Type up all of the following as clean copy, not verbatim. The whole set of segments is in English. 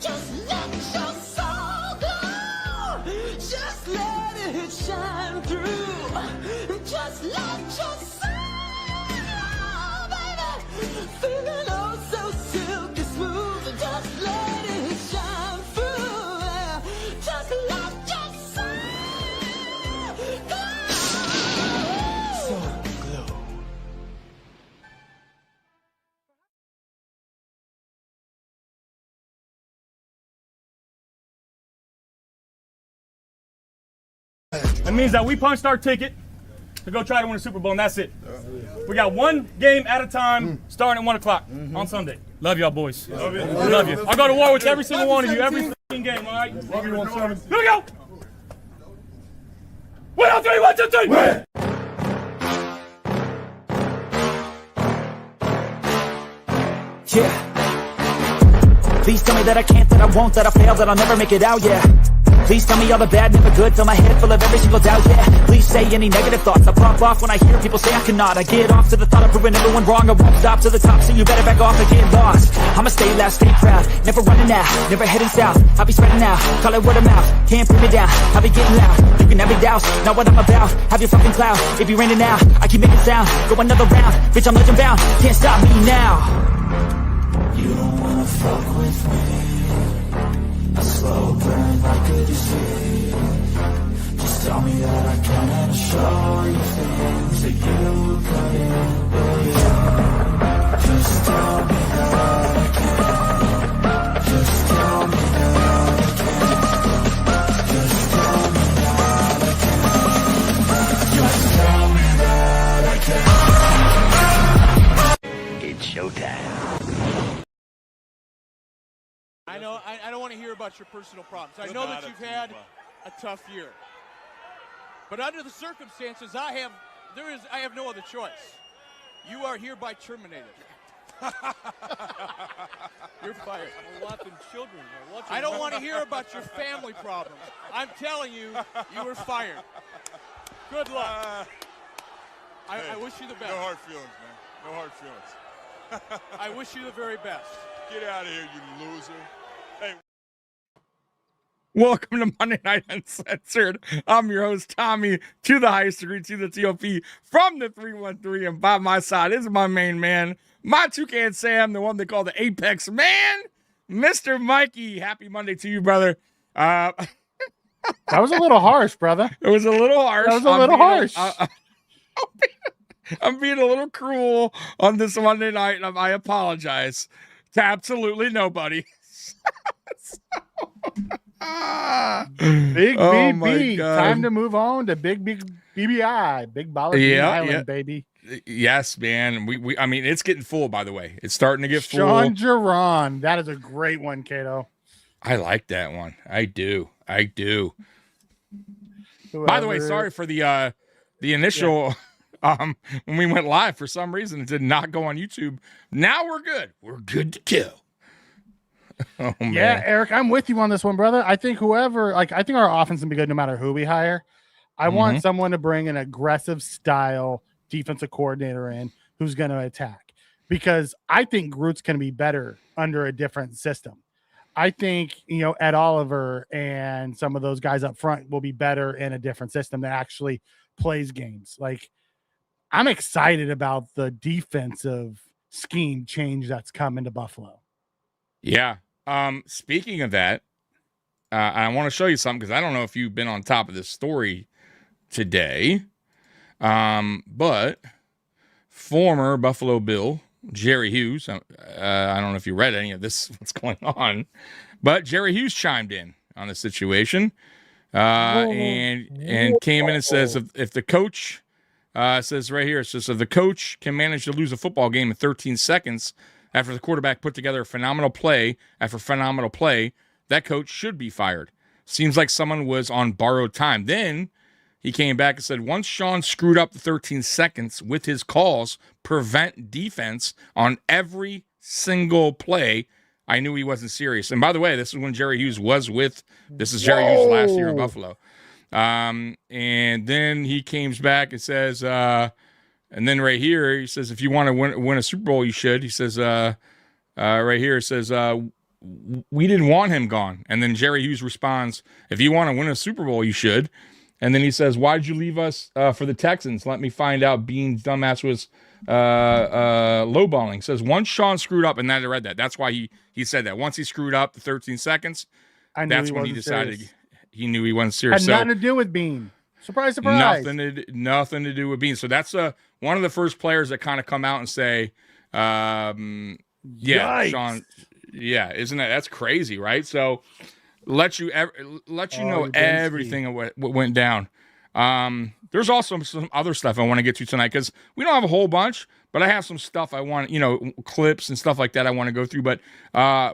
Just let your soul glow. Just let it shine through. Just let your soul, baby, feeling oh so silky smooth. Just let it shine through. Just let your soul glow. Soul glow. That means that we punched our ticket to go try to win a Super Bowl, and that's it. We got one game at a time, starting at 1 o'clock on Sunday. Love y'all, boys. Love you. Love you. I'll go to war with every single one of you, every freaking game, all right? Love you, 1-7. Here we go. 1, 2, 3, 1, 2, 3. Win. Yeah. Please tell me that I can't, that I won't, that I fail, that I'll never make it out, yeah. Please tell me all the bad, never good, fill my head full of every single doubt, yeah. Please say any negative thoughts, I pop off when I hear people say I cannot. I get off to the thought of proving everyone wrong, I won't stop to the top, so you better back off and get lost. I'ma stay loud, stay proud, never running out, never heading south. I'll be spreading out, call it word of mouth, can't put me down, I'll be getting loud. You can have me douse, not what I'm about, have your fucking clout. If you're raining now, I keep making sound, go another round, bitch I'm legend bound, can't stop me now. You don't wanna fuck with me, a slow burn like a disease. Just tell me that I can and I'll show you things that you couldn't believe. Just tell me that I can. Just tell me that I can. Just tell me that I can. Just tell me that I can. It's showtime. I don't want to hear about your personal problems. I know that you've had a tough year. But under the circumstances, I have no other choice. You are hereby terminated. You're fired. We're watching children. I don't want to hear about your family problems. I'm telling you, you were fired. Good luck. I wish you the best. No hard feelings, man. No hard feelings. I wish you the very best. Get out of here, you loser. Hey. Welcome to Monday Night Uncensored. I'm your host, Tommy, to the highest degree, to the TOP, from the 313, and by my side is my main man, my toucan Sam, the one they call the Apex Man, Mr. Mikey. Happy Monday to you, brother. That was a little harsh, brother. It was a little harsh. That was a little harsh. I'm being a little cruel on this Monday night, and I apologize to absolutely nobody. Big BB. Time to move on to big BBI. Big Baller Island, baby. Yes, man. I mean, it's getting full, by the way. It's starting to get full. Sean Geron. That is a great one, Kato. I like that one. I do. Whoever. By the way, sorry for the initial when we went live. For some reason, it did not go on YouTube. Now we're good. We're good to go. Oh, man. Yeah, Eric, I'm with you on this one, brother. I think I think our offense can be good no matter who we hire. I want someone to bring an aggressive style defensive coordinator in who's going to attack, because I think Groot's going to be better under a different system. I think, Ed Oliver and some of those guys up front will be better in a different system that actually plays games. Like, I'm excited about the defensive scheme change that's coming to Buffalo. Yeah. Speaking of that, I want to show you something, because I don't know if you've been on top of this story today. But former Buffalo Bill Jerry Hughes, I don't know if you read any of this, what's going on, but Jerry Hughes chimed in on the situation, and came in and says, if the coach says right here, it says, if the coach can manage to lose a football game in 13 seconds after the quarterback put together a phenomenal play after phenomenal play, that coach should be fired. Seems like someone was on borrowed time. Then he came back and said, once Sean screwed up the 13 seconds with his calls, prevent defense on every single play, I knew he wasn't serious. And by the way, this is when Jerry Hughes was with, this is Jerry Hughes last year in Buffalo. And then he comes back and says, and then right here, he says, if you want to win a Super Bowl, you should. He says, right here, it says, we didn't want him gone. And then Jerry Hughes responds, if you want to win a Super Bowl, you should. And then he says, why'd you leave us for the Texans? Let me find out Bean's dumbass was lowballing. Says, once Sean screwed up, and I read that. That's why he said that. Once he screwed up the 13 seconds, that's when he decided he knew he wasn't serious. Had nothing to do with Bean. Surprise, surprise. Nothing to do with Bean. So that's one of the first players that kind of come out and say, yeah, Yikes. Sean, yeah, isn't that's crazy, right? So let you know everything of what went down. There's also some other stuff I want to get to tonight because we don't have a whole bunch, but I have some stuff I want, clips and stuff like that I want to go through. But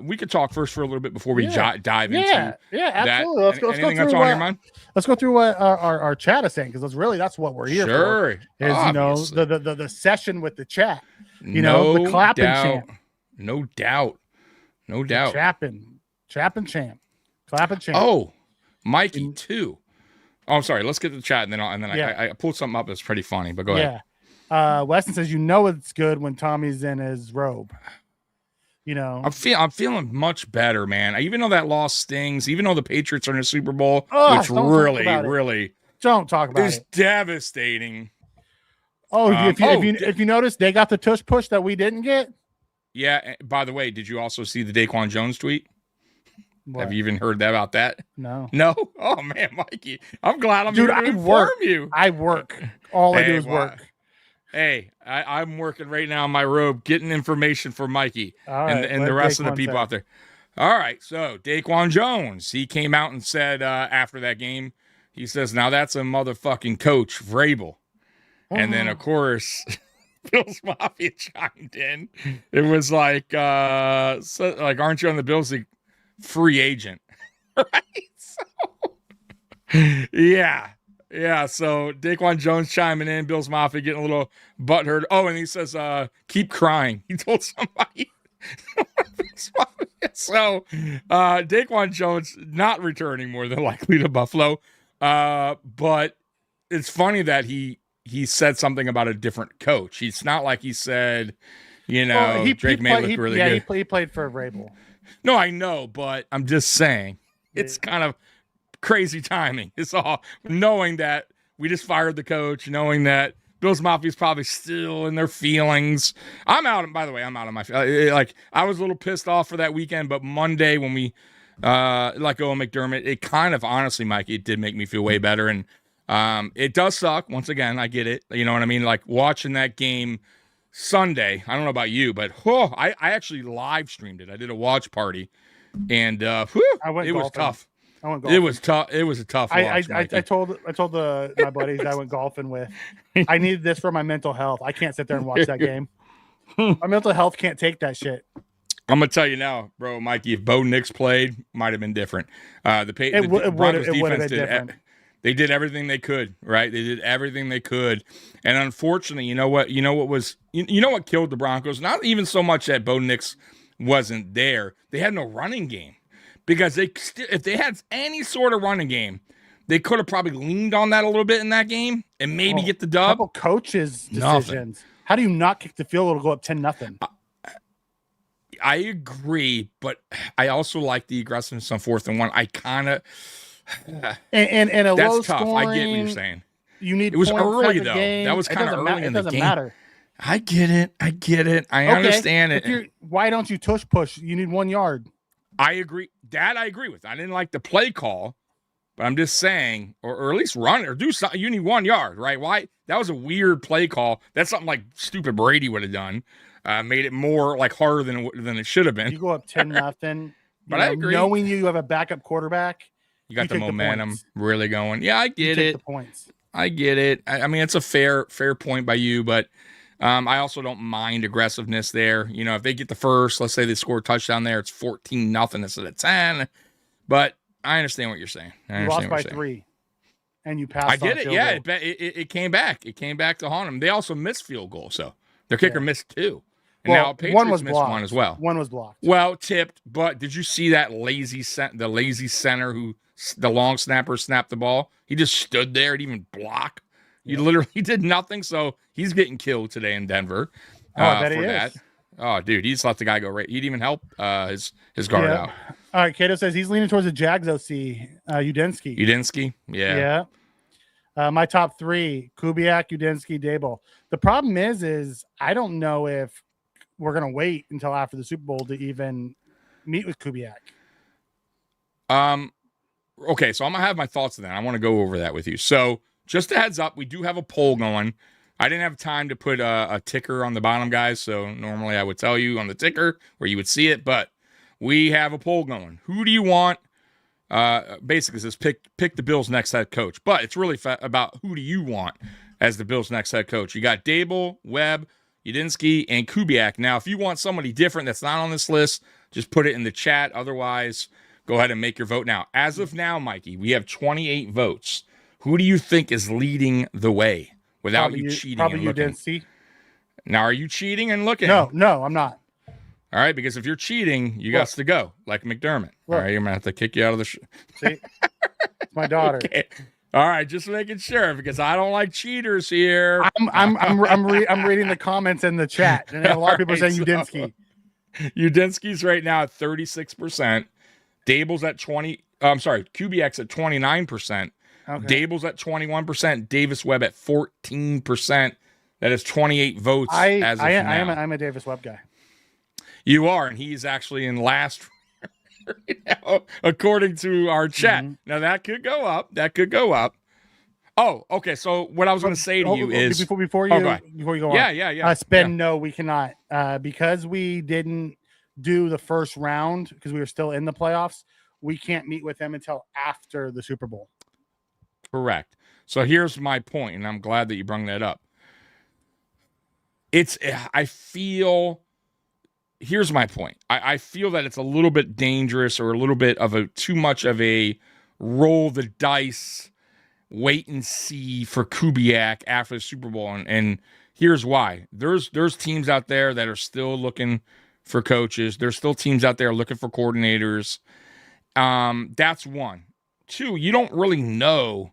we could talk first for a little bit before we dive into absolutely. Let's go through that's on your mind? Let's go through what our chat is saying because that's what we're here for. Is obviously. The session with the chat. The clapping champ. No doubt. Chapping champ. Clapping champ. Oh, Mikey too. Oh, I'm sorry. Let's get to the chat and then I pulled something up that's pretty funny. But go ahead. Weston says it's good when Tommy's in his robe. I'm feeling much better, man. Even though that loss stings, even though the Patriots are in the Super Bowl, which really don't talk about it. It's devastating. Oh, if you notice, they got the tush push that we didn't get. Yeah. By the way, did you also see the Daquan Jones tweet? What? Have you even heard about that? No. Oh man, Mikey, I'm glad I'm here to inform you. I work. All I do is work. Hey, I'm working right now in my robe, getting information for Mikey and the rest of the people out there. All right, so Daquan Jones, he came out and said after that game, he says, "Now that's a motherfucking coach, Vrabel." And then of course, Bills Mafia chimed in. It was like, aren't you on the Bills? Free agent, right? So, yeah. So Daquan Jones chiming in, Bills Mafia getting a little butthurt. Oh, and he says, "Keep crying." He told somebody. So, Daquan Jones not returning more than likely to Buffalo, but it's funny that he said something about a different coach. It's not like he said, Drake May looked really good. He played for Vrabel. No, I know, but I'm just saying it's kind of crazy timing. It's all knowing that we just fired the coach, knowing that Bills Mafia is probably still in their feelings. I'm out of my I was a little pissed off for that weekend, but Monday when we let go of McDermott, it kind of honestly, Mike, it did make me feel way better. And it does suck. Once again, I get it. You know what I mean? Like watching that game Sunday, I don't know about you, but I actually live streamed it. I did a watch party, and it was tough. It was tough. It was a tough watch. I told my buddies I went golfing with. I needed this for my mental health. I can't sit there and watch that game. My mental health can't take that shit. I'm gonna tell you now, bro, Mikey. If Bo Nix played, might have been different. The Broncos defense did. They did everything they could, right? They did everything they could, and unfortunately, you know what killed the Broncos? Not even so much that Bo Nix wasn't there; they had no running game. Because if they had any sort of running game, they could have probably leaned on that a little bit in that game and maybe get the dub. Couple coaches' decisions. Nothing. How do you not kick the field goal to go up 10-0? I agree, but I also like the aggressiveness on 4th and 1. I kind of and a that's low tough. Scoring, I get what you're saying. You need. It was early though. Game. That was kind of early in the game. It doesn't matter. I get it. I understand it. Why don't you tush push? You need 1 yard. I agree. That I agree with. I didn't like the play call, but I'm just saying, or at least run or do something. You need 1 yard, right? Why? That was a weird play call. That's something like stupid Brady would have done. Made it more like harder than it should have been. You go up 10-0. But I agree. Knowing you have a backup quarterback, you got the momentum really going. Yeah, I get it. The points. I get it. I mean, it's a fair point by you, but I also don't mind aggressiveness there. If they get the first, let's say they score a touchdown there, it's 14-0 instead of 10. But I understand what you're saying. You lost by 3, and you passed. I get it. Yeah, it came back. It came back to haunt them. They also missed field goal, so their kicker missed 2. And now Patriots missed 1 as well. 1 was blocked. Well, tipped. But did you see that lazy center who the long snapper snapped the ball? He just stood there and even block. He literally did nothing. So he's getting killed today in Denver for that. Oh, dude, he just let the guy go right. He'd even help his guard out. All right, Cato says he's leaning towards the Jags OC, Udinski. Udinski, yeah. My top 3: Kubiak, Udinski, Dable. The problem is I don't know if we're gonna wait until after the Super Bowl to even meet with Kubiak. Okay, so I'm gonna have my thoughts on that. I want to go over that with you. So just a heads up, we do have a poll going. I didn't have time to put a ticker on the bottom, guys. So normally I would tell you on the ticker where you would see it, but we have a poll going. Who do you want? Basically, it says pick the Bills' next head coach, but it's really about who do you want as the Bills' next head coach. You got Dable, Webb, Udinski, and Kubiak. Now, if you want somebody different that's not on this list, just put it in the chat. Otherwise, go ahead and make your vote now. As of now, Mikey, we have 28 votes. Who do you think is leading the way without you cheating and looking? Udinski. Now, are you cheating and looking? No, I'm not. All right, because if you're cheating, you got to go, like McDermott. All right, you're going to have to kick you out of the See? It's my daughter. Okay. All right, just making sure, because I don't like cheaters here. I'm reading the comments in the chat, and a lot of people are saying Udinski. Udinski's right now at 36%. Dable's at 20. I'm sorry, Kubiak's at 29%. Okay. Dable's at 21%. Davis Webb at 14%. That is 28 votes. I'm a Davis Webb guy. You are, and he's actually in last right now, according to our chat. Mm-hmm. Now that could go up. Oh, okay. So what I was going to say to you is before you go on. Yeah. No, we cannot because we didn't do the first round because we were still in the playoffs. We can't meet with them until after the Super Bowl. Correct. So here's my point, and I'm glad that you brought that up. Here's my point. I feel that it's a little bit dangerous or a little bit of too much of a roll the dice, wait and see for Kubiak after the Super Bowl. And here's why. There's teams out there that are still looking for coaches. There's still teams out there looking for coordinators. That's one. Two, you don't really know.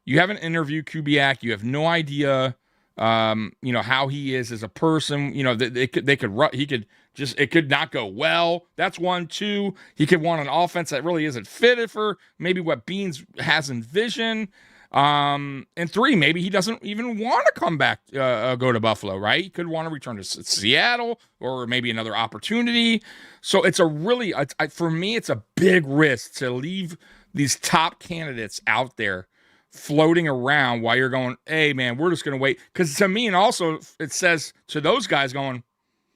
You haven't interviewed Kubiak. You have no idea, how he is as a person. It could not go well. That's one. Two, he could want an offense that really isn't fitted for maybe what Beans has envisioned. And three, maybe he doesn't even want to come back, go to Buffalo, right? He could want to return to Seattle or maybe another opportunity. So it's for me, it's a big risk to leave these top candidates out there floating around while you're going, hey man, we're just going to wait. Because to me, and also it says to those guys going,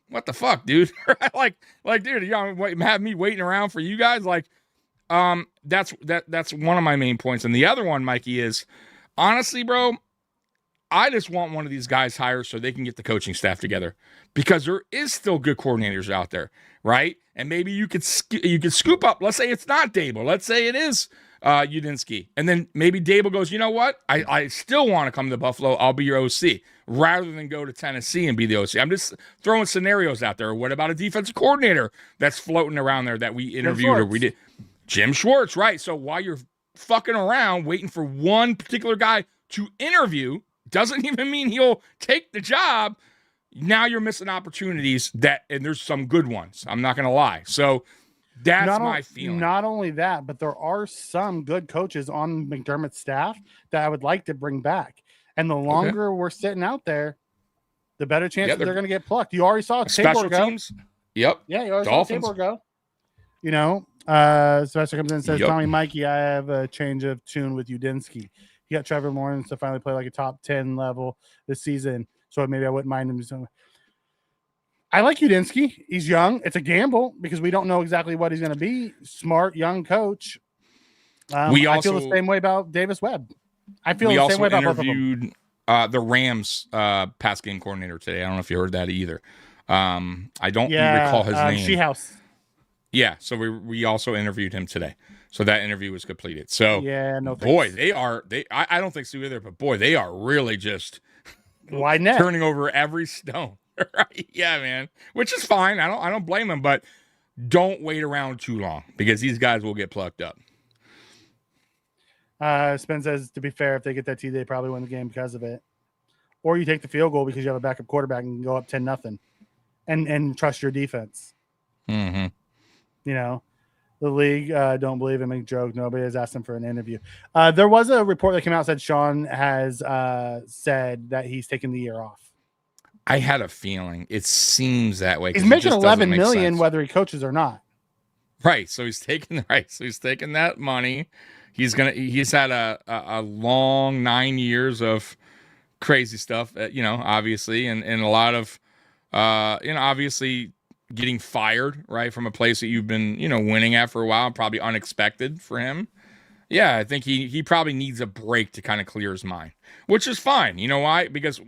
what the fuck, dude? like, dude, you have me waiting around for you guys. Like, that's one of my main points. And the other one, Mikey, is honestly, bro, I just want one of these guys hired so they can get the coaching staff together because there is still good coordinators out there, right? And maybe you could scoop up. Let's say it's not Dable. Let's say it is Udinski. And then maybe Dable goes, you know what? I still want to come to Buffalo. I'll be your OC rather than go to Tennessee and be the OC. I'm just throwing scenarios out there. What about a defensive coordinator that's floating around there that we interviewed or we did? Jim Schwartz, right? So while you're fucking around waiting for one particular guy to interview, doesn't even mean he'll take the job. Now you're missing opportunities and there's some good ones. I'm not going to lie. So that's my feeling. Not only that, but there are some good coaches on McDermott's staff that I would like to bring back. And the longer we're sitting out there, the better chance they're going to get plucked. You already saw Tabor go. Teams. Yep. Yeah, you already saw Tabor go. Sylvester comes in and says, Tommy, Mikey, I have a change of tune with Udinski. He got Trevor Lawrence to finally play like a top 10 level this season. So maybe I wouldn't mind him. I like Udinski. He's young. It's a gamble because we don't know exactly what he's going to be. Smart, young coach. I feel the same way about Davis Webb. I feel the same way about both of them. We also interviewed the Rams pass game coordinator today. I don't know if you heard that either. I don't recall his name. Sheehouse. Yeah, so we also interviewed him today. So that interview was completed. So no thanks. Boy, I don't think so either, but boy, they are really just turning over every stone. Right? Yeah, man. Which is fine. I don't blame them, but don't wait around too long because these guys will get plucked up. Spence says, to be fair, if they get that TD, they probably win the game because of it. Or you take the field goal because you have a backup quarterback and go up 10-0. and trust your defense. Mm-hmm. You know, the league don't believe him and joke. Nobody has asked him for an interview. There was a report that came out that said Sean has said that he's taking the year off. I had a feeling it seems that way. He's making 11 million whether he coaches or not. Right. So he's taking that money. He's had a long 9 years of crazy stuff, obviously, and a lot of obviously getting fired, right, from a place that you've been, winning at for a while, probably unexpected for him. Yeah, I think he probably needs a break to kind of clear his mind, which is fine. You know why? Because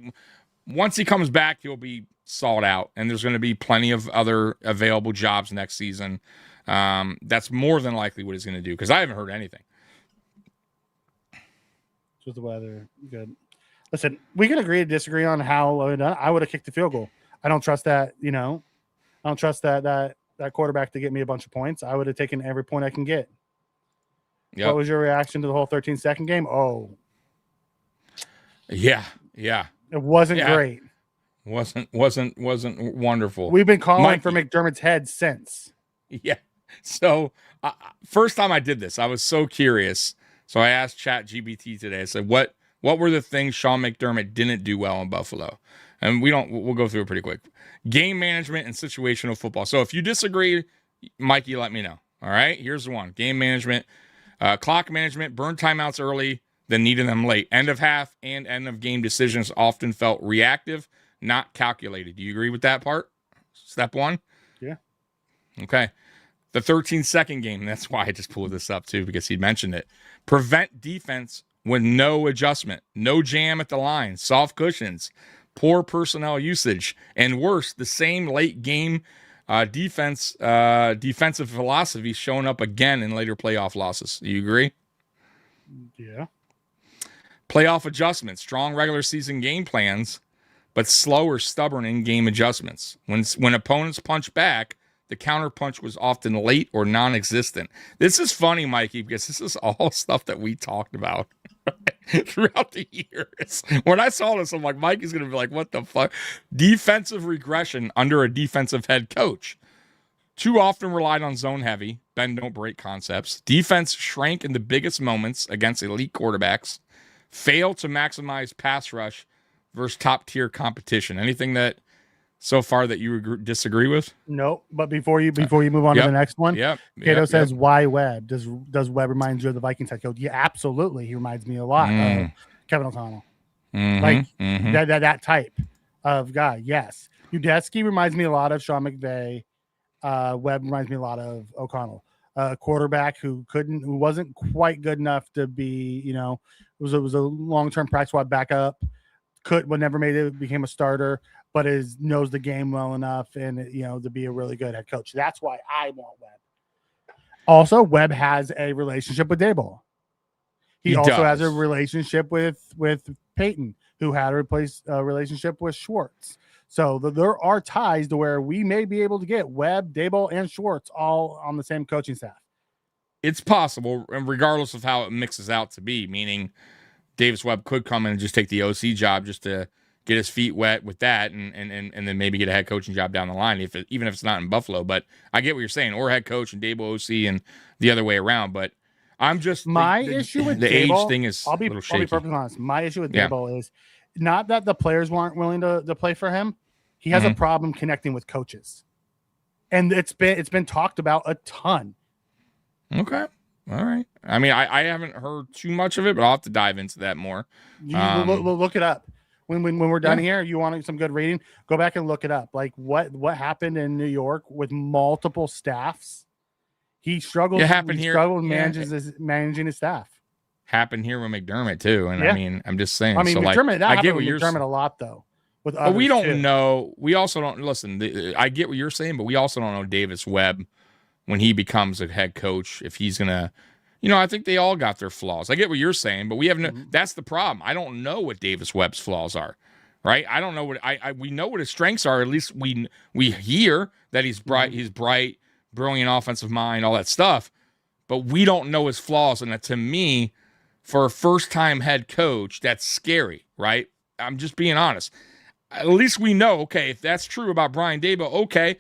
once he comes back, he'll be sought out, and there's going to be plenty of other available jobs next season. That's more than likely what he's going to do, because I haven't heard anything. Just the weather. Good. Listen, we can agree to disagree on how I would have kicked the field goal. I don't trust that, I don't trust that quarterback to get me a bunch of points. I would have taken every point I can get. Yep. What was your reaction to the whole 13-second game? Oh. Yeah. It wasn't great. Wasn't wonderful. We've been calling for McDermott's head since. Yeah. So first time I did this, I was so curious. So I asked ChatGPT today. I said, what were the things Sean McDermott didn't do well in Buffalo? And we'll go through it pretty quick. Game management and situational football. So if you disagree, Mikey, let me know. All right. Here's the one. Game management, clock management, burn timeouts early, then needing them late. End of half and end of game decisions often felt reactive, not calculated. Do you agree with that part? Step one? Yeah. Okay. The 13-second game, that's why I just pulled this up too, because he mentioned it. Prevent defense with no adjustment, no jam at the line, soft cushions, poor personnel usage, and worse, the same late game defensive philosophy showing up again in later playoff losses. Do you agree? Yeah. Playoff adjustments, strong regular season game plans, but slow or stubborn in-game adjustments. When opponents punch back, the counter punch was often late or non-existent. This is funny, Mikey, because this is all stuff that we talked about throughout the years. When I saw this, I'm like, Mikey's going to be like, what the fuck? Defensive regression under a defensive head coach. Too often relied on zone heavy, bend don't break concepts. Defense shrank in the biggest moments against elite quarterbacks. Fail to maximize pass rush versus top tier competition. Anything that so far that you disagree with? No, but before you move on to the next one, Cato says, why Webb? Does Webb remind you of the Vikings head coach? Yeah, absolutely. He reminds me a lot of Kevin O'Connell. That type of guy. Yes. Udesky reminds me a lot of Sean McVay. Webb reminds me a lot of O'Connell. A quarterback who wasn't quite good enough to be, it was a long-term practice squad backup. Never made it, became a starter, but knows the game well enough and to be a really good head coach. That's why I want Webb. Also, Webb has a relationship with Daboll. He also has a relationship with Peyton, who had a relationship with Schwartz. So there are ties to where we may be able to get Webb, Daboll, and Schwartz all on the same coaching staff. It's possible, and regardless of how it mixes out to be, meaning Davis Webb could come in and just take the OC job just to get his feet wet with that and then maybe get a head coaching job down the line, even if it's not in Buffalo. But I get what you're saying, or head coach and Daboll OC and the other way around. But I'm just issue with the Daboll, age thing is I'll be perfectly honest. My issue with Daboll is not that the players weren't willing to play for him. He has a problem connecting with coaches, and it's been talked about a ton. Okay. All right. I mean, I haven't heard too much of it, but I'll have to dive into that more. Look it up. When we're done here, you want some good reading, go back and look it up. Like what happened in New York with multiple staffs. He struggled. It happened here. Struggled managing his staff. Happened here with McDermott too. And I mean, I'm just saying. I mean, so McDermott, I get what you're McDermott a lot though. But we don't know. We also don't listen. I get what you're saying, but we also don't know Davis Webb when he becomes a head coach, if he's gonna, I think they all got their flaws. I get what you're saying, but we have no. That's the problem. I don't know what Davis Webb's flaws are, right? I don't know what we know what his strengths are. At least we hear that he's bright, brilliant offensive mind, all that stuff, but we don't know his flaws. And to me, for a first-time head coach, that's scary, right? I'm just being honest. at least we know, okay, if that's true about Brian Daboll, okay,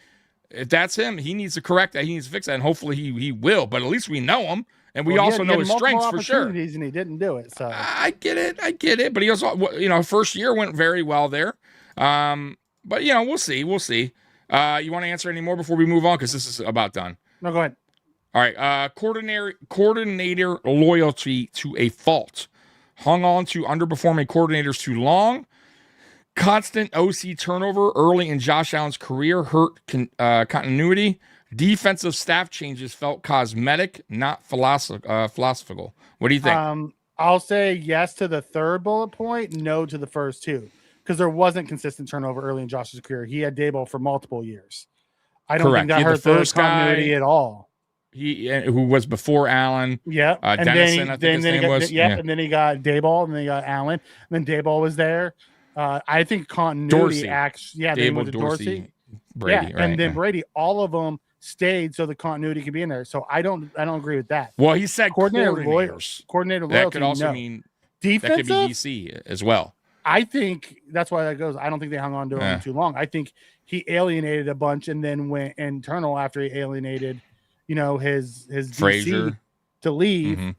if that's him, he needs to correct that. He needs to fix that, and hopefully he will. But at least we know him, and we also know his strengths for sure. And he didn't do it. So I get it. But he also, first year went very well there. But we'll see. You want to answer any more before we move on? Because this is about done. No, go ahead. All right. Coordinator loyalty to a fault. Hung on to underperforming coordinators too long. Constant OC turnover early in Josh Allen's career hurt continuity. Defensive staff changes felt cosmetic, not philosophical. What do you think? I'll say yes to the third bullet point, no to the first two, because there wasn't consistent turnover early in Josh's career. He had Daboll for multiple years. I don't think that hurt the first continuity at all. Who was before Allen? Yeah, Dennison, I think his name was. And then he got Daboll, and then he got Allen, and then Daboll was there. I think continuity acts. Yeah, they went to Dorsey, Brady, yeah, right, and then Brady. All of them stayed so the continuity could be in there. So I don't agree with that. Well, he said coordinator loyalty. That could also mean defensive. That could be DC as well. I think that's why that goes. I don't think they hung on to him too long. I think he alienated a bunch and then went internal after he alienated, his Frazier DC to leave. Mm-hmm.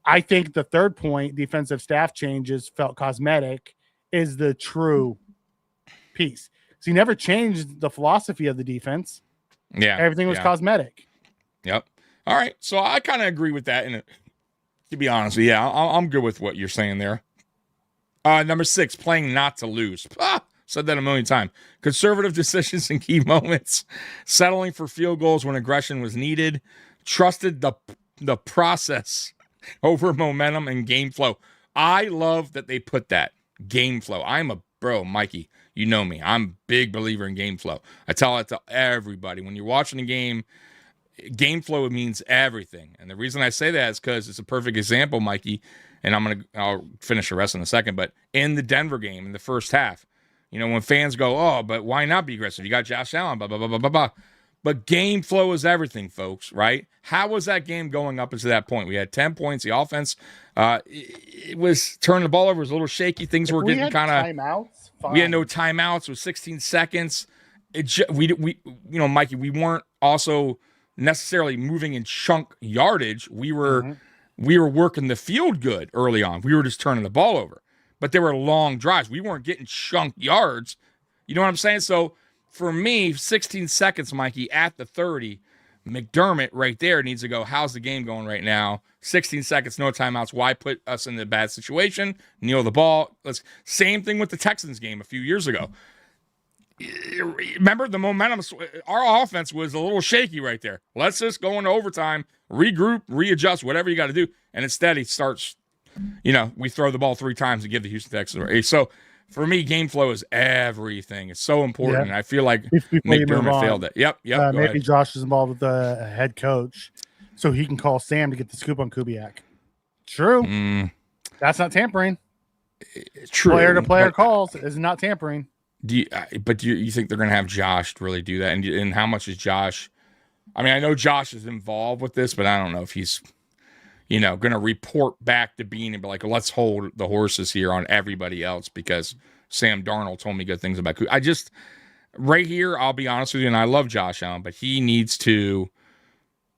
I think the third point, defensive staff changes felt cosmetic, is the true piece. So he never changed the philosophy of the defense. Yeah. Everything was cosmetic. Yep. All right. So I kind of agree with that. And to be honest, I'm good with what you're saying there. Number 6, playing not to lose. Said that a million times. Conservative decisions in key moments. Settling for field goals when aggression was needed. Trusted the process over momentum and game flow. I love that they put that. Game flow. Mikey, you know me. I'm a big believer in game flow. I tell it to everybody. When you're watching a game flow means everything. And the reason I say that is because it's a perfect example, Mikey, and I'll finish the rest in a second, but in the Denver game in the first half, when fans go, oh, but why not be aggressive? You got Josh Allen, blah, blah, blah, blah, blah, blah. But game flow is everything, folks, right? How was that game going up until that point? We had 10 points. The offense, it was turning the ball over. It was a little shaky. Things were getting kind of timeouts. We had no timeouts. It was 16 seconds. Mikey, we weren't also necessarily moving in chunk yardage. We were working the field good early on. We were just turning the ball over. But there were long drives. We weren't getting chunk yards. You know what I'm saying? So for me, 16 seconds, Mikey, at the 30, McDermott right there needs to go, how's the game going right now? 16 seconds, no timeouts. Why put us in a bad situation? Kneel the ball. Same thing with the Texans game a few years ago. Remember the momentum? Our offense was a little shaky right there. Let's just go into overtime, regroup, readjust, whatever you got to do. And instead he starts, we throw the ball 3 times to give the Houston Texans. So for me, game flow is everything. It's so important. And I feel like McDermott failed it. Yep. Maybe Josh is involved with the head coach so he can call Sam to get the scoop on Kubiak. True. That's not tampering. True. Player-to-player calls is not tampering. Do you think they're going to have Josh really do that? And how much is Josh? I mean, I know Josh is involved with this, but I don't know if he's, going to report back to Bean and be like, let's hold the horses here on everybody else because Sam Darnold told me good things about Kubiak. Right here, I'll be honest with you, and I love Josh Allen, but he needs to,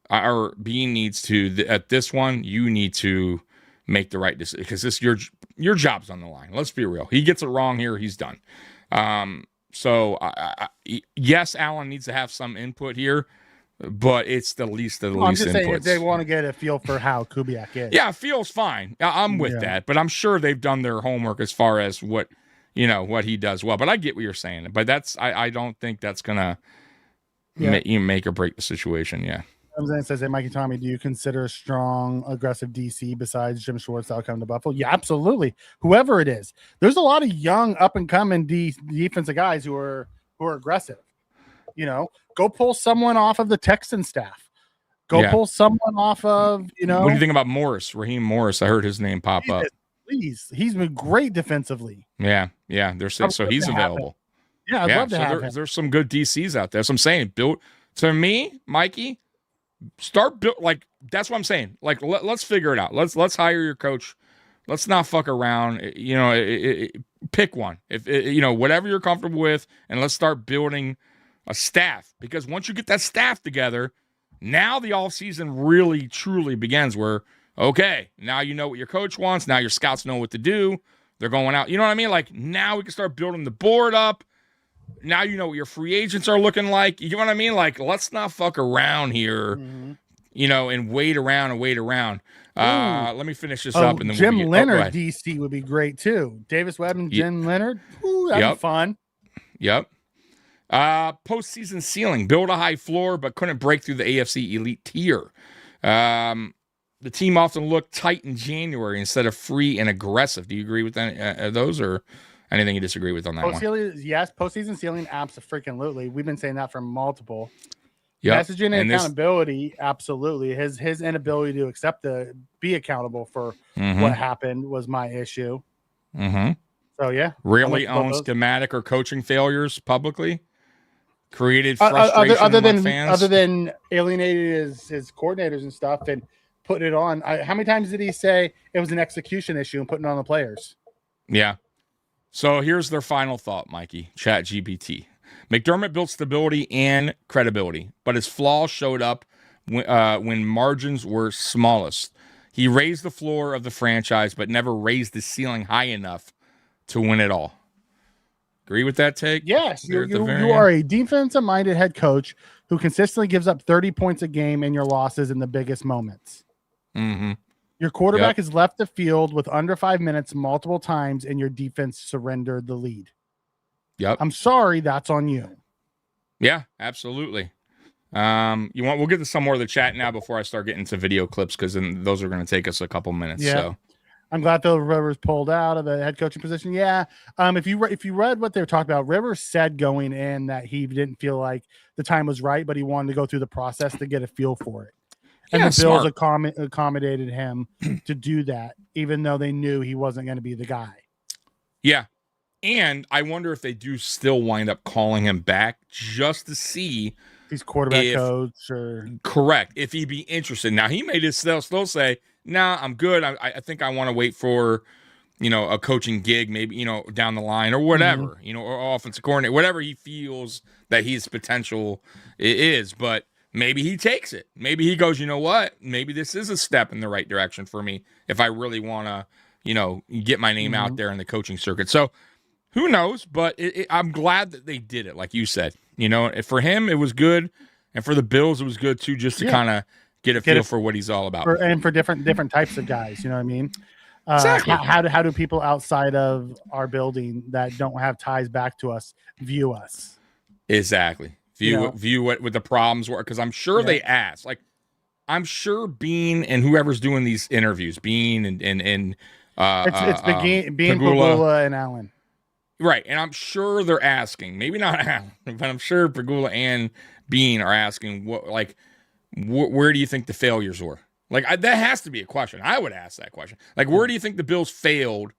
or Bean needs to, at this one, you need to make the right decision because your job's on the line. Let's be real. He gets it wrong here, he's done. Yes, Allen needs to have some input here, but it's the least of the least. I'm just saying if they want to get a feel for how Kubiak is. Yeah, feels fine. I'm with that, but I'm sure they've done their homework as far as what he does well. But I get what you're saying. But I don't think that's gonna make or break the situation. Yeah. It says, hey, Mikey, Tommy, do you consider a strong, aggressive DC besides Jim Schwartz that'll come to Buffalo? Yeah, absolutely. Whoever it is. There's a lot of young, up-and-coming defensive guys who are aggressive. Go pull someone off of the Texan staff. Pull someone off of, What do you think about Morris? Raheem Morris. I heard his name pop up. Please. He's been great defensively. Yeah. They're saying so he's available. Yeah, I'd love to have him. There's some good DCs out there. So I'm saying, to me, Mikey, start build that's what I'm saying. Let's figure it out. Let's hire your coach. Let's not fuck around. pick one. If you know, whatever you're comfortable with, and let's start building a staff. Because once you get that staff together, now the offseason really truly begins. Where okay, now you know what your coach wants. Now your scouts know what to do. They're going out. You know what I mean? Like now we can start building the board up. Now you know what your free agents are looking like. You know what I mean? Like let's not fuck around here. You know, and wait around and wait around. Let me finish this up. And then Jim we'll Leonard, DC would be great too. Davis Webb and Jim Leonard. Ooh, that'd be fun. Yep. Postseason ceiling. Build a high floor, but couldn't break through the AFC elite tier. The team often looked tight in January instead of free and aggressive. Do you agree with any, those or anything you disagree with on that one? Yes, postseason ceiling, absolutely. We've been saying that for multiple. Yep. Messaging and accountability, absolutely. His inability to be accountable for what happened was my issue. So yeah, really owns schematic or coaching failures publicly. Created frustration among fans. Other than alienating his coordinators and stuff and putting it on. How many times did he say it was an execution issue and putting it on the players? Yeah. So here's their final thought, Mikey. ChatGPT. McDermott built stability and credibility, but his flaws showed up when margins were smallest. He raised the floor of the franchise, but never raised the ceiling high enough to win it all. Agree with that take? Yes. You are a defensive-minded head coach who consistently gives up 30 points a game in your losses in the biggest moments. Your quarterback has left the field with under 5 minutes multiple times, and your defense surrendered the lead. Yep. I'm sorry, that's on you. Yeah, absolutely. We'll get to some more of the chat now before I start getting to video clips, because then those are going to take us a couple minutes. Yeah. So I'm glad Phil Rivers pulled out of the head coaching position. Yeah. If you read what they were talking about, Rivers said going in that he didn't feel like the time was right, but he wanted to go through the process to get a feel for it. And the Bills accommodated him to do that, even though they knew he wasn't going to be the guy. Yeah. And I wonder if they do still wind up calling him back just to see if he's quarterback coach or correct. If he'd be interested. Now he may just still say, "Nah, I'm good. I think I want to wait for, a coaching gig, maybe, down the line or whatever, or offensive coordinator, whatever he feels that his potential is." But maybe he takes it. Maybe he goes, you know what? Maybe this is a step in the right direction for me if I really want to, get my name out there in the coaching circuit. So who knows? But I'm glad that they did it, like you said. For him, it was good. And for the Bills, it was good, too, just to kind of get a feel for what he's all about. And for different types of guys, you know what I mean? Exactly. How do people outside of our building that don't have ties back to us view us? Exactly. View what the problems were, because I'm sure they asked. Like, I'm sure Bean and whoever's doing these interviews, Bean and Bean, Pagula, and Allen. Right, and I'm sure they're asking, maybe not Allen, but I'm sure Pagula and Bean are asking, where do you think the failures were? Like, that has to be a question. I would ask that question. Like, where do you think the Bills failed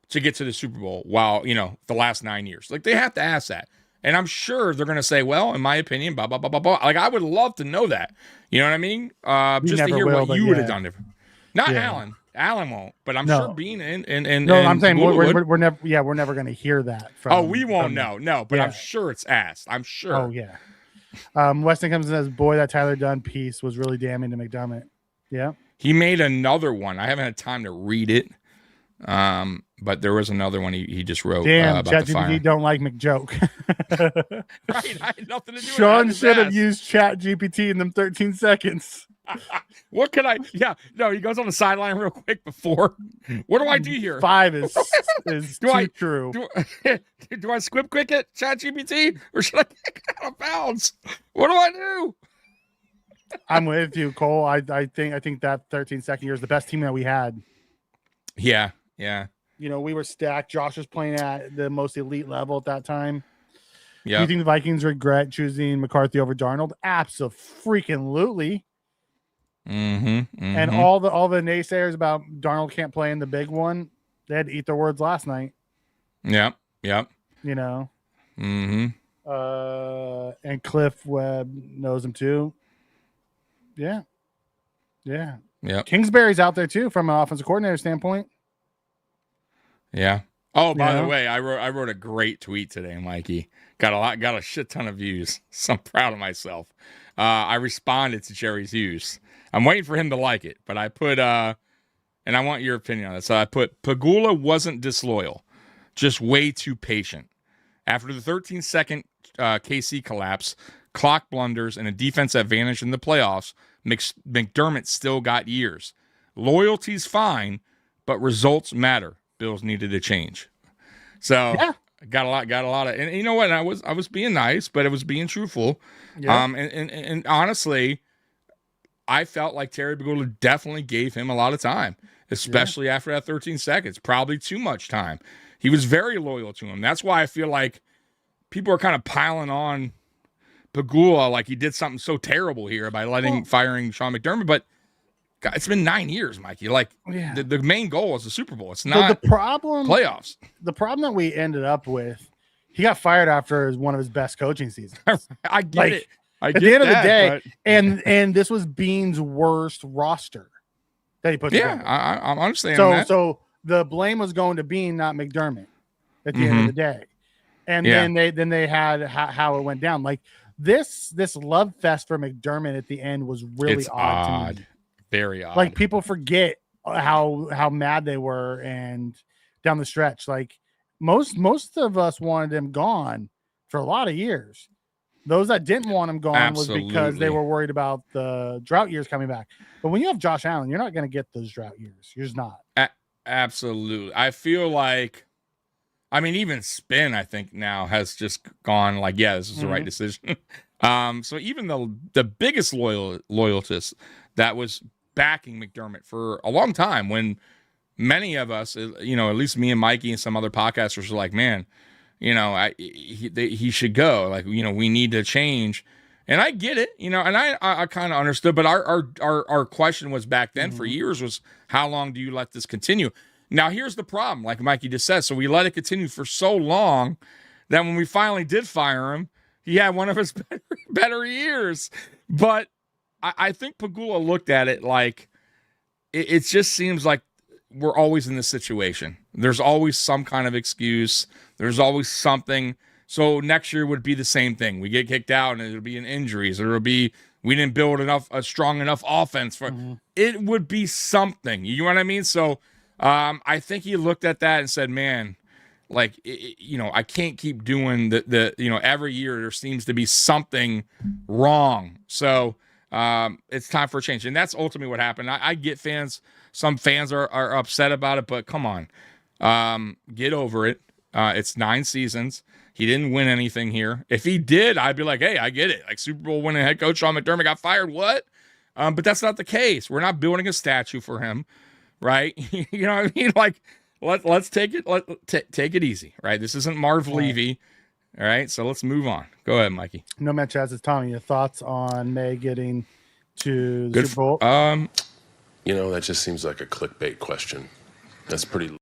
to get to the Super Bowl while, the last 9 years? Like, they have to ask that. And I'm sure they're going to say, well, in my opinion, blah, blah, blah, blah, blah. Like, I would love to know that. You know what I mean? Just to hear what you would have done different. Not Allen. Allen won't, but I'm sure Bean and no, I'm saying we're never going to hear that. We won't know. No, but I'm sure it's asked. I'm sure. Oh yeah. Weston comes and says, "Boy, that Tyler Dunn piece was really damning to McDermott." Yeah. He made another one. I haven't had time to read it. But there was another one he just wrote. Damn, about the fire. don't like McJoke. Right, I had nothing to do with it. Sean should have used ChatGPT in them 13 seconds. What could I? Yeah, no. He goes on the sideline real quick before. What do I do here? 5 is too true. Do I squib quick it ChatGPT or should I kick it out of bounds? What do I do? I'm with you, Cole. I think that 13-second year is the best team that we had. Yeah. We were stacked. Josh was playing at the most elite level at that time. Yeah. Do you think the Vikings regret choosing McCarthy over Darnold? Absolutely. And all the naysayers about Darnold can't play in the big one, they had to eat their words last night. Yep. And Cliff Webb knows him too. Yeah. Yep. Kingsbury's out there too from an offensive coordinator standpoint. Yeah. Oh, by the know? way, I wrote a great tweet today, Mikey. Got a shit ton of views. So I'm proud of myself. I responded to Jerry Hughes. I'm waiting for him to like it, but I put and I want your opinion on it. So I put Pagula wasn't disloyal, just way too patient. After the 13-second KC collapse, clock blunders, and a defense advantage in the playoffs, McDermott still got years. Loyalty's fine, but results matter. Bills needed a change. So Yeah. got a lot of, and you know what? I was being nice, but it was being truthful. Yeah. And honestly, I felt like Terry Pagula definitely gave him a lot of time, especially after that 13 seconds. Probably too much time. He was very loyal to him. That's why I feel like people are kind of piling on Pagula like he did something so terrible here by firing Sean McDermott. But God, it's been 9 years, Mikey. Like the main goal is the Super Bowl. It's not the problem playoffs. The problem that we ended up with, he got fired after one of his best coaching seasons. I get it. At the end of the day, and this was Bean's worst roster that he put together. Yeah, I'm understanding that. So the blame was going to Bean, not McDermott, at the end of the day. And then they had how it went down. Like this love fest for McDermott at the end was really odd to me. Very odd. Like people forget how mad they were and down the stretch. Like most of us wanted him gone for a lot of years. Those that didn't want him gone was because they were worried about the drought years coming back. But when you have Josh Allen, you're not going to get those drought years. You're just not. Absolutely. I feel like, I mean, even Spin, I think now has just gone like, yeah, this is the right decision. So even the biggest loyalist that was backing McDermott for a long time, when many of us, you know, at least me and Mikey and some other podcasters were like, man, you know, he should go. Like, you know, we need to change. And I get it, you know, and I kind of understood. But our question was back then for years was, how long do you let this continue? Now, here's the problem, like Mikey just said. So we let it continue for so long that when we finally did fire him, he had one of his better years. But I think Pagula looked at it like it just seems like we're always in this situation. There's always some kind of excuse. There's always something. So next year would be the same thing. We get kicked out and it'll be in injuries. Or it'll be we didn't build a strong enough offense for it would be something. You know what I mean? So I think he looked at that and said, man, like, you know, I can't keep doing the you know, every year there seems to be something wrong. So it's time for a change. And that's ultimately what happened. I get fans. Some fans are upset about it, but come on, get over it. It's 9 seasons. He didn't win anything here. If he did, I'd be like, hey, I get it. Like Super Bowl winning head coach Sean McDermott got fired. What? But that's not the case. We're not building a statue for him, right? You know what I mean? Like, let's take it. Take it easy, right? This isn't Marv Levy. All right, so let's move on. Go ahead, Mikey. No Man Chaz, it's Tommy. Your thoughts on May getting to the Super Bowl? You know, that just seems like a clickbait question. That's pretty.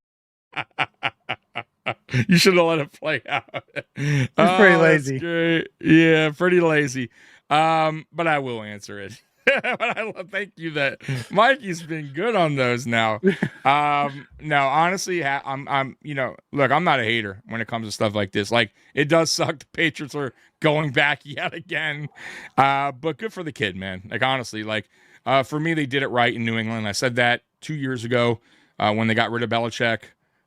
You should have let it play out. It's pretty lazy. Great. Yeah, pretty lazy. But I will answer it. But thank you that Mikey's been good on those now. No, honestly, I'm you know, look, I'm not a hater when it comes to stuff like this. Like, it does suck the Patriots are going back yet again. But good for the kid, man. Like, honestly, like, for me, they did it right in New England. I said that 2 years ago when they got rid of Belichick.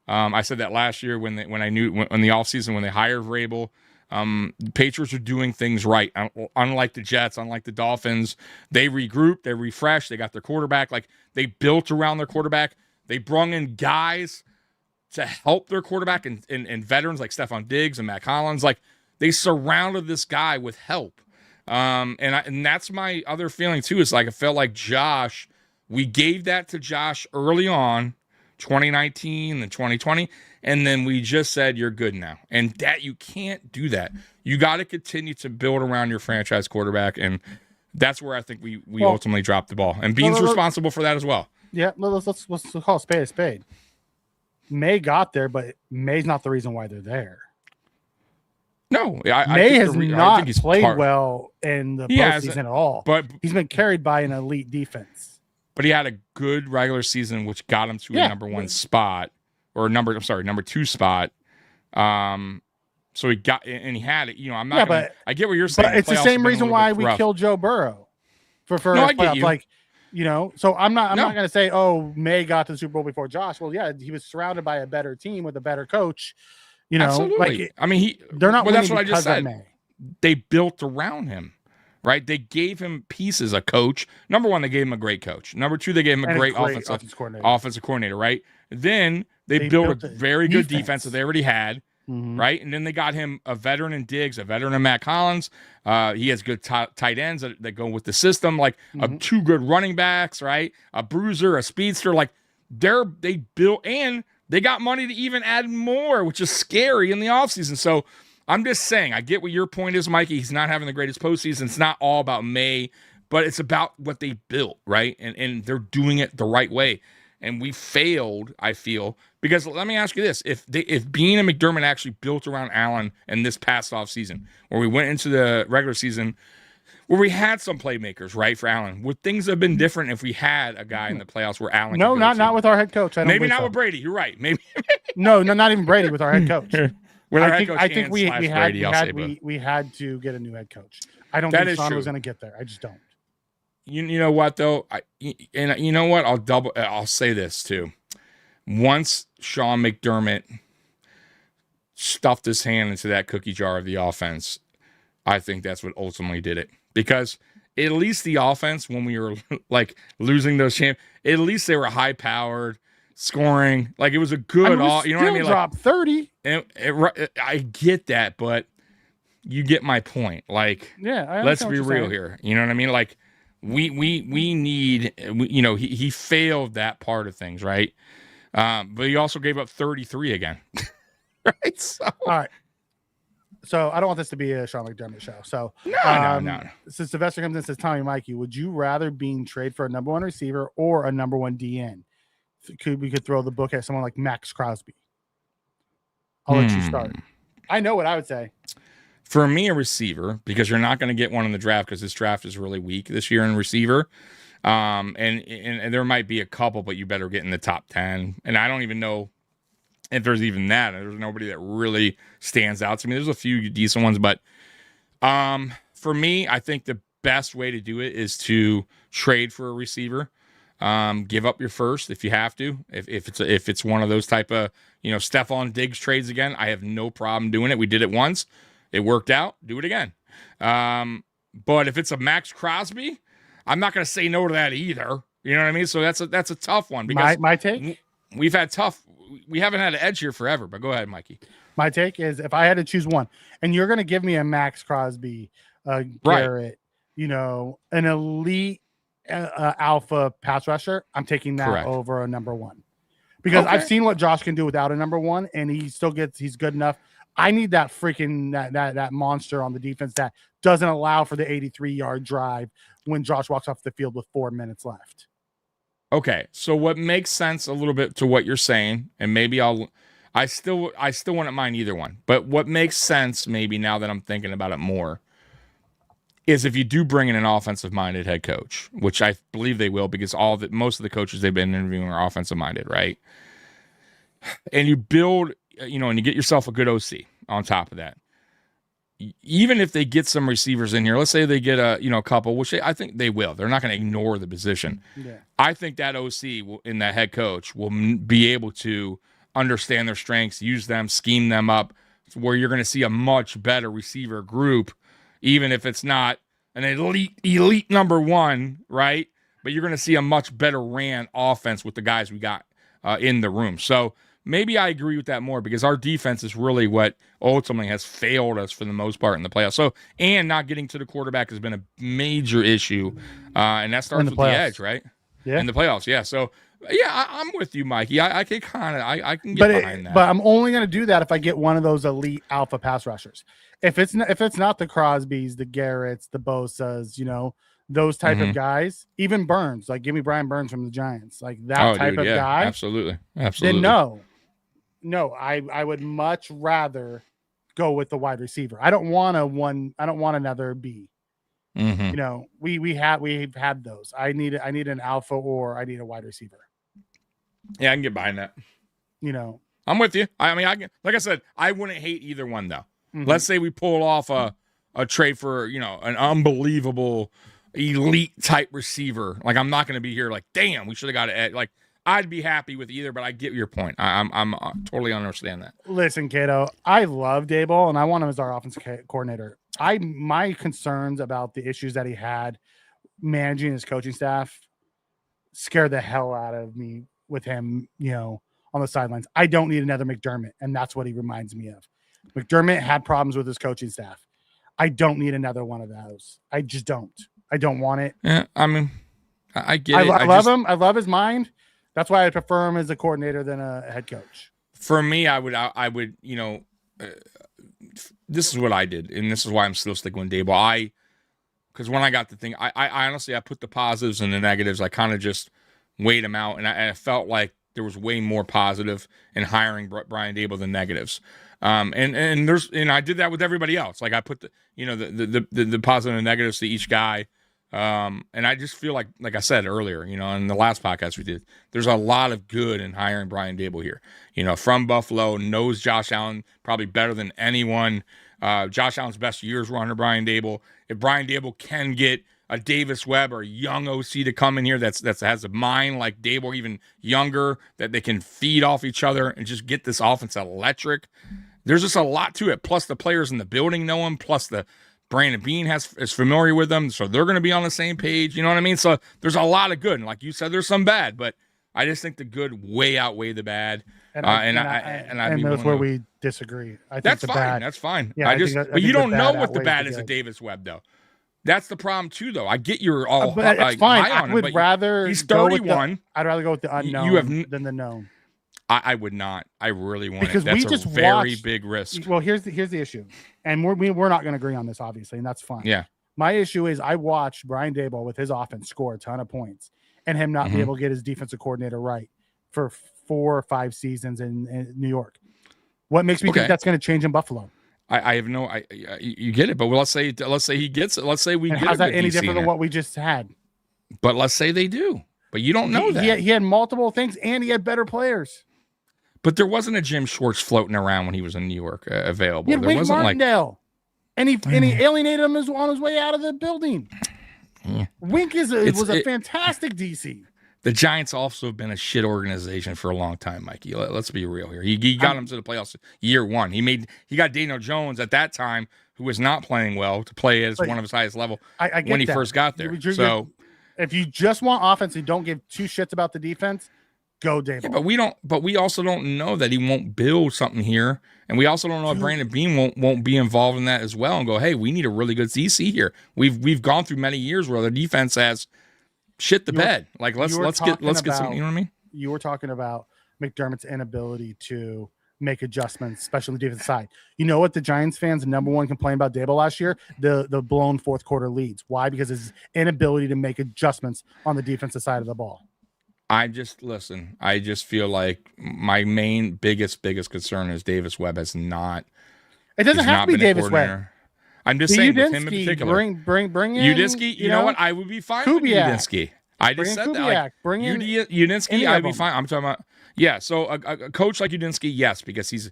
I said that last year when the offseason when they hired Vrabel. The Patriots are doing things right. Unlike the Jets, unlike the Dolphins, they regrouped, they refreshed, they got their quarterback. Like, they built around their quarterback. They brung in guys to help their quarterback and veterans like Stephon Diggs and Matt Collins. Like, they surrounded this guy with help. And that's my other feeling too. Is like, I felt like Josh, we gave that to Josh early on, 2019 and 2020. And then we just said, you're good now. And that you can't do that. You got to continue to build around your franchise quarterback. And that's where I think we ultimately dropped the ball. And Bean's responsible for that as well. Yeah, let's call a spade a spade. May got there, but May's not the reason why they're there. No, May has not played well in the postseason at all. But he's been carried by an elite defense. But he had a good regular season, which got him to a number 1 spot. or number 2 spot. So he got, and he had it. I'm not. I get what you're saying. But it's the same reason why we killed Joe Burrow for No, I get you. Like, so I'm not going to say, oh, May got to the Super Bowl before Josh. Well, yeah, he was surrounded by a better team with a better coach. Absolutely. They're not. Well, that's what I just said. May. They built around him, right? They gave him pieces. A coach. Number one, they gave him a great coach. Number two, they gave him a great offensive coordinator. Right. Then they built a very good defense that they already had. Mm-hmm. Right. And then they got him a veteran in Diggs, a veteran in Matt Collins. He has good tight ends that go with the system, like two good running backs, right? A bruiser, a speedster. Like they built, and they got money to even add more, which is scary in the offseason. So I'm just saying, I get what your point is, Mikey. He's not having the greatest postseason. It's not all about May, but it's about what they built, right? And they're doing it the right way. And we failed, I feel, because let me ask you this. If Bean and McDermott actually built around Allen in this past offseason, where we went into the regular season, where we had some playmakers, right, for Allen, would things have been different if we had a guy in the playoffs where Allen No, not with our head coach. Maybe not with Brady. You're right. Maybe. No, not even Brady with our head coach. I think we had to get a new head coach. I don't think Sean was going to get there. I just don't. You know what though? You know what? I'll say this too. Once Sean McDermott stuffed his hand into that cookie jar of the offense, I think that's what ultimately did it. Because at least the offense, when we were like losing those at least they were high powered, scoring. Like it was a good. You know what I mean? Dropped 30. I get that, but you get my point. Like, let's be real here. You know what I mean? Like. We need, he failed that part of things, right? But he also gave up 33 again, right? So, all right. So I don't want this to be a Sean McDermott show. So no. Since Sylvester comes in and says, Tommy, Mikey, would you rather being trade for a number one receiver or a number one DN? We could throw the book at someone like Max Crosby. I'll let you start. I know what I would say. For me, a receiver, because you're not going to get one in the draft because this draft is really weak this year in receiver. And there might be a couple, but you better get in the top 10. And I don't even know if there's even that. There's nobody that really stands out to me. There's a few decent ones, but for me, I think the best way to do it is to trade for a receiver. Give up your first if you have to. If it's one of those type of Stephon Diggs trades again, I have no problem doing it. We did it once. It worked out. Do it again. But if it's a Max Crosby, I'm not going to say no to that either. You know what I mean? So that's a tough one because my take. We haven't had an edge here forever. But go ahead, Mikey. My take is if I had to choose one, and you're going to give me a Max Crosby, Garrett, an elite alpha pass rusher, I'm taking that over a number one because I've seen what Josh can do without a number one, and he's good enough. I need that freaking that monster on the defense that doesn't allow for the 83-yard drive when Josh walks off the field with 4 minutes left. Okay, so what makes sense a little bit to what you're saying, and maybe I still wouldn't mind either one, but what makes sense maybe now that I'm thinking about it more is if you do bring in an offensive-minded head coach, which I believe they will because most of the coaches they've been interviewing are offensive-minded, right? And you build. And you get yourself a good OC on top of that. Even if they get some receivers in here, let's say they get a couple, which I think they will. They're not going to ignore the position. Yeah. I think that OC and that head coach will be able to understand their strengths, use them, scheme them up, where you're going to see a much better receiver group, even if it's not an elite number one, right? But you're going to see a much better ran offense with the guys we got in the room. So. Maybe I agree with that more because our defense is really what ultimately has failed us for the most part in the playoffs. So, and not getting to the quarterback has been a major issue, and that starts with the edge, right? Yeah, in the playoffs, yeah. So, yeah, I'm with you, Mikey. I can get behind that. But I'm only going to do that if I get one of those elite alpha pass rushers. If it's not the Crosbys, the Garretts, the Bosas, those type of guys, even Burns, like give me Brian Burns from the Giants, like that type of guy. Absolutely. Then no, I would much rather go with the wide receiver. I don't want another B. Mm-hmm. We've had those. I need an alpha or I need a wide receiver. Yeah, I can get behind that. I'm with you. I mean, like I said, I wouldn't hate either one though. Mhm. Let's say we pull off a trade for an unbelievable elite type receiver. Like I'm not going to be here like, damn, we should have got it. Like I'd be happy with either, but I get your point. I'm totally understand that. Listen, Cato, I love Dable and I want him as our offensive coordinator. My concerns about the issues that he had managing his coaching staff scared the hell out of me with him, on the sidelines. I don't need another McDermott, and that's what he reminds me of. McDermott had problems with his coaching staff. I don't need another one of those. I just don't. I don't want it. Yeah, I mean, I get it. I love him. I love his mind. That's why I prefer him as a coordinator than a head coach. For me, I would, this is what I did, and this is why I'm still sticking with Dable. Because when I got the thing, I honestly, I put the positives and the negatives. I kind of just weighed them out, and I felt like there was way more positive in hiring Brian Dable than negatives. And I did that with everybody else. Like I put the positive and negatives to each guy. And I just feel like I said earlier, in the last podcast we did, there's a lot of good in hiring Brian Dable here. From Buffalo, knows Josh Allen probably better than anyone. Josh Allen's best years were under Brian Dable. If Brian Dable can get a Davis Webb or a young OC to come in here that has a mind like Dable, or even younger, that they can feed off each other and just get this offense electric. There's just a lot to it. Plus the players in the building know him. Plus the Brandon Beane is familiar with them, so they're going to be on the same page. You know what I mean? So there's a lot of good, and like you said, there's some bad, but I just think the good way outweigh the bad. And that's where we disagree. I think that's the fine. bad. That's fine. Yeah, But you don't know what the outweighs bad the is at good. Davis Webb, though. That's the problem too, though. I get you're all But it's fine. high on I would him, rather he's go with 31. I'd rather go with the unknown than the known. I would not. I really want Because it. That's we just a very watched- big risk. Well, here's the issue, and we're not going to agree on this, obviously, and that's fine. Yeah. My issue is I watched Brian Dable with his offense score a ton of points, and him not be able to get his defensive coordinator right for 4 or 5 seasons in New York. What makes me think that's going to change in Buffalo? I have no. You get it, but let's say he gets it. Let's say we And get how's that a any DC different in than there. what we just had? But let's say they do. But you don't know that. He had multiple things, and he had better players. But there wasn't a Jim Schwartz floating around when he was in New York available. He had There Wink wasn't Martindale, and he alienated him on his way out of the building. Yeah. Wink was a fantastic DC. The Giants also have been a shit organization for a long time, Mikey. Let's be real here. He got him to the playoffs year one. He got Daniel Jones at that time, who was not playing well, to play at one of his highest level I get when he that. first got there. So if you just want offense and don't give 2 shits about the defense, go Dable. Yeah, but we don't. But we also don't know that he won't build something here, and we also don't know if Brandon Beane won't be involved in that as well. And go, hey, we need a really good DC here. We've gone through many years where the defense has shit the bed. Like let's get some. You know what I mean? You were talking about McDermott's inability to make adjustments, especially on the defensive side. You know what the Giants fans' number one complaint about Dable last year? The blown fourth quarter leads. Why? Because his inability to make adjustments on the defensive side of the ball. I just feel like my main biggest concern is Davis Webb has not. It doesn't have to be Davis Webb. I'm just saying with him in particular. Bring in Udinski. You know what? I would be fine with Udinski. I just said that. Like, bring in Udinski. I'd be fine. I'm talking about So a coach like Udinski, yes, because he's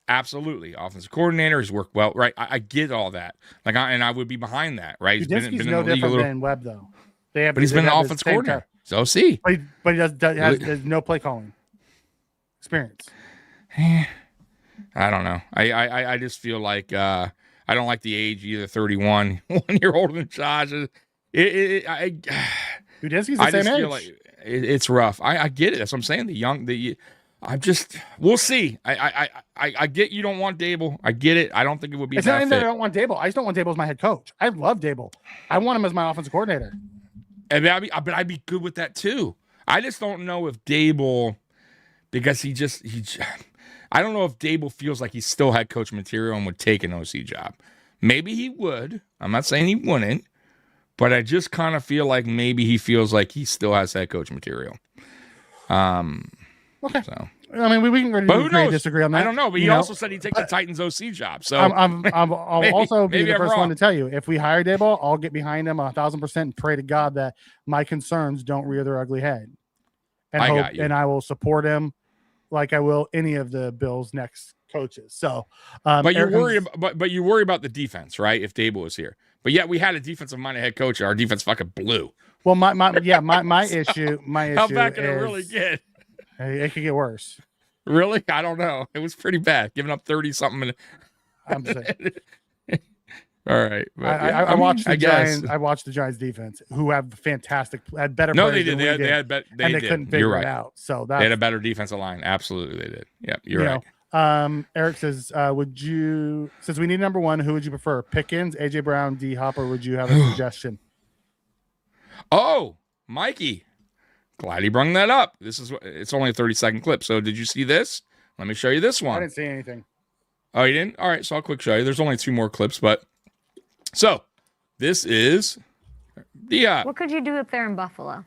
absolutely offensive coordinator. He's worked well, right? I get all that. Like, I would be behind that, right? Udinski's no different than Webb, though. But he's been an offensive coordinator. So see, but he has no play calling experience. I don't know. I just feel like I don't like the age either. 31, 1 year older than Josh. Udinski's the same age. Feel like it's rough. I get it. That's what I'm saying. We'll see. I get you don't want Dable. I get it. I don't think it would be. It's not even that I don't want Dable. I just don't want Dable as my head coach. I love Dable. I want him as my offensive coordinator. And I'd be good with that too. I just don't know if Dable, because I don't know if Dable feels like he's still head coach material and would take an OC job. Maybe he would. I'm not saying he wouldn't, but I just kind of feel like maybe he feels like he still has head coach material. Okay. So I mean, we can agree disagree on that. I don't know, but he also said he'd take the Titans OC job. So I'll also be the first one to to tell you, if we hire Dable, I'll get behind him 1,000% and pray to God that my concerns don't rear their ugly head. And I will support him like I will any of the Bills' next coaches. So, but you worry about the defense, right? If Dable was here, but yet we had a defensive-minded head coach, and our defense fucking blew. Well, my issue. How bad can it really get? It could get worse. Really? I don't know. It was pretty bad, giving up 30-something. I'm saying. All right. But, I watched the Giants. I watched the Giants defense, who had better. No, players they did. Than They had and they couldn't figure it out. So they had a better defensive line. Absolutely, they did. Yeah, you're right. Eric says, "Would you? Since we need number one, who would you prefer? Pickens, AJ Brown, D Hop, or would you have a suggestion?" Oh, Mikey. Glad he brung that up. It's only a 30-second clip. So did you see this? Let me show you this one. I didn't see anything. Oh, you didn't? All right, so I'll quick show you. There's only 2 more clips, but so this is What could you do up there in Buffalo?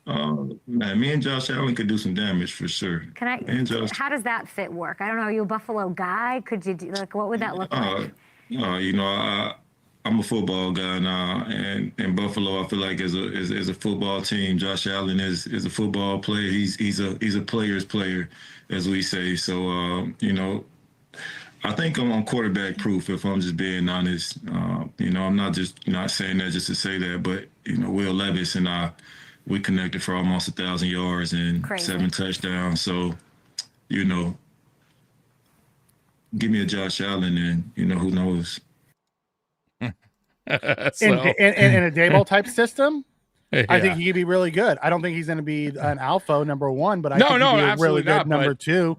Man, me and Josh Allen could do some damage for sure. How does that fit work? I don't know. Are you a Buffalo guy? Could you do what would that look like? I'm a football guy now, and Buffalo, I feel like is a football team. Josh Allen is a football player. He's a player's player, as we say. So I think I'm on quarterback proof. If I'm just being honest, I'm not saying that just to say that, but Will Levis and I, we connected for almost 1,000 yards and Crazy. 7 touchdowns. So, give me a Josh Allen, and who knows. In a Daboll type system, I think he could be really good. I don't think he's going to be an alpha number one, but I think he'd be a really good number two,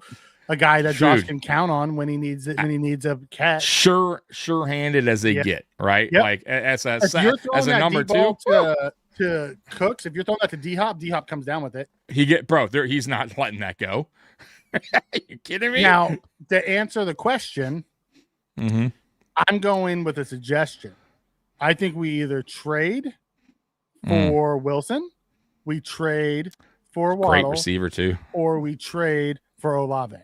a guy that Josh can count on when he needs it, when he needs a catch. Sure-handed as they get, right? Yep. Like as a number two to Cooks. If you're throwing that to D Hop comes down with it. He's not letting that go. Are you kidding me? Now, to answer the question, I'm going with a suggestion. I think we either trade for Wilson, we trade for Waddle, great receiver too, or we trade for Olave.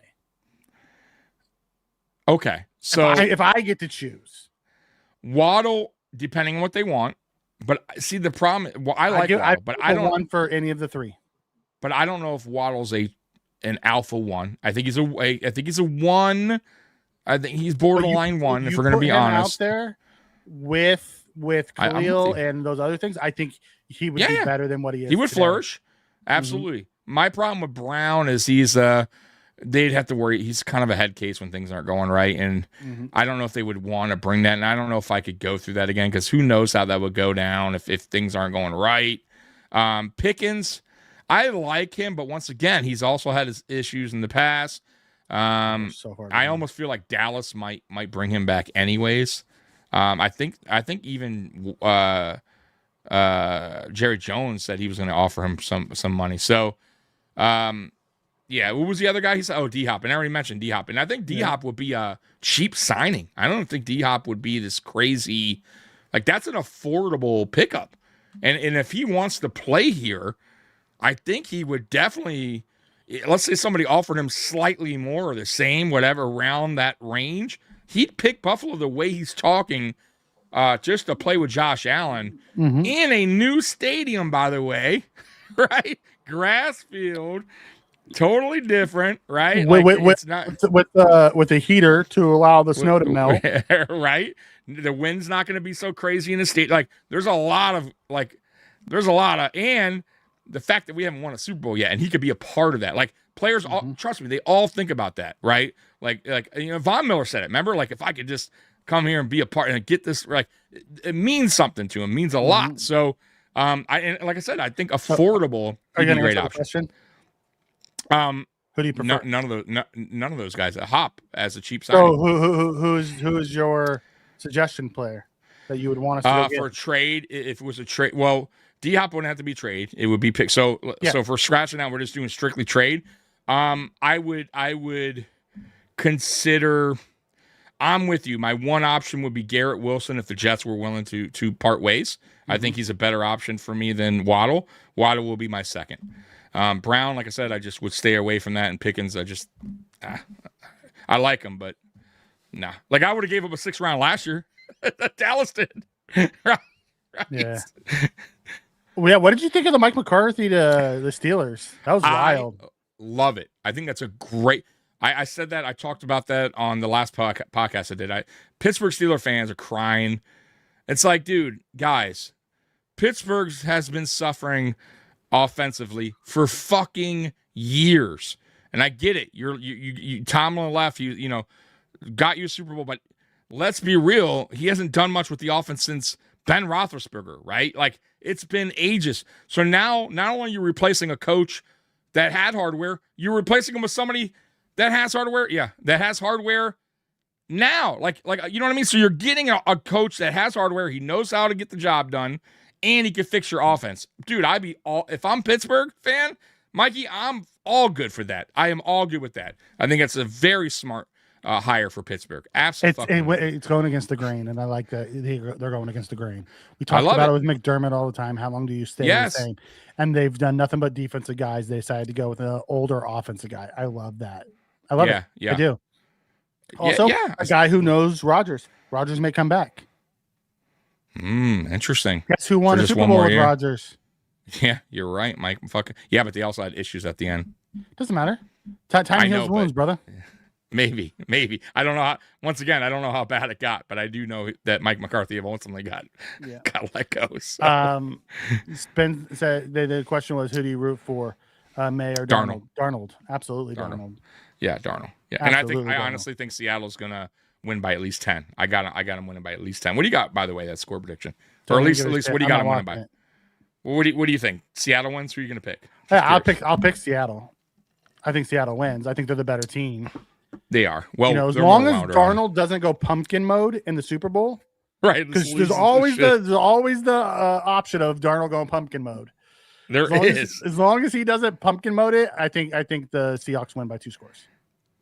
Okay, so if I get to choose, Waddle, depending on what they want, but see the problem. Well, I like Waddle, but I don't want for any of the 3. But I don't know if Waddle's an alpha 1. I think he's a 1. I think he's borderline 1. If we're going to be honest, out there with Khalil and those other things, I think he would be better than what he is. He would flourish. Absolutely. My problem with Brown is they'd have to worry. He's kind of a head case when things aren't going right. And I don't know if they would want to bring that. And I don't know if I could go through that again, because who knows how that would go down if things aren't going right. Pickens, I like him, but once again, he's also had his issues in the past. I almost feel like Dallas might bring him back anyways. I think even Jerry Jones said he was going to offer him some money. So, what was the other guy? He said, D Hop, and I already mentioned D Hop, and I think D Hop would be a cheap signing. I don't think D Hop would be this crazy, like that's an affordable pickup, and if he wants to play here, I think he would definitely. Let's say somebody offered him slightly more or the same, whatever, around that range. He'd pick Buffalo the way he's talking just to play with Josh Allen in a new stadium, by the way, right? Grass field, totally different, right? With a heater to allow the snow to melt, right? The wind's not going to be so crazy in the state. Like there's a lot of, and the fact that we haven't won a Super Bowl yet, and he could be a part of that. Like players, trust me, they all think about that, right? Like Von Miller said it. Remember, like if I could just come here and be a part and get this, like it means something to him, means a lot. So, like I said, I think affordable is a great option. Who do you prefer? None of those guys. A Hop as a cheap signing. So who is your suggestion player that you would want us to go for a trade? If it was a trade, well. D-Hop wouldn't have to be trade. It would be picked. So if we're scratching out, we're just doing strictly trade. I would consider. I'm with you. My one option would be Garrett Wilson if the Jets were willing to part ways. I think he's a better option for me than Waddle. Waddle will be my second. Brown, like I said, I just would stay away from that. And Pickens, I like him, but nah. Like I would have gave up a 6th round last year. Dallas did. Right. Yeah. Well, yeah, what did you think of the Mike McCarthy to the Steelers? That was wild. love it. I think that's a great. I said that. I talked about that on the last podcast I did. Pittsburgh Steelers fans are crying. It's like, dude, guys, Pittsburgh has been suffering offensively for fucking years, and I get it. You Tomlin left. You know, got you a Super Bowl, but let's be real. He hasn't done much with the offense since Ben Roethlisberger, right? Like, it's been ages. So now, not only are you replacing a coach that had hardware, you're replacing him with somebody that has hardware. Yeah, that has hardware now. Like you know what I mean? So you're getting a coach that has hardware. He knows how to get the job done, and he can fix your offense. Dude, if I'm Pittsburgh fan, Mikey, I'm all good for that. I am all good with that. I think it's a very smart hire for Pittsburgh. Absolutely. It's going against the grain, and I like that they're going against the grain. We talked about it with McDermott all the time. How long do you stay the same? And they've done nothing but defensive guys. They decided to go with an older offensive guy. I love that. I love it. Yeah. I do. Also, a guy who knows Rodgers. Rodgers may come back. Interesting. Guess who won a Super Bowl with Rodgers? Yeah, you're right, Mike. Yeah, but they also had issues at the end. Doesn't matter. Time heals wounds, brother. Maybe. I don't know. Once again, I don't know how bad it got, but I do know that Mike McCarthy ultimately got let go. So. Spence said the question was, who do you root for, May or Darnold? Darnold, absolutely Darnold. Yeah, Darnold. Yeah, absolutely, and I honestly think Seattle's gonna win by at least 10. I got him winning by at least 10. What do you got, by the way? That score prediction, or at least what do you got him winning by? What do you think? Seattle wins? Who are you gonna pick? I'll pick Seattle. I think Seattle wins. I think they're the better team. They are. Well, as long as Darnold doesn't go pumpkin mode in the Super Bowl, right? Because there's always the option of Darnold going pumpkin mode. As long as he doesn't pumpkin mode it, I think the Seahawks win by 2 scores.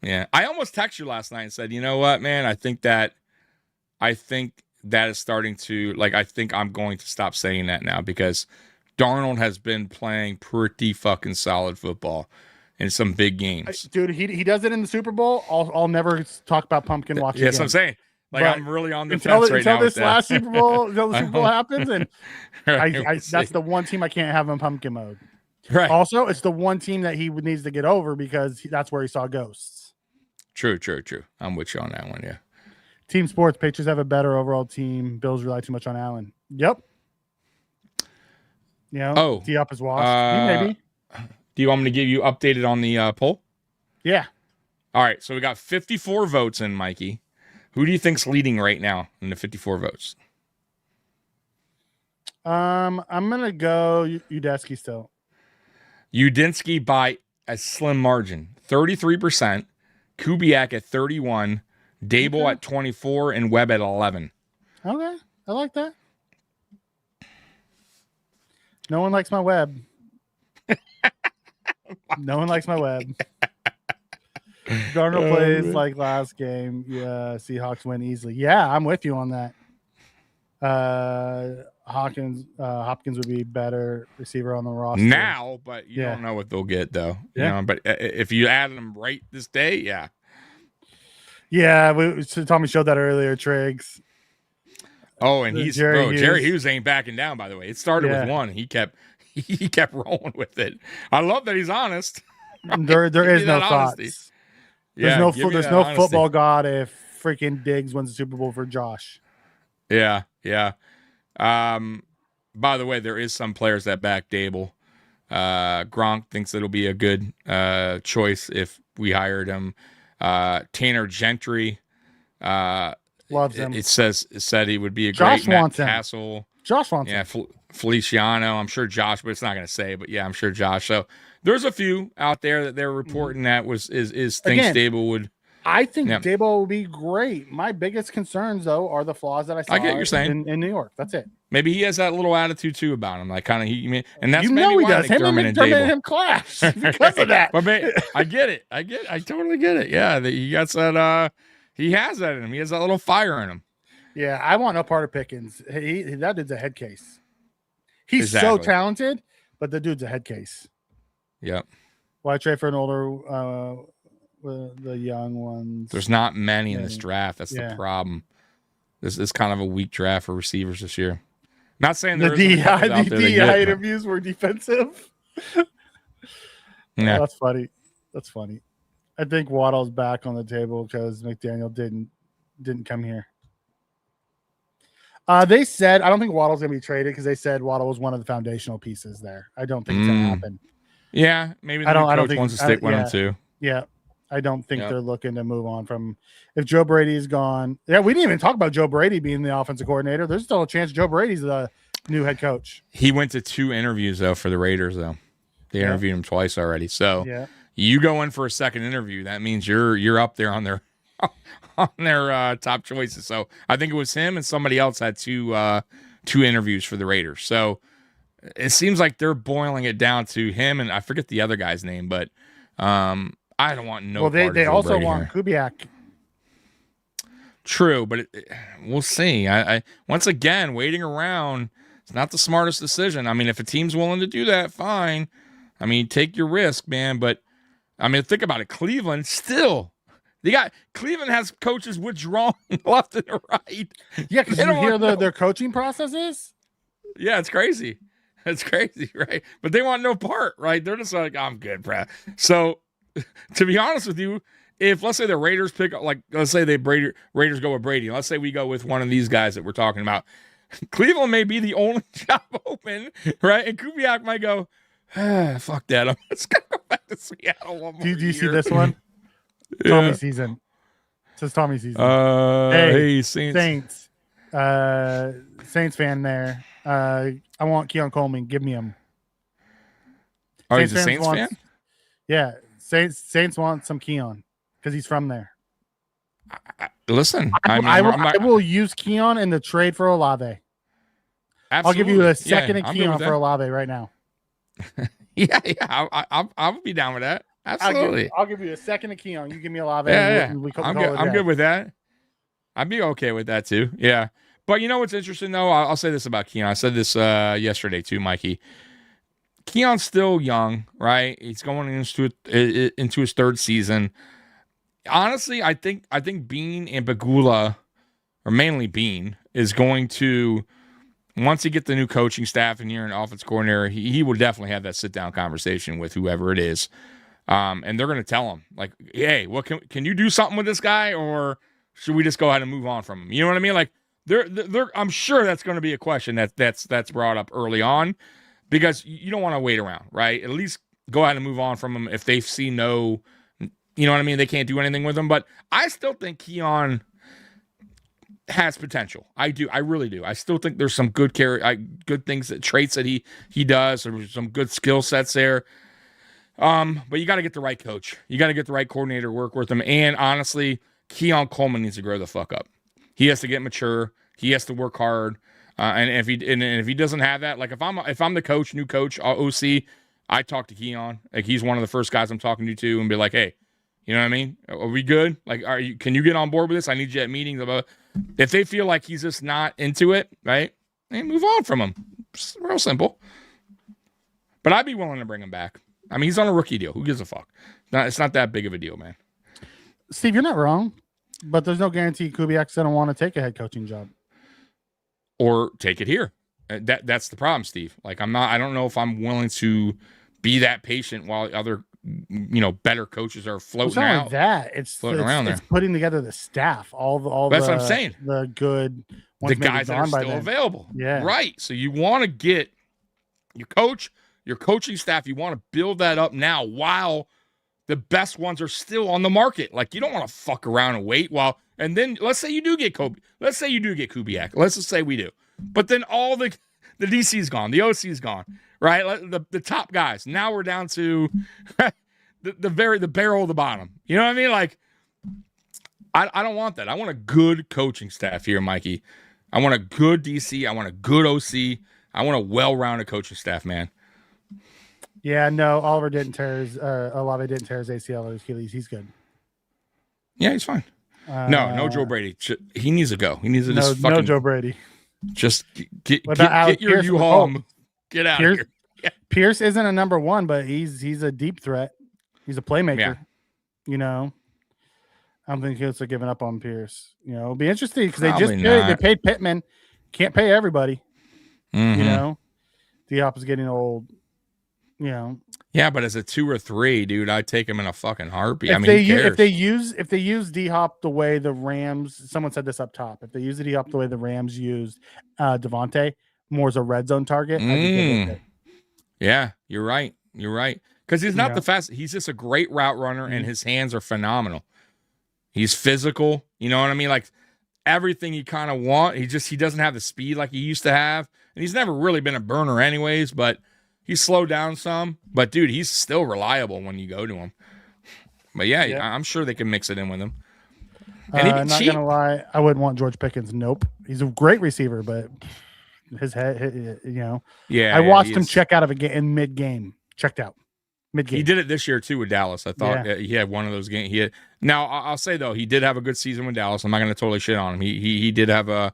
Yeah, I almost texted you last night and said, you know what, man, I think that is starting to, like, I think I'm going to stop saying that now, because Darnold has been playing pretty fucking solid football in some big games. Dude, he does it in the Super Bowl. I'll never talk about pumpkin watching. Yes, I'm saying. Like, I'm really on the fence right now. Until this last Super Bowl, happens, and that's the one team I can't have in pumpkin mode. Right. Also, it's the one team that he needs to get over, because that's where he saw ghosts. True. I'm with you on that one, yeah. Team sports, Patriots have a better overall team. Bills rely too much on Allen. Yep. D-Up is washed. Maybe. Do you want me to give you updated on the poll? Yeah. All right, so we got 54 votes in, Mikey. Who do you think's leading right now in the 54 votes? I'm gonna go Udesky still. Udinski by a slim margin, 33%. Kubiak at 31, Dable at 24, and Webb at 11. Okay, I like that. No one likes my Webb. No one likes my Webb. Darnold plays like last game. Yeah, Seahawks win easily. Yeah, I'm with you on that. Hopkins would be better receiver on the roster now, but you don't know what they'll get, though. You know, but if you add them right this day, Tommy showed that earlier, Triggs. Oh, and Jerry Hughes ain't backing down. By the way, it started with one. He kept rolling with it. I love that he's honest. There is no honesty. thoughts. There's no football god if freaking Diggs wins the Super Bowl for Josh. Yeah. By the way, there is some players that back Dable. Gronk thinks it'll be a good choice if we hired him. Tanner Gentry loves him. It said he would be a Josh great wants Matt him. Castle. Josh wants him. Feliciano. I'm sure Josh, but it's not going to say. But yeah, I'm sure Josh. So there's a few out there that they're reporting that thinks Dable would. I think Dable will be great. My biggest concerns, though, are the flaws that I saw. I get what you're saying. In New York. That's it. Maybe he has that little attitude too about him, like kind of and that's he does. Him and him clash because of that. But I get it. I totally get it. Yeah, he got that. He has that in him. He has that little fire in him. Yeah, I want no part of Pickens. That dude's a head case. He's so talented, but the dude's a head case. Yep. Why trade for an older? The young ones. There's not many in this draft. That's the problem. This is kind of a weak draft for receivers this year. Not saying the DI interviews were defensive. Yeah, that's funny. That's funny. I think Waddle's back on the table because McDaniel didn't come here. They said I don't think Waddle's gonna be traded because they said Waddle was one of the foundational pieces there. I don't think it's gonna happen. Yeah, maybe the coach wants to stick with him too. Yeah, I don't think they're looking to move on from. If Joe Brady is gone, we didn't even talk about Joe Brady being the offensive coordinator. There's still a chance Joe Brady's the new head coach. He went to 2 interviews though for the Raiders though. They interviewed him twice already. So you go in for a second interview, that means you're up there on their top choices. So I think it was him and somebody else had 2 interviews for the Raiders. So it seems like they're boiling it down to him and I forget the other guy's name, but I don't want no. Well, they also want Kubiak. True, but we'll see. I once again waiting around. It's not the smartest decision. I mean, if a team's willing to do that, fine. I mean, take your risk, man. But I mean, think about it. Cleveland Cleveland has coaches withdrawing left and right. Yeah, because you hear their coaching processes. Yeah, it's crazy. It's crazy, right? But they want no part, right? They're just like, I'm good, Brad. So, to be honest with you, if let's say the Raiders pick up, like let's say Raiders go with Brady, let's say we go with one of these guys that we're talking about, Cleveland may be the only job open, right? And Kubiak might go, fuck that. I'm just gonna go back to Seattle one more Do you year. see this one? Tommy season. It says Tommy season. Hey, Saints. Saints fan there. I want Keon Coleman. Give me him. Oh, he's a Saints fan? Yeah. Saints want some Keon because he's from there. Listen, I will use Keon in the trade for Olave. Absolutely. I'll give you a second of Keon for Olave right now. Yeah, I'll be down with that. Absolutely. I'll give you a second of Keon. You give me Olave. Yeah. I'm good with that. I'd be okay with that too. Yeah. But you know what's interesting though? I'll say this about Keon. I said this yesterday too, Mikey. Keon's still young, right? He's going into his 3rd season. Honestly, I think Bean and Bagula, or mainly Bean, is going to, once he get the new coaching staff in here and offense coordinator, he will definitely have that sit down conversation with whoever it is. And they're going to tell him, like, hey, what can you do something with this guy, or should we just go ahead and move on from him? You know what I mean? Like, I'm sure that's going to be a question that's brought up early on, because you don't want to wait around, right? At least go ahead and move on from him if they see no, you know what I mean? They can't do anything with him. But I still think Keon has potential. I do. I really do. I still think there's some good things, traits that he does. There's some good skill sets there. But you got to get the right coach. You got to get the right coordinator to work with him. And honestly, Keon Coleman needs to grow the fuck up. He has to get mature. He has to work hard. And if he doesn't have that, like if I'm the coach, new coach, OC, I talk to Keon. Like he's one of the first guys I'm talking to and be like, hey, you know what I mean? Are we good? Like, can you get on board with this? I need you at meetings about. If they feel like he's just not into it, right? They move on from him. It's real simple. But I'd be willing to bring him back. I mean, he's on a rookie deal. Who gives a fuck? It's not that big of a deal, man. Steve, you're not wrong, but there's no guarantee Kubiak's going to want to take a head coaching job. Or take it here. That's the problem, Steve. Like I don't know if I'm willing to be that patient while other, better coaches are floating out. Like it's around there. It's putting together the staff, all that's what I'm saying. The good ones, the guys that are still available. Yeah. Right. So you want to get your coaching staff, you want to build that up now while the best ones are still on the market. Like you don't want to fuck around and wait and then let's say you do get Kobe. Let's say you do get Kubiak. Let's just say we do. But then all the DC's gone. The OC's gone. Right? The top guys. Now we're down to the barrel of the bottom. You know what I mean? Like I don't want that. I want a good coaching staff here, Mikey. I want a good DC. I want a good OC. I want a well-rounded coaching staff, man. Yeah, no, Olave didn't tear his ACL or his Achilles. He's good. Yeah, he's fine. No Joe Brady. He needs to go. He needs to no Joe Brady. Just get your U-Haul. Get out of here. Yeah. Pierce isn't a number 1, but he's a deep threat. He's a playmaker. Yeah. I don't think he'll giving up on Pierce. It'll be interesting because they paid Pittman. Can't pay everybody. Mm-hmm. The op's getting old. Yeah, but as a 2 or 3, dude, I'd take him in a fucking heartbeat. If I mean, they who cares? if they use D-Hop the way the Rams, someone said this up top. If they use the D-Hop the way the Rams used Devontae more as a red zone target, I'd be good with it. Yeah, you're right. You're right. Because he's not the fast. He's just a great route runner, and his hands are phenomenal. He's physical. You know what I mean? Like everything you kind of want. He doesn't have the speed like he used to have, and he's never really been a burner, anyways. But he's slowed down some. But dude, he's still reliable when you go to him. But yeah. I'm sure they can mix it in with him. And Not gonna lie, I wouldn't want George Pickens. Nope, he's a great receiver, but his head, Yeah, I watched him check out of a game in mid-game. Checked out mid-game. He did it this year too with Dallas. I thought he had one of those games. Now I'll say though, he did have a good season with Dallas. I'm not going to totally shit on him. He did have a,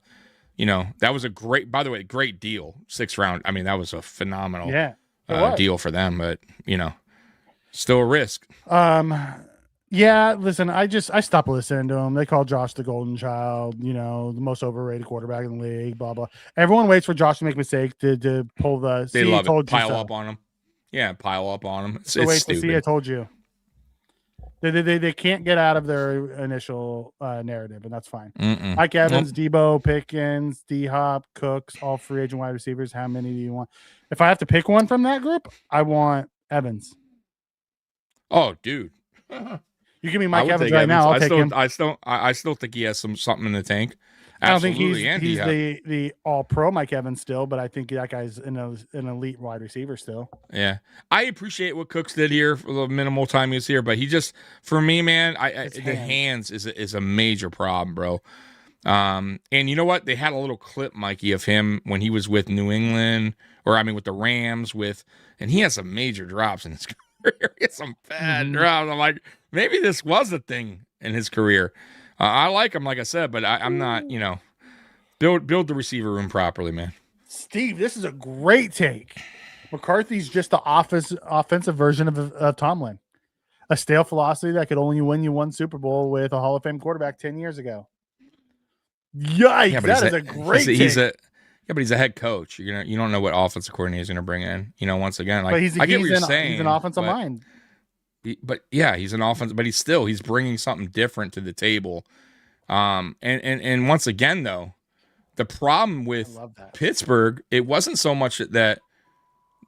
that was a great. By the way, great deal. 6th round. I mean, that was a phenomenal deal for them. But still a risk. Yeah, listen, I stopped listening to him. They call Josh the golden child, the most overrated quarterback in the league, blah, blah. Everyone waits for Josh to make a mistake to pull the they love it. Pile up on him. Yeah, pile up on him. It's stupid. See, I told you. They can't get out of their initial narrative, and that's fine. Mike Evans, Debo, Pickens, D-Hop, Cooks, all free agent wide receivers. How many do you want? If I have to pick one from that group, I want Evans. Oh, dude. You give me Mike Evans right now. I'll take him. I still think he has something in the tank. Absolutely. I don't think he's the all-pro Mike Evans still, but I think that guy's an elite wide receiver still. Yeah, I appreciate what Cooks did here for the minimal time he was here, but he just, for me, man, the hands is a major problem, bro. And you know what? They had a little clip, Mikey, of him when he was with New England, with the Rams, and he had some major drops in his career. He had some bad drops. I'm like, maybe this was a thing in his career. I like him, like I said, but I'm not, build the receiver room properly, man. Steve, this is a great take. McCarthy's just the offensive version of Tomlin. A stale philosophy that could only win you one Super Bowl with a Hall of Fame quarterback 10 years ago. Yikes, that is a great take. But he's a head coach. You don't know what offensive coordinator he's going to bring in. Once again, like, but I get what you're saying. He's an offensive mind. But yeah, he's an offense, but he's bringing something different to the table. And once again, though, the problem with Pittsburgh, it wasn't so much that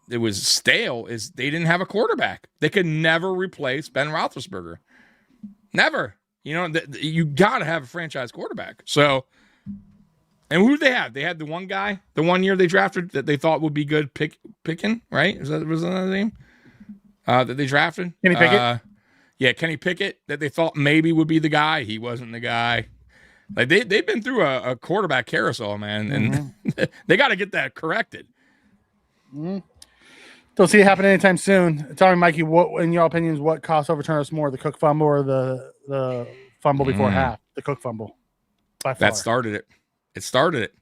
it was stale, is they didn't have a quarterback. They could never replace Ben Roethlisberger. Never. You got to have a franchise quarterback. So, and who did they have? They had the one guy, the 1 year they drafted that they thought would be good, Pickin, right? Was that his name? That they drafted? Kenny Pickett? Yeah, Kenny Pickett, that they thought maybe would be the guy. He wasn't the guy. Like, they've been through a quarterback carousel, man, and they got to get that corrected. Don't see it happen anytime soon. Tell me, Mikey, what, in your opinions, what cost overturn us more, the Cook fumble or the fumble before half? The Cook fumble. By far. That started it. It started it.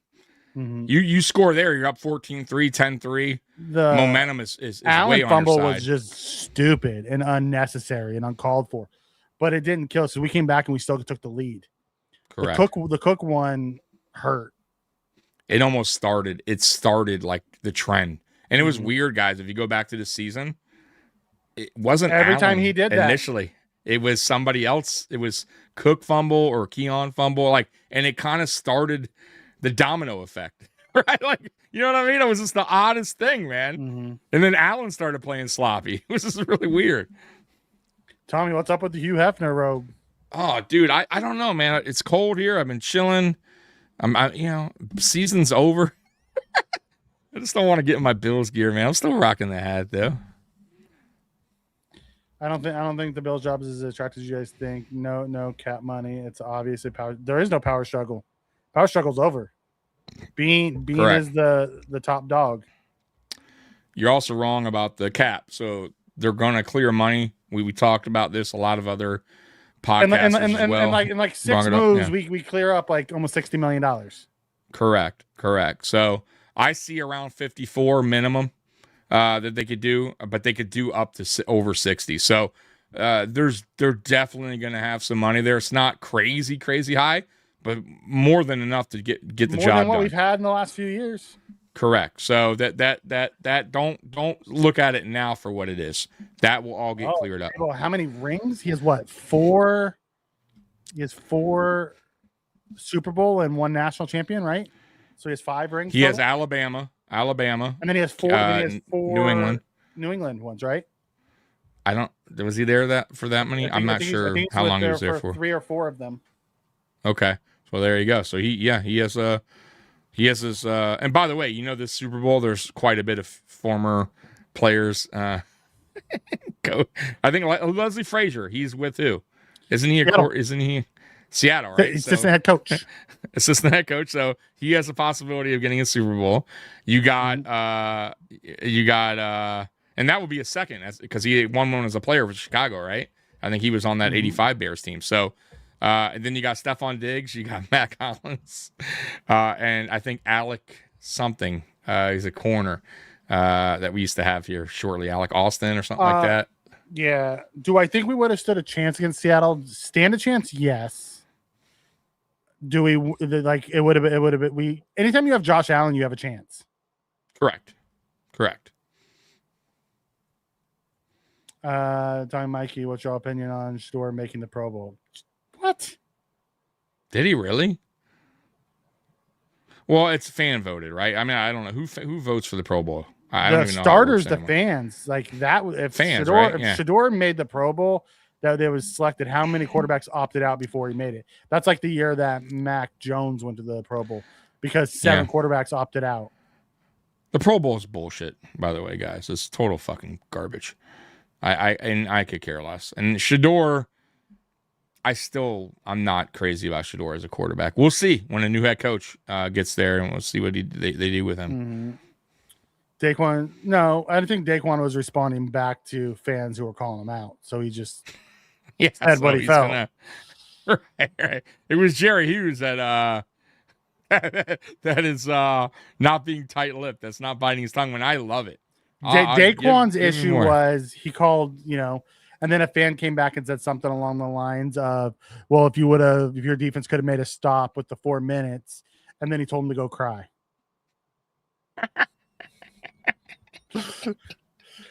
You score there, you're up 14-3, 10-3. The momentum is Allen way on fumble your side. was just stupid and unnecessary and uncalled for, but it didn't kill us. So we came back and we still took the lead. Correct. The Cook one hurt. It almost started. It started like the trend, and it was weird, guys. If you go back to the season, it wasn't every Allen time he did that initially. It was somebody else. It was Cook fumble or Keon fumble, and it kind of started the domino effect, right? Like, you know what I mean? It was just the oddest thing, man. And then Allen started playing sloppy. It was just really weird. Tommy, what's up with the Hugh Hefner robe? Oh, dude, I don't know, man. It's cold here. I've been chilling. Season's over. I just don't want to get in my Bills gear, man. I'm still rocking the hat, though. I don't think the Bills job is as attractive as you guys think. No cap money. It's obviously power. There is no power struggle. Power struggle's over. Bean is the top dog. You're also wrong about the cap. So they're going to clear money. We talked about this. A lot of other podcasts as well. And like 6 moves, we clear up like almost $60 million. Correct. So I see around 54 minimum that they could do, but they could do up to over 60. So they're definitely going to have some money there. It's not crazy high, but more than enough to get the job done. More than what we've had in the last few years. Correct. So that don't look at it now for what it is. That will all get cleared up. Well, how many rings? He has what? 4. He has 4 Super Bowl and 1 national champion, right? So he has 5 rings. He total? has Alabama, and then he has 4. New England ones, right? I don't. Was he there for that many? I'm not sure how long he was there for. 3 or 4 of them. Okay, so there you go. So he has his. And by the way, this Super Bowl, there's quite a bit of former players. I think Leslie Frazier. He's with who? Isn't he? Isn't he? Seattle, right? Assistant head coach. Assistant head coach. So he has a possibility of getting a Super Bowl. You got, and that would be a second, because he won one as a player for Chicago, right? I think he was on that '85 Bears team. So, and then you got Stephon Diggs, you got Matt Collins, and I think Alec something. He's a corner that we used to have here shortly, Alec Austin or something like that. Yeah. Do I think we would have stood a chance against Seattle? Stand a chance? Yes. Do we like it would have been anytime you have Josh Allen, you have a chance. Correct. Talking Mikey, what's your opinion on Shador making the Pro Bowl? What? Did he really? Well, it's fan voted, right? I mean, I don't know who votes for the Pro Bowl. I don't even know. Starters, the fans, like that. If fans, Shador, right? if Shador made the Pro Bowl, that they was selected. How many quarterbacks opted out before he made it? That's like the year that Mac Jones went to the Pro Bowl because 7 quarterbacks opted out. The Pro Bowl is bullshit, by the way, guys. It's total fucking garbage. I could care less. And Shador, I'm not crazy about Shador as a quarterback. We'll see when a new head coach gets there, and we'll see what they do with him. Daquan, no, I don't think Daquan was responding back to fans who were calling him out. So he just said what he felt. Right. It was Jerry Hughes that that is not being tight-lipped. That's not biting his tongue. When I love it. Daquan's issue was he called, and then a fan came back and said something along the lines of, well, if your defense could have made a stop with the 4 minutes, and then he told him to go cry.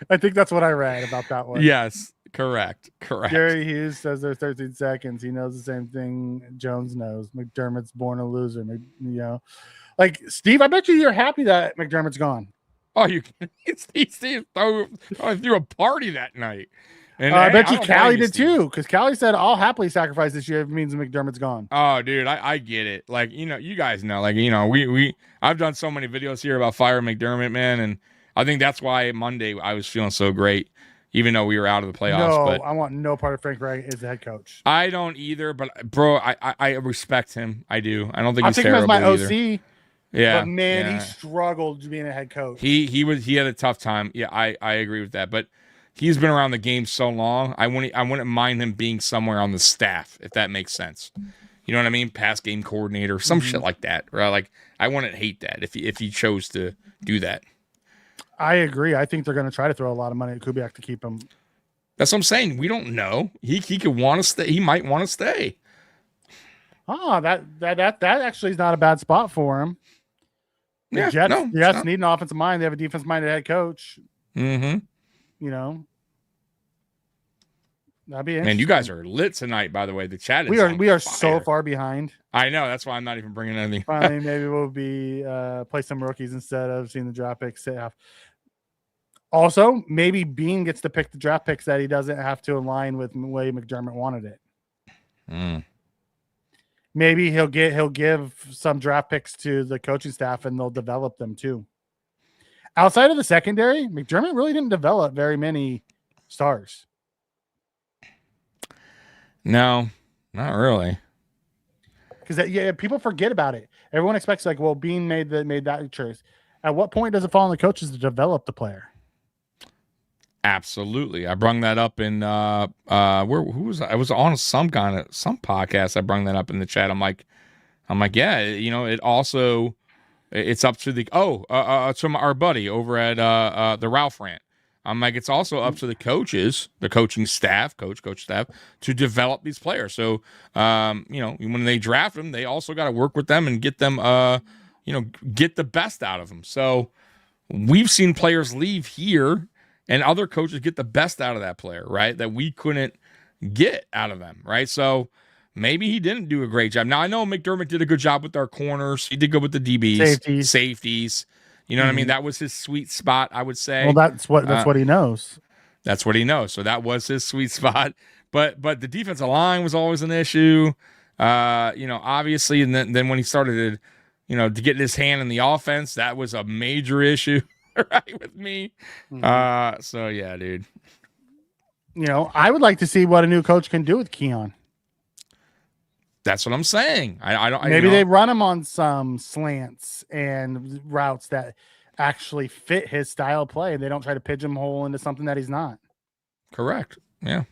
I think that's what I read about that one. Yes, correct. Jerry Hughes says there's 13 seconds. He knows the same thing Jones knows. McDermott's born a loser. Like Steve, I bet you're happy that McDermott's gone. Oh, Steve threw a party that night. And I bet you Callie did too, because Callie said, I'll happily sacrifice this year if it means McDermott's gone. Oh, dude, I get it. Like, you guys know, like, I've done so many videos here about fire McDermott, man, and I think that's why Monday I was feeling so great, even though we were out of the playoffs. No, but I want no part of Frank Reich as the head coach. I don't either, but bro, I respect him. I do. I don't think he's him terrible as my either. OC. Yeah, but man, he struggled being a head coach. He had a tough time. Yeah, I agree with that. But he's been around the game so long. I wouldn't mind him being somewhere on the staff, if that makes sense. You know what I mean? Pass game coordinator, some shit like that. Right? Like, I wouldn't hate that if he chose to do that. I agree. I think they're going to try to throw a lot of money at Kubiak to keep him. That's what I'm saying. We don't know. He could want to stay. He might want to stay. Oh, that actually is not a bad spot for him. The Jets need an offensive mind. They have a defense-minded head coach. Mm-hmm. That'd be interesting. Man, you guys are lit tonight, by the way. The chat is we are so far behind. I know. That's why I'm not even bringing anything. Finally, maybe we'll be play some rookies instead of seeing the draft picks. Also, maybe Bean gets to pick the draft picks that he doesn't have to align with the way McDermott wanted it. Maybe he'll give some draft picks to the coaching staff and they'll develop them too. Outside of the secondary, McDermott really didn't develop very many stars. No, not really. Because people forget about it. Everyone expects Bean made that choice. At what point does it fall on the coaches to develop the player? Absolutely. I brung that up in who was I was on some podcast. I brung that up in the chat. I'm like, yeah, it also it's up to the to our buddy over at the Ralph Rant. I'm like, it's also up to the coaches, the coaching staff, coach staff, to develop these players. So when they draft them, they also got to work with them and get them get the best out of them. So we've seen players leave here and other coaches get the best out of that player, right? That we couldn't get out of them, right? So maybe he didn't do a great job. Now, I know McDermott did a good job with our corners. He did good with the DBs, safeties. You know what I mean? That was his sweet spot, I would say. Well, that's what he knows. That's what he knows. So that was his sweet spot. But the defensive line was always an issue. Obviously, and then when he started to get his hand in the offense, that was a major issue, right, with me. So yeah, dude. I would like to see what a new coach can do with Keon. That's what I'm saying. Maybe they run him on some slants and routes that actually fit his style of play. They don't try to pigeonhole into something that he's not. Correct. Yeah.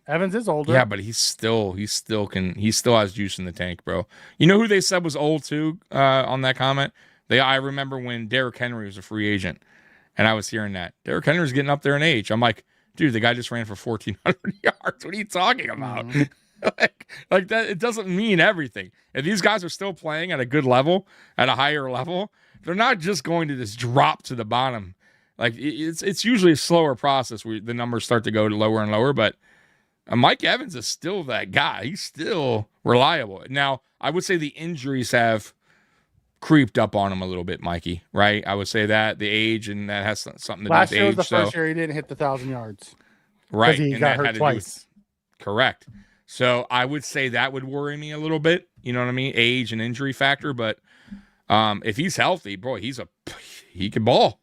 Evans is older. Yeah, but he still has juice in the tank, bro. You know who they said was old too on that comment? I remember when Derrick Henry was a free agent, and I was hearing that. Derrick Henry's getting up there in age. I'm like, dude, the guy just ran for 1,400 yards. What are you talking about? like that, it doesn't mean everything. If these guys are still playing at a good level, at a higher level, they're not just going to just drop to the bottom. Like it's usually a slower process where the numbers start to go lower and lower. But Mike Evans is still that guy. He's still reliable. Now, I would say the injuries have creeped up on him a little bit, Mikey. Right? I would say that the age, and that has something to do with age. Last year was the first year he didn't hit the 1,000 yards. Right, he got hurt twice. Correct. So I would say that would worry me a little bit. You know what I mean? Age and injury factor. But if he's healthy, boy, he can ball.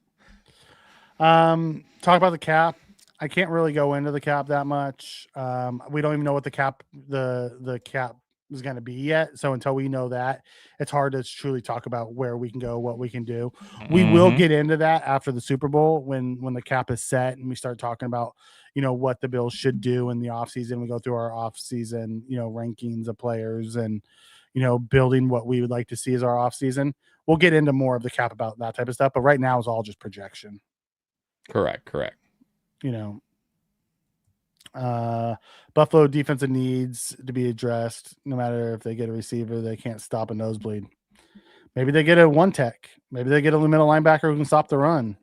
Talk about the cap. I can't really go into the cap that much. We don't even know what the cap is going to be yet. So until we know that, it's hard to truly talk about where we can go, what we can do. We will get into that after the Super Bowl when the cap is set and we start talking about what the Bills should do in the offseason. We go through our offseason, rankings of players and, building what we would like to see as our offseason. We'll get into more of the cap about that type of stuff. But right now is all just projection. Correct. Buffalo defensive needs to be addressed. No matter if they get a receiver, they can't stop a nosebleed. Maybe they get a one tech. Maybe they get a middle linebacker who can stop the run.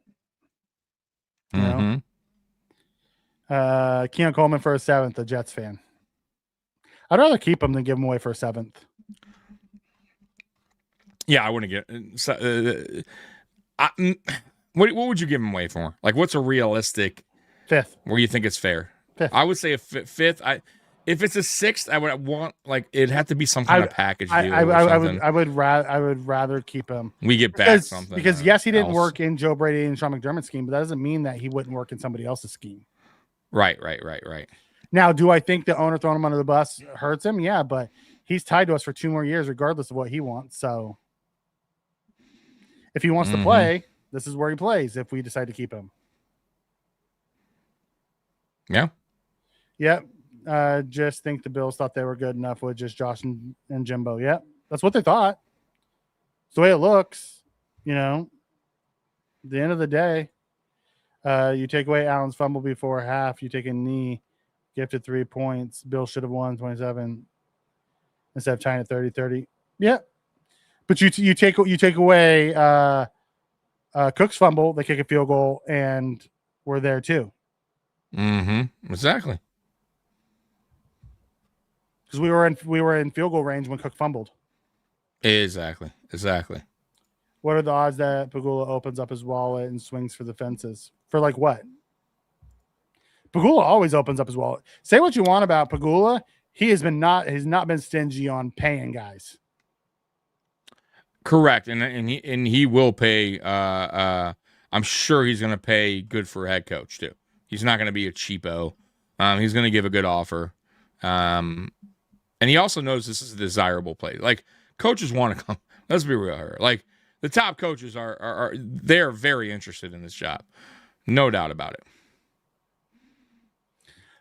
Keon Coleman for a 7th, a Jets fan. I'd rather keep him than give him away for a 7th. Yeah, I wouldn't get. What would you give him away for? Like, what's a realistic 5th where you think it's fair? 5th. I would say a 5th. If it's a 6th, I would want it'd have to be some kind of package deal. I would rather keep him. We get back something because yes, he didn't work in Joe Brady and Sean McDermott's scheme, but that doesn't mean that he wouldn't work in somebody else's scheme. Right. Now, do I think the owner throwing him under the bus hurts him? Yeah, but he's tied to us for 2 more years, regardless of what he wants. So, if he wants to play, this is where he plays. If we decide to keep him, yeah. Just think the Bills thought they were good enough with just Josh and Jimbo. Yeah, that's what they thought. It's the way it looks. At the end of the day, you take away Allen's fumble before half, you take a knee, gifted 3 points. Bill should have won 27 instead of tying at 30-30. Yeah. But you take away Cook's fumble, they kick a field goal, and we're there too. Exactly. Because we were in field goal range when Cook fumbled. Exactly. What are the odds that Pagula opens up his wallet and swings for the fences? For like what? Pagula always opens up his wallet. Say what you want about Pagula. He's not been stingy on paying guys. Correct. And he will pay I'm sure he's gonna pay good for a head coach too. He's not gonna be a cheapo. He's gonna give a good offer. And he also knows this is a desirable place. Like, coaches want to come. Let's be real here. Like, the top coaches are they're very interested in this job. No doubt about it.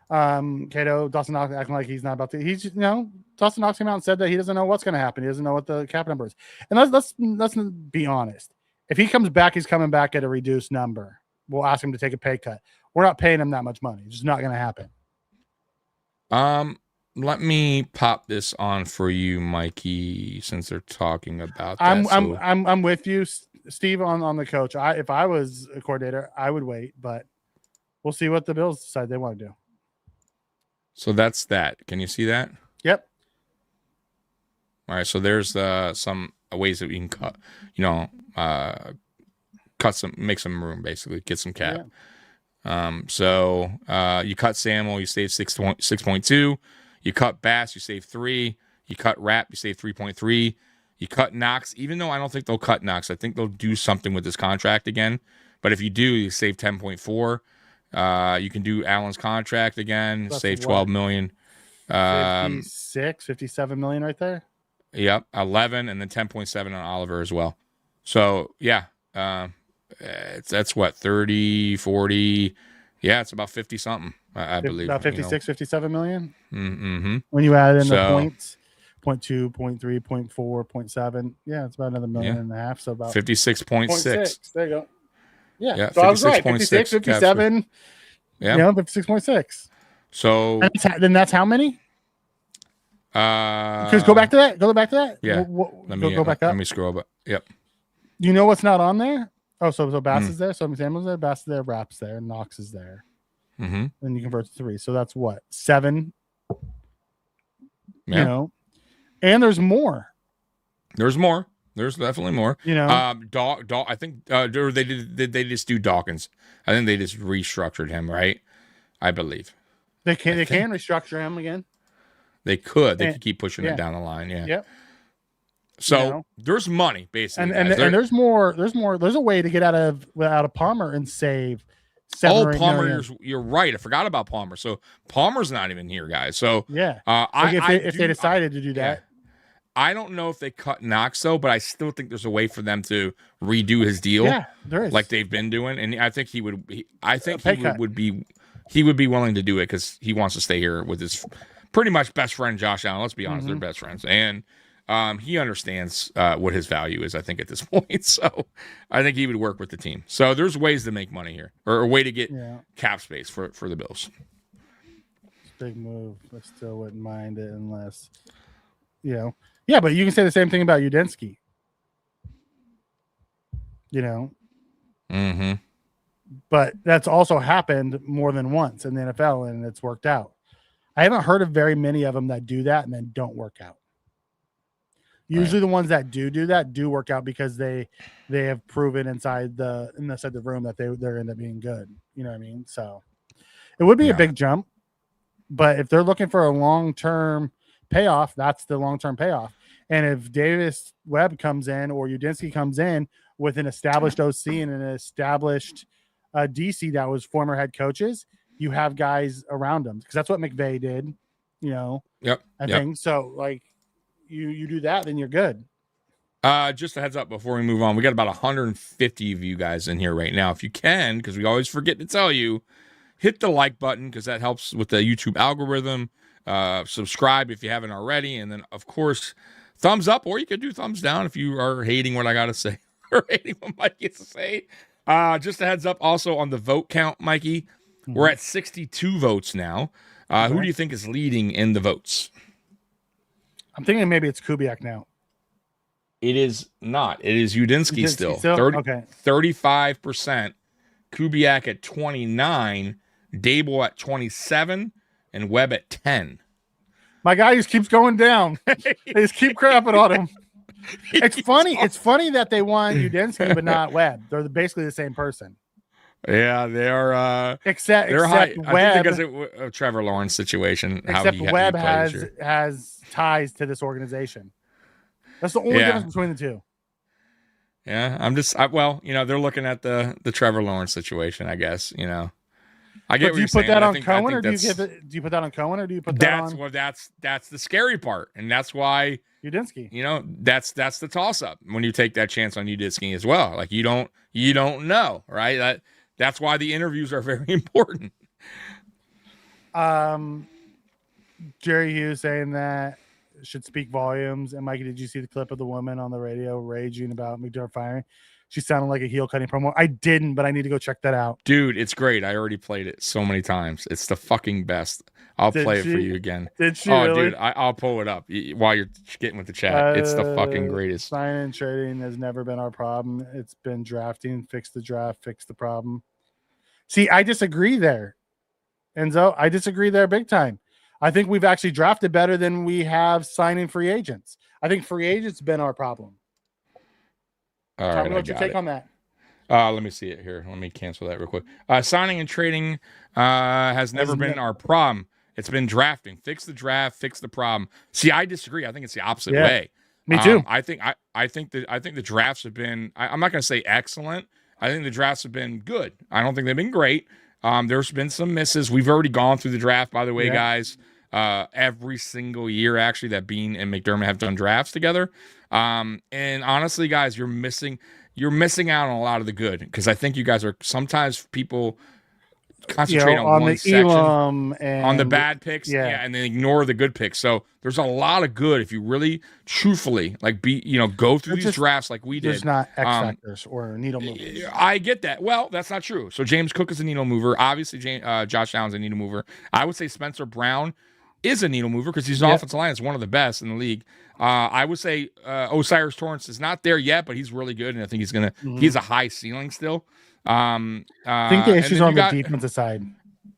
Cato, Dawson Knox acting like he's not about to. Dawson Knox came out and said that he doesn't know what's going to happen. He doesn't know what the cap number is. And let's be honest. If he comes back, he's coming back at a reduced number. We'll ask him to take a pay cut. We're not paying him that much money. It's just not going to happen. let me pop this on for you, Mikey, since they're talking about that. I'm with you, Steve, on the coach. If I was a coordinator, I would wait, but we'll see what the Bills decide they want to do. So that's that. Can you see that? Yep. All right. So there's some ways that we can cut. Make some room, basically, get some cap. Yeah. So you cut Samuel, you save 6.2. You cut Bass, you save 3. You cut Rapp, you save 3.3. You cut Knox, even though I don't think they'll cut Knox. I think they'll do something with this contract again. But if you do, you save 10.4. You can do Allen's contract again, save $12 million. 57 million right there. Yep, 11, and then 10.7 on Oliver as well. So yeah, that's what 30, 40. Yeah, it's about 50 something. I believe about 56, 57 million. Mm-hmm. When you add in the points, 0.2, 0.3, 0.4, 0.7. Yeah, it's about another million and a half. So about 56.6. There you go. Yeah. So I was right. 56, 57. Yeah. 56.6. So then that's how many? Because go back to that. Go back to that. Yeah. Go back up. Let me scroll up. Yep. You know what's not on there? Oh, so Bass is there. So Samuel's there. Bass is there. Rapp's there. Knox is there. Mm-hmm. Then you convert to 3. So that's what? 7. Yeah. And there's more. There's more. There's definitely more. I think they just do Dawkins. I think they just restructured him, right? I believe they can restructure him again. They could. They could keep pushing it down the line. Yeah. Yep. So there's money basically, and there's more. There's a way to get out of Palmer and save. Palmer, you're right. I forgot about Palmer. So Palmer's not even here, guys. So yeah, if they decided to do that, I don't know if they cut Knox though, but I still think there's a way for them to redo his deal. Yeah, there is, like they've been doing, and I think he would be willing to do it because he wants to stay here with his pretty much best friend Josh Allen. Let's be honest, they're best friends, and he understands what his value is, I think, at this point. So I think he would work with the team. So there's ways to make money here, or a way to get cap space for the Bills. Big move. I still wouldn't mind it unless, yeah, but you can say the same thing about Udinski. Mm-hmm. But that's also happened more than once in the NFL, and it's worked out. I haven't heard of very many of them that do that and then don't work out. Usually the ones that do that do work out because they have proven inside the room that they're end up being good. You know what I mean? So it would be a big jump, but if they're looking for a long-term payoff, that's the long-term payoff. And if Davis Webb comes in or Udinski comes in with an established OC and an established DC that was former head coaches, you have guys around them because that's what McVay did. I think so. Like you do that, then you're good. Just a heads up before we move on, we got about 150 of you guys in here right now. If you can, because we always forget to tell you, hit the like button because that helps with the YouTube algorithm. Subscribe if you haven't already, and then of course thumbs up, or you could do thumbs down if you are hating what I gotta say or hating what Mike gets to say. Just a heads up also on the vote count, Mikey. We're at 62 votes now. Who do you think is leading in the votes? I'm thinking maybe it's Kubiak now. It is not. It is Udinski still. 35%. Kubiak at 29. Dable at 27. And Webb at 10. My guy just keeps going down. They just keep crapping on him. It's funny. It's funny that they want Udinski but not Webb. They're basically the same person. Yeah, they are. Except Webb, I think because of Trevor Lawrence situation. Except Webb has ties to this organization. That's the only difference between the two. Yeah, they're looking at the Trevor Lawrence situation, I guess. I get. Do you put that on Cohen, or do you put that on Cohen, or do you put that on? That's the scary part, and that's why Udinski. That's the toss up when you take that chance on Udinski as well. Like you don't know, right? That's why the interviews are very important. Jerry Hughes saying that should speak volumes. And Mikey, did you see the clip of the woman on the radio raging about McDermott firing? she sounded like a heel cutting promo. I didn't, but I need to go check that out. Dude, it's great. I already played it so many times. It's the fucking best. I'll play it for you again. Did she Oh, really? dude, I'll pull it up while you're getting with the chat. It's the fucking greatest. Signing and trading has never been our problem. It's been drafting. Fix the draft. Fix the problem. See, I disagree there, Enzo. I disagree there big time. I think we've actually drafted better than we have signing free agents. I think free agents been our problem. All Tell right, me what your take on that. Let me see it here. Let me cancel that real quick. Signing and trading has never been our problem. It's been drafting. Fix the draft. Fix the problem. See, I disagree. I think it's the opposite way. Me too. I think the drafts have been. I'm not going to say excellent. I think the drafts have been good. I don't think they've been great. There's been some misses. We've already gone through the draft, by the way, guys. Every single year, actually, that Bean and McDermott have done drafts together. And honestly, guys, you're missing out on a lot of the good, because I think you guys are sometimes people concentrate on one section, on the bad picks, and then ignore the good picks. So there's a lot of good if you really truthfully go through these drafts like we did. There's not X factors or needle movers. I get that. Well, that's not true. So James Cook is a needle mover. Obviously, Josh Allen's a needle mover. I would say Spencer Brown is a needle mover because his offensive line is one of the best in the league. I would say Osiris Torrance is not there yet, but he's really good, and I think he's a high ceiling still. I think the issues on the defensive side.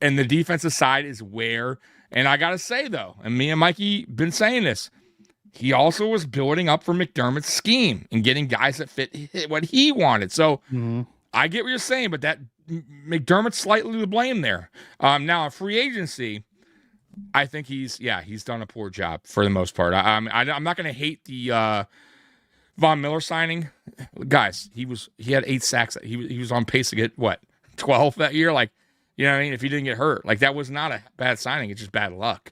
And the defensive side is where, and I got to say, though, and me and Mikey been saying this, he also was building up for McDermott's scheme and getting guys that fit what he wanted. So I get what you're saying, but that McDermott's slightly to blame there. Now, free agency, I think he's done a poor job for the most part. I'm not going to hate the Von Miller signing. Guys, he had 8 sacks. He was on pace to get 12 that year. Like, you know what I mean? If he didn't get hurt, like, that was not a bad signing. It's just bad luck.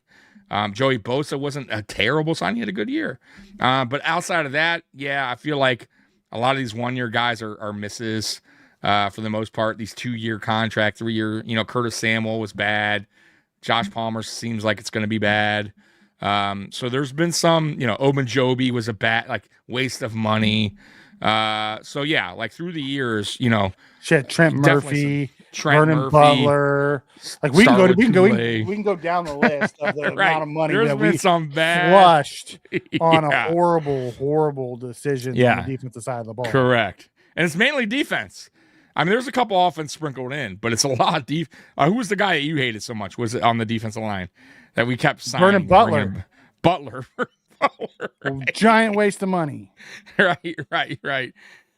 Joey Bosa wasn't a terrible signing. He had a good year. But outside of that, I feel like a lot of these 1-year guys are misses for the most part. These 2-year contract, 3-year, Curtis Samuel was bad. Josh Palmer seems like it's going to be bad. So there's been some, Ogunjobi was a bad, waste of money. Through the years, Trent Murphy, Vernon Butler. We can go down the list of the amount of money that we flushed on a horrible decision on the defensive side of the ball. Correct. And it's mainly defense. I mean, there's a couple offense sprinkled in, but it's a lot of deep. Who was the guy that you hated so much? Was it on the defensive line that we kept signing? Vernon Butler. Right. Giant waste of money. Right.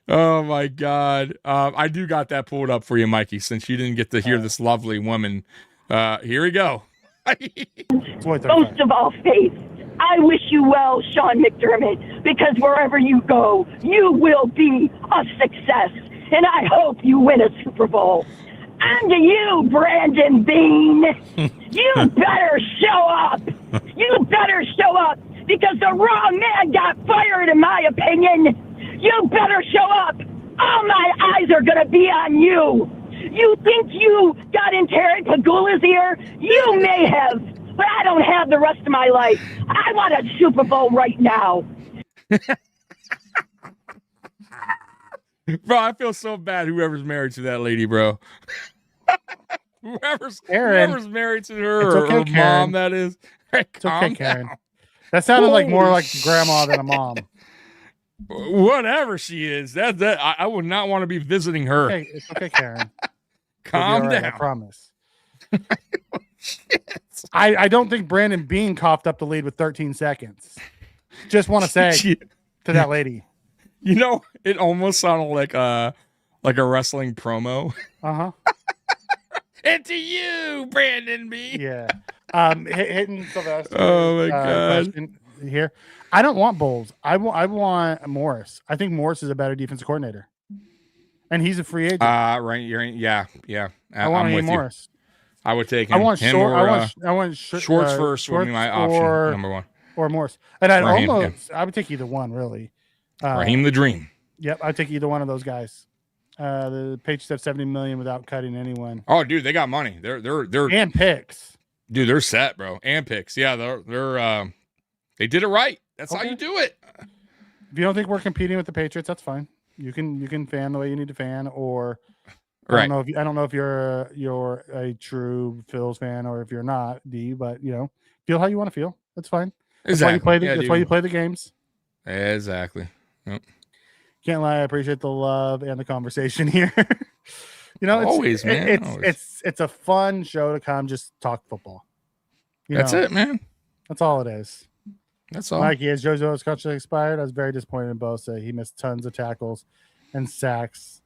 Oh, my God. I do got that pulled up for you, Mikey, since you didn't get to hear this lovely woman. Here we go. Most of all, Faith, I wish you well, Sean McDermott, because wherever you go, you will be a success. And I hope you win a Super Bowl. And to you, Brandon Bean, you better show up. You better show up, because the wrong man got fired, in my opinion. You better show up. All my eyes are going to be on you. You think you got in Terry Pagula's ear? You may have, but I don't have the rest of my life. I want a Super Bowl right now. Bro, I feel so bad whoever's married to that lady, bro. whoever's married to her, or mom, that is. Hey, it's okay, Karen. That sounded like more like grandma than a mom. Whatever she is, I would not want to be visiting her. Hey, it's okay, Karen. Calm down. I promise. I don't think Brandon Bean coughed up the lead with 13 seconds. Just want to say to that lady. It almost sounded like a wrestling promo. And to you, Brandon B. Yeah. Hitting Sylvester. Oh my God. Here, I don't want Bowles. I want Morris. I think Morris is a better defensive coordinator, and he's a free agent. Right. Yeah. I want Morris. I would take him. I want him I want Schwartz first would be my option number one. Or Morris, and I would take either one really. Raheem the Dream. Yep, I'd take either one of those guys. The Patriots have $70 million without cutting anyone. Oh, dude, they got money. They're and picks. Dude, they're set, bro. And picks. Yeah, they're they did it right. That's how you do it. If you don't think we're competing with the Patriots, that's fine. You can fan the way you need to fan, or Right. I don't know if you're a true Phils fan or if you're not, D. But feel how you want to feel. That's fine. That's Exactly. why you play Yeah, that's why you play the games. Exactly. Yep. Can't lie. I appreciate the love and the conversation here. Always, man. It's a fun show to come just talk football. That's it, man. That's all it is. That's all. Mikey, as JoJo's contract expired, I was very disappointed in Bosa. He missed tons of tackles and sacks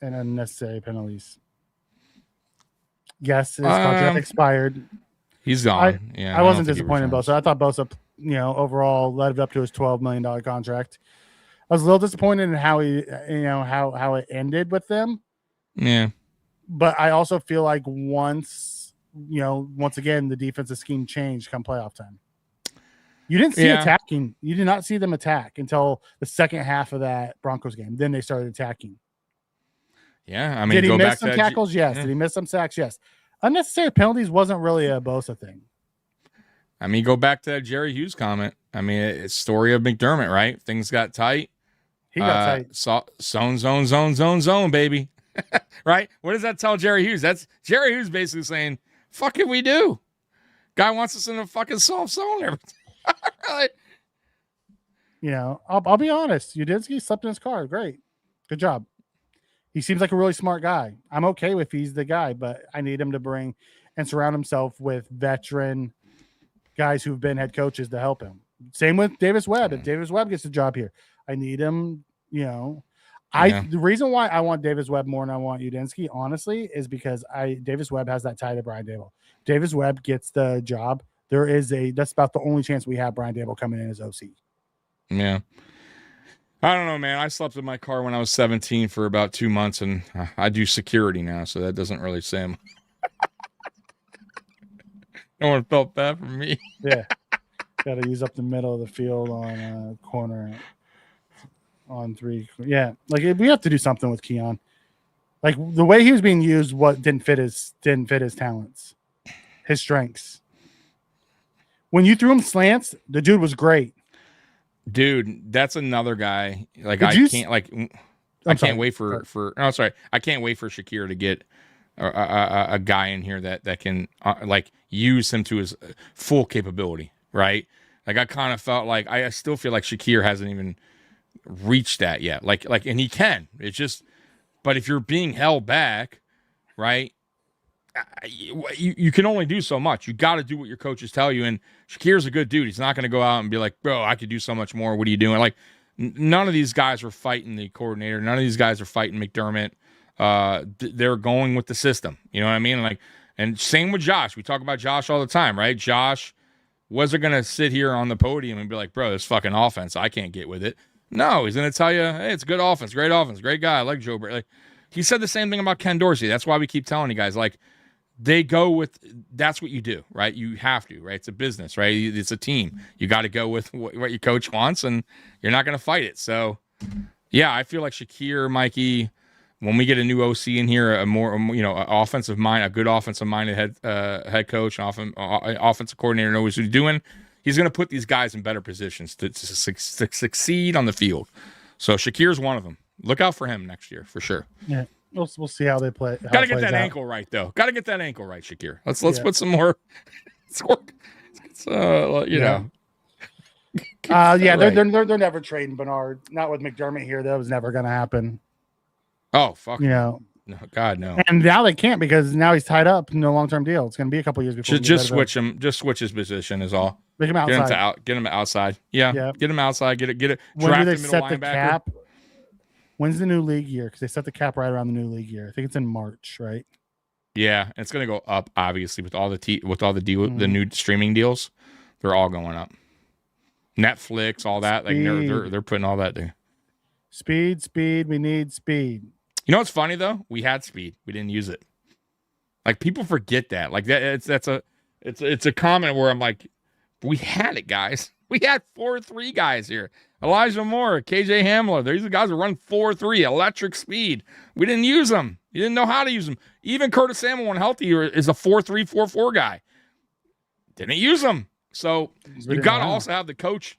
and unnecessary penalties. Yes, his contract expired. He's gone. I wasn't disappointed in Bosa. I thought Bosa, overall led up to his $12 million contract. I was a little disappointed in how he, how it ended with them. Yeah. But I also feel like once again, the defensive scheme changed come playoff time. You didn't see attacking. You did not see them attack until the second half of that Broncos game. Then they started attacking. Yeah, I mean, did he miss some tackles? Yes. Did he miss some sacks? Yes. Unnecessary penalties wasn't really a Bosa thing. I mean, go back to that Jerry Hughes comment. I mean, it's story of McDermott, right? Things got tight. He got tight. Zone, baby. Right? What does that tell Jerry Hughes? That's Jerry Hughes basically saying, fuck it, we do. Guy wants us in a fucking soft zone every time. I'll be honest. Udinski slept in his car. Great. Good job. He seems like a really smart guy. I'm okay if he's the guy, but I need him to bring and surround himself with veteran guys who've been head coaches to help him. Same with Davis Webb. If Davis Webb gets a job here, I need him, The reason why I want Davis Webb more than I want Udinski, honestly, is because Davis Webb has that tie to Brian Daboll. Davis Webb gets the job. That's about the only chance we have Brian Daboll coming in as OC. Yeah. I don't know, man. I slept in my car when I was 17 for about 2 months, and I do security now, so that doesn't really say him. No one felt bad for me. Yeah. Got to use up the middle of the field on a corner on 3. Yeah. Like, we have to do something with Keon. Like, the way he was being used, didn't fit his talents, his strengths. When you threw him slants, the dude was great. Dude, that's another guy. Like, I can't wait for Shakir to get a guy in here that can use him to his full capability, right? Like, I kind of felt like I still feel like Shakir hasn't even reached that yet. Like, and he can. It's just, but if you're being held back, right? You can only do so much. You got to do what your coaches tell you. And Shakir's a good dude. He's not going to go out and be like, bro, I could do so much more. What are you doing? Like, none of these guys are fighting the coordinator. None of these guys are fighting McDermott. They're going with the system. You know what I mean? Like, and same with Josh. We talk about Josh all the time, right? Josh wasn't going to sit here on the podium and be like, bro, this fucking offense, I can't get with it. No, he's going to tell you, hey, it's good offense, great guy. I like Joe Brady. Like, he said the same thing about Ken Dorsey. That's why we keep telling you guys, like, they go with, that's what you do, right? You have to, right? It's a business, right? It's a team. You got to go with what your coach wants, and you're not going to fight it. So, yeah, I feel like Shakir, Mikey, when we get a new OC in here, a more, offensive mind, a good offensive-minded head coach, offensive coordinator knows what he's doing, he's going to put these guys in better positions to succeed on the field. So Shakir's one of them. Look out for him next year, for sure. Yeah. We'll see how they play. Got to get that ankle right, though. Got to get that ankle right, Shakir. Let's put some more. They're never trading Bernard. Not with McDermott here. That was never going to happen. Oh fuck. No, God no. And now they can't because now he's tied up in a long-term deal. It's going to be a couple years before. Just switch him. Just switch his position is all. Make him outside. Get him outside. Yeah. Get him outside. Get it. When do they set the cap? When's the new league year? Because they set the cap right around the new league year. I think it's in March, right? Yeah, and it's going to go up obviously with all the new streaming deals. They're all going up. Netflix, all that. Like they're putting all that there. Speed. We need speed. You know what's funny though? We had speed. We didn't use it. Like, people forget that. Like, it's a comment where I'm like, we had it, guys. We had 4-3 guys here. Elijah Moore, KJ Hamler. These are guys who run 4-3, electric speed. We didn't use them. You didn't know how to use them. Even Curtis Samuel, when healthy, is a 4-3, 4-4 guy. Didn't use them. So you got to also have the coach.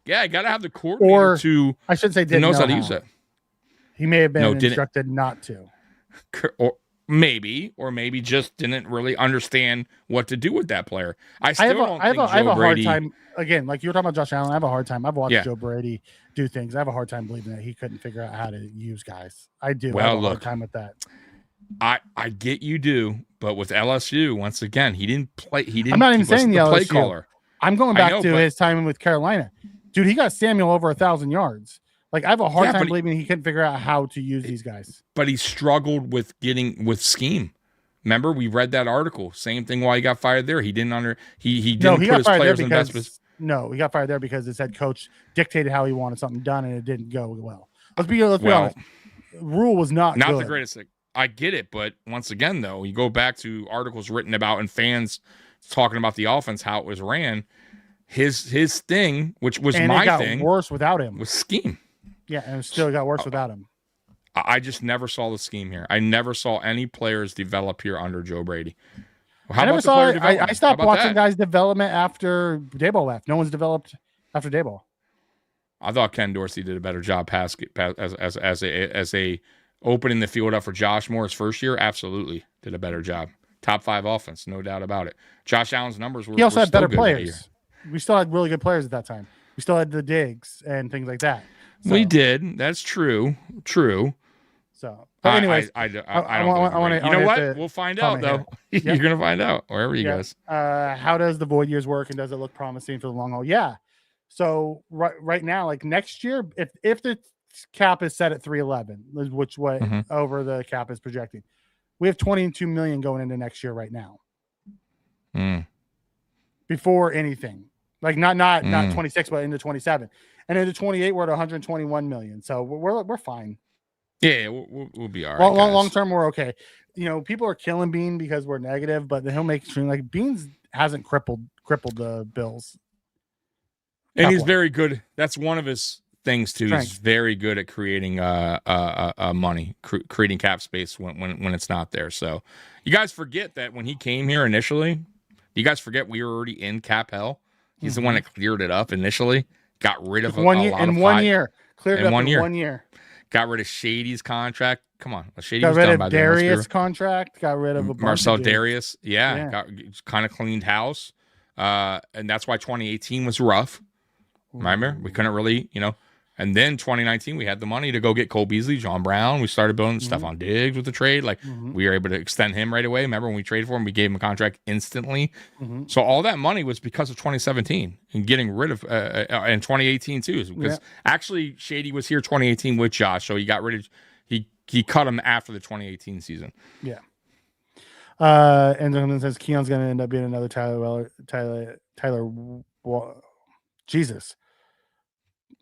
Yeah, you got to have the coordinator I should say, who knows how to use it. He may have been No, didn't. instructed not to. Or maybe just didn't really understand what to do with that player. I have a hard time. Again, like you were talking about Josh Allen, I have a hard time. I've watched Joe Brady do things. I have a hard time believing that he couldn't figure out how to use guys. I do. Well, I have a hard time with that. I get you do, but with LSU, once again, he didn't play. I'm not even saying the LSU play caller. I'm going back to his time with Carolina. Dude, he got Samuel over 1,000 yards. Like I have a hard time believing he couldn't figure out how to use these guys. But he struggled with scheme. Remember, we read that article. Same thing why he got fired there. He didn't he didn't put his players in the best position. No, he got fired there because his head coach dictated how he wanted something done, and it didn't go well. Let's be honest. Rule was not good. The greatest thing. I get it, but once again, though, you go back to articles written about and fans talking about the offense, how it was ran. His thing, which was my thing, worse without him, was scheme. Yeah, and it still got worse without him. I just never saw the scheme here. I never saw any players develop here under Joe Brady. I stopped watching guys' development after Daboll left. No one's developed after Daboll. I thought Ken Dorsey did a better job as a opening the field up for Josh Moore's first year. Absolutely did a better job. Top 5 offense, no doubt about it. Josh Allen's numbers were. He also had better players. We still had really good players at that time. We still had the Diggs and things like that. So. We did. That's true. So, but anyways, I don't. You know what? We'll find out though. You're gonna find out wherever he goes. How does the void years work, and does it look promising for the long haul? Yeah. So right now, like next year, if the cap is set at 311, which over the cap is projecting, we have 22 million going into next year right now. Before anything, like not 26, but into 27. And into 28, we're at 121 million. So we're fine. Yeah, we'll be all right. Long term, we're okay. You know, people are killing Bean because we're negative, but he'll make stream. Like Beans hasn't crippled the Bills. And he's very good. That's one of his things too. He's very good at creating money, creating cap space when it's not there. So you guys forget that when he came here initially, you guys forget we were already in cap hell. He's the one that cleared it up initially. Got rid of one year. Cleared it up in 1 year. Got rid of Shady's contract. Come on, Shady got was rid done of by Darius' contract. Got rid of a Marcel Darius. Yeah. Got kind of cleaned house. And that's why 2018 was rough. Remember, we couldn't really, And then 2019, we had the money to go get Cole Beasley, John Brown. We started building stuff on Diggs with the trade. Like we were able to extend him right away. Remember when we traded for him, we gave him a contract instantly. So all that money was because of 2017 and getting rid of in 2018 too. Because actually Shady was here 2018 with Josh, so he got rid of he cut him after the 2018 season. Yeah. And then it says Keon's going to end up being another Tyler. Jesus.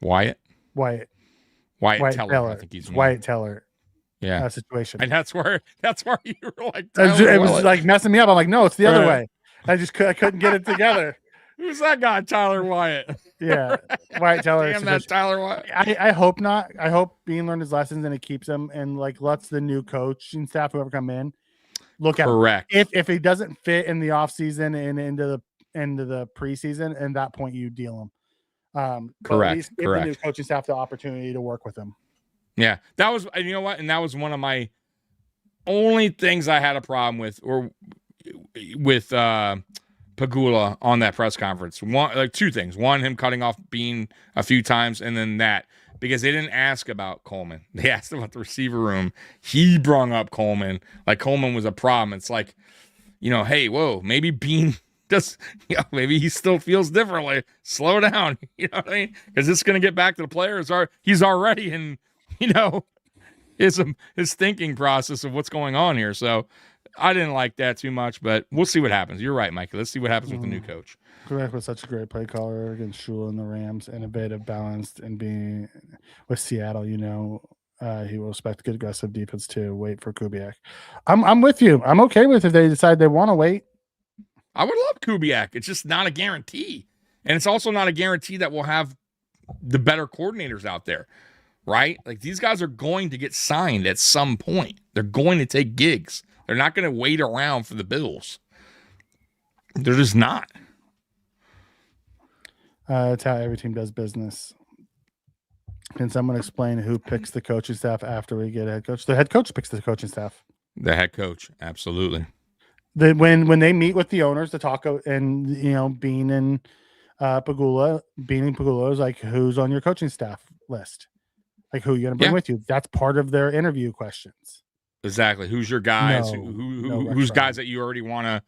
Wyatt Teller. I think he's Wyatt Teller. Yeah, situation. And that's where you were like, it was like messing me up. I'm like, no, it's the other way. I couldn't get it together. Who's that guy? Tyler Wyatt. Yeah, Wyatt Teller. Damn, that's Tyler Wyatt. I hope not. I hope Bean learned his lessons and it keeps him and like lets the new coach and staff whoever come in look at correct. If he doesn't fit in the offseason and into the preseason, and that point you deal him. Correct. Give the new coaching staff the opportunity to work with him. Yeah, that was, you know what, and that was one of my only things I had a problem with, or with Pagula on that press conference. Two things. One, him cutting off Bean a few times, and then that because they didn't ask about Coleman. They asked about the receiver room. He brung up Coleman like Coleman was a problem. It's like, hey, whoa, maybe Bean. Maybe he still feels differently. Slow down, you know what I mean? Because it's going to get back to the players. He's already in, his thinking process of what's going on here. So I didn't like that too much, but we'll see what happens. You're right, Mikey. Let's see what happens with the new coach. Quebec was such a great play caller against Shula and the Rams, innovative, balanced, and being with Seattle. He will expect good aggressive defense too. Wait for Kubiak. I'm with you. I'm okay with if they decide they want to wait. I would love Kubiak. It's just not a guarantee. And it's also not a guarantee that we'll have the better coordinators out there, right? Like these guys are going to get signed at some point. They're going to take gigs. They're not going to wait around for the Bills. They're just not. That's how every team does business. Can someone explain who picks the coaching staff after we get a head coach? The head coach picks the coaching staff. The head coach, absolutely. When they meet with the owners to talk, and Bean and Pagula is like, who's on your coaching staff list? Like, who are you going to bring with you? That's part of their interview questions. Exactly. Who's your guys? Who's guys that you already want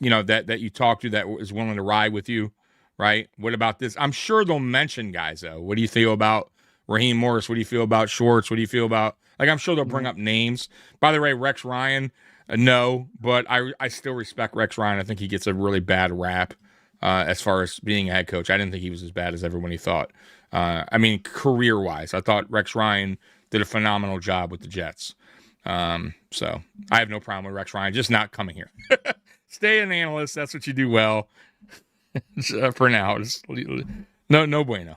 to, that you talk to that is willing to ride with you, right? What about this? I'm sure they'll mention guys, though. What do you feel about Raheem Morris? What do you feel about Schwartz? What do you feel about, I'm sure they'll bring up names. By the way, Rex Ryan, no, but I still respect Rex Ryan. I think he gets a really bad rap as far as being a head coach. I didn't think he was as bad as everybody thought. Career-wise, I thought Rex Ryan did a phenomenal job with the Jets. So I have no problem with Rex Ryan, just not coming here. Stay an analyst. That's what you do well. For now, just, no bueno.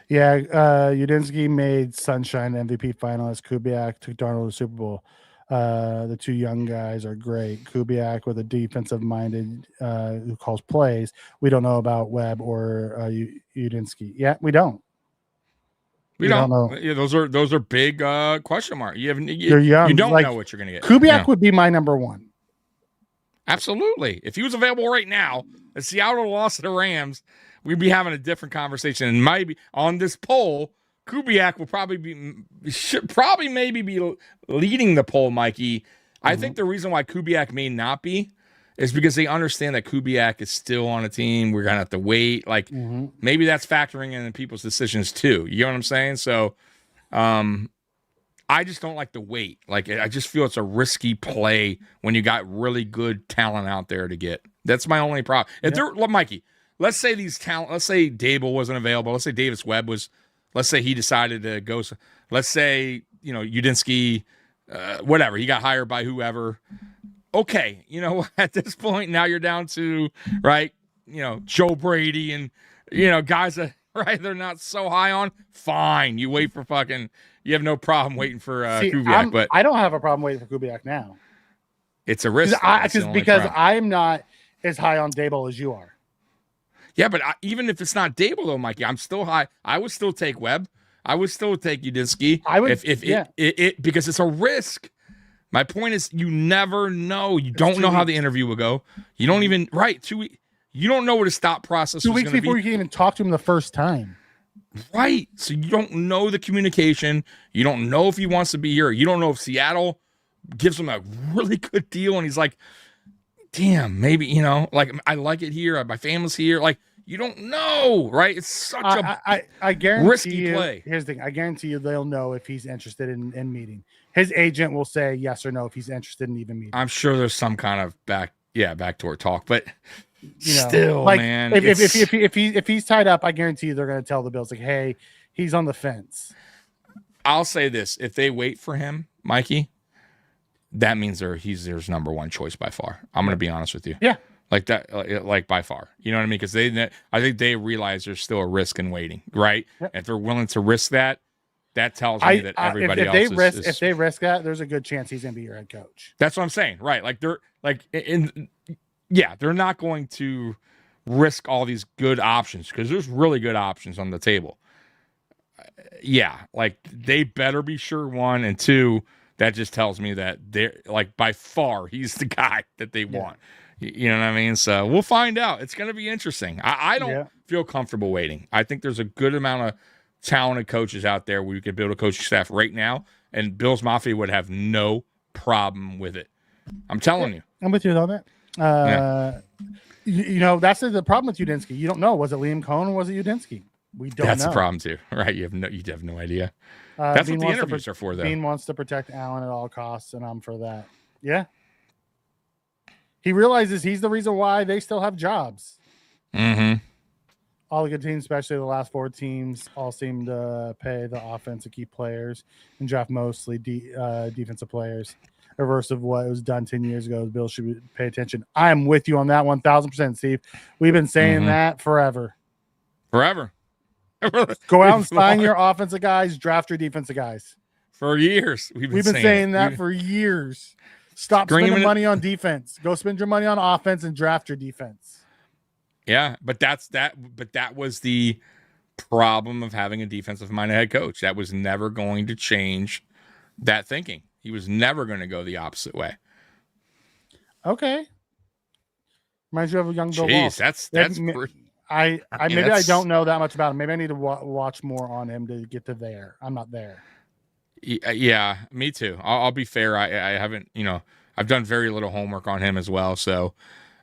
Yeah, Udinski made Sunshine MVP finalist. Kubiak took Darnold to the Super Bowl. The two young guys are great. Kubiak with a defensive-minded who calls plays. We don't know about Webb or Udinski. Yeah, we don't. We don't know. Yeah, those are big question mark. You're young. You don't know what you're going to get. Kubiak would be my number one. Absolutely. If he was available right now, if Seattle lost to the Rams, we'd be having a different conversation. And maybe on this poll, Kubiak will probably maybe be leading the poll, Mikey. I think the reason why Kubiak may not be is because they understand that Kubiak is still on a team. We're going to have to wait. Maybe that's factoring in people's decisions too. You know what I'm saying? So I just don't like the wait. I just feel it's a risky play when you got really good talent out there to get. That's my only problem. Mikey, let's say let's say Dable wasn't available. Let's say Davis Webb was, let's say he decided to go. Let's say, Udinski, whatever, he got hired by whoever. Okay, at this point, now you're down to, right, Joe Brady and, guys that, right, they're not so high on. Fine, you wait for you have no problem waiting for Kubiak. But I don't have a problem waiting for Kubiak now. It's a risk. Because I'm not as high on Dable as you are. Yeah, but even if it's not Dable, though, Mikey, I'm still high. I would still take Webb. I would still take Udinski. I would, because it's a risk. My point is, you never know. You don't know how the interview will go. You don't even you don't know what a stop process. 2 weeks before you can even talk to him the first time. Right. So you don't know the communication. You don't know if he wants to be here. You don't know if Seattle gives him a really good deal and he's like, damn, maybe, I like it here. My family's here. You don't know, right? It's such I guarantee risky play. Here's the thing. I guarantee you they'll know if he's interested in meeting. His agent will say yes or no if he's interested in even meeting. I'm sure there's some kind of backdoor talk, but still, man. If he's tied up, I guarantee you they're going to tell the Bills, hey, he's on the fence. I'll say this. If they wait for him, Mikey, that means he's their number one choice by far. I'm going to be honest with you. Yeah. Like that, by far. You know what I mean? Because I think they realize there's still a risk in waiting, right? Yep. If they're willing to risk that tells me that everybody else is. If they risk that, there's a good chance he's going to be your head coach. That's what I'm saying, right? They're they're not going to risk all these good options because there's really good options on the table. They better be sure, one, and two, that just tells me that they're by far he's the guy that they want. You know what I mean? So we'll find out. It's going to be interesting. I don't feel comfortable waiting. I think there's a good amount of talented coaches out there where you could build a coaching staff right now, and Bills Mafia would have no problem with it. I'm telling you. I'm with you on that. That's the problem with Udinski. You don't know. Was it Liam Cohen or was it Udinski? We don't know. That's the problem too, right? You have no idea. That's what the interviews are for, though. Bean wants to protect Allen at all costs, and I'm for that. Yeah. He realizes he's the reason why they still have jobs. Mm-hmm. All the good teams, especially the last 4 teams, all seem to pay the offensive key players and draft mostly defensive players. Reverse of what was done 10 years ago. The Bills should pay attention. I am with you on that 1,000%, Steve. We've been saying that forever. Forever. Go out and sign your offensive guys, draft your defensive guys. For years. We've been saying that for years. Stop spending money on defense. Go spend your money on offense and draft your defense. Yeah, but that was the problem of having a defensive-minded head coach. That was never going to change that thinking. He was never going to go the opposite way. Okay. Reminds you of a young Bill Walsh. That's maybe I don't know that much about him. Maybe I need to watch more on him to get to there. I'm not there. Yeah, me too. I'll be fair. I haven't, I've done very little homework on him as well. So,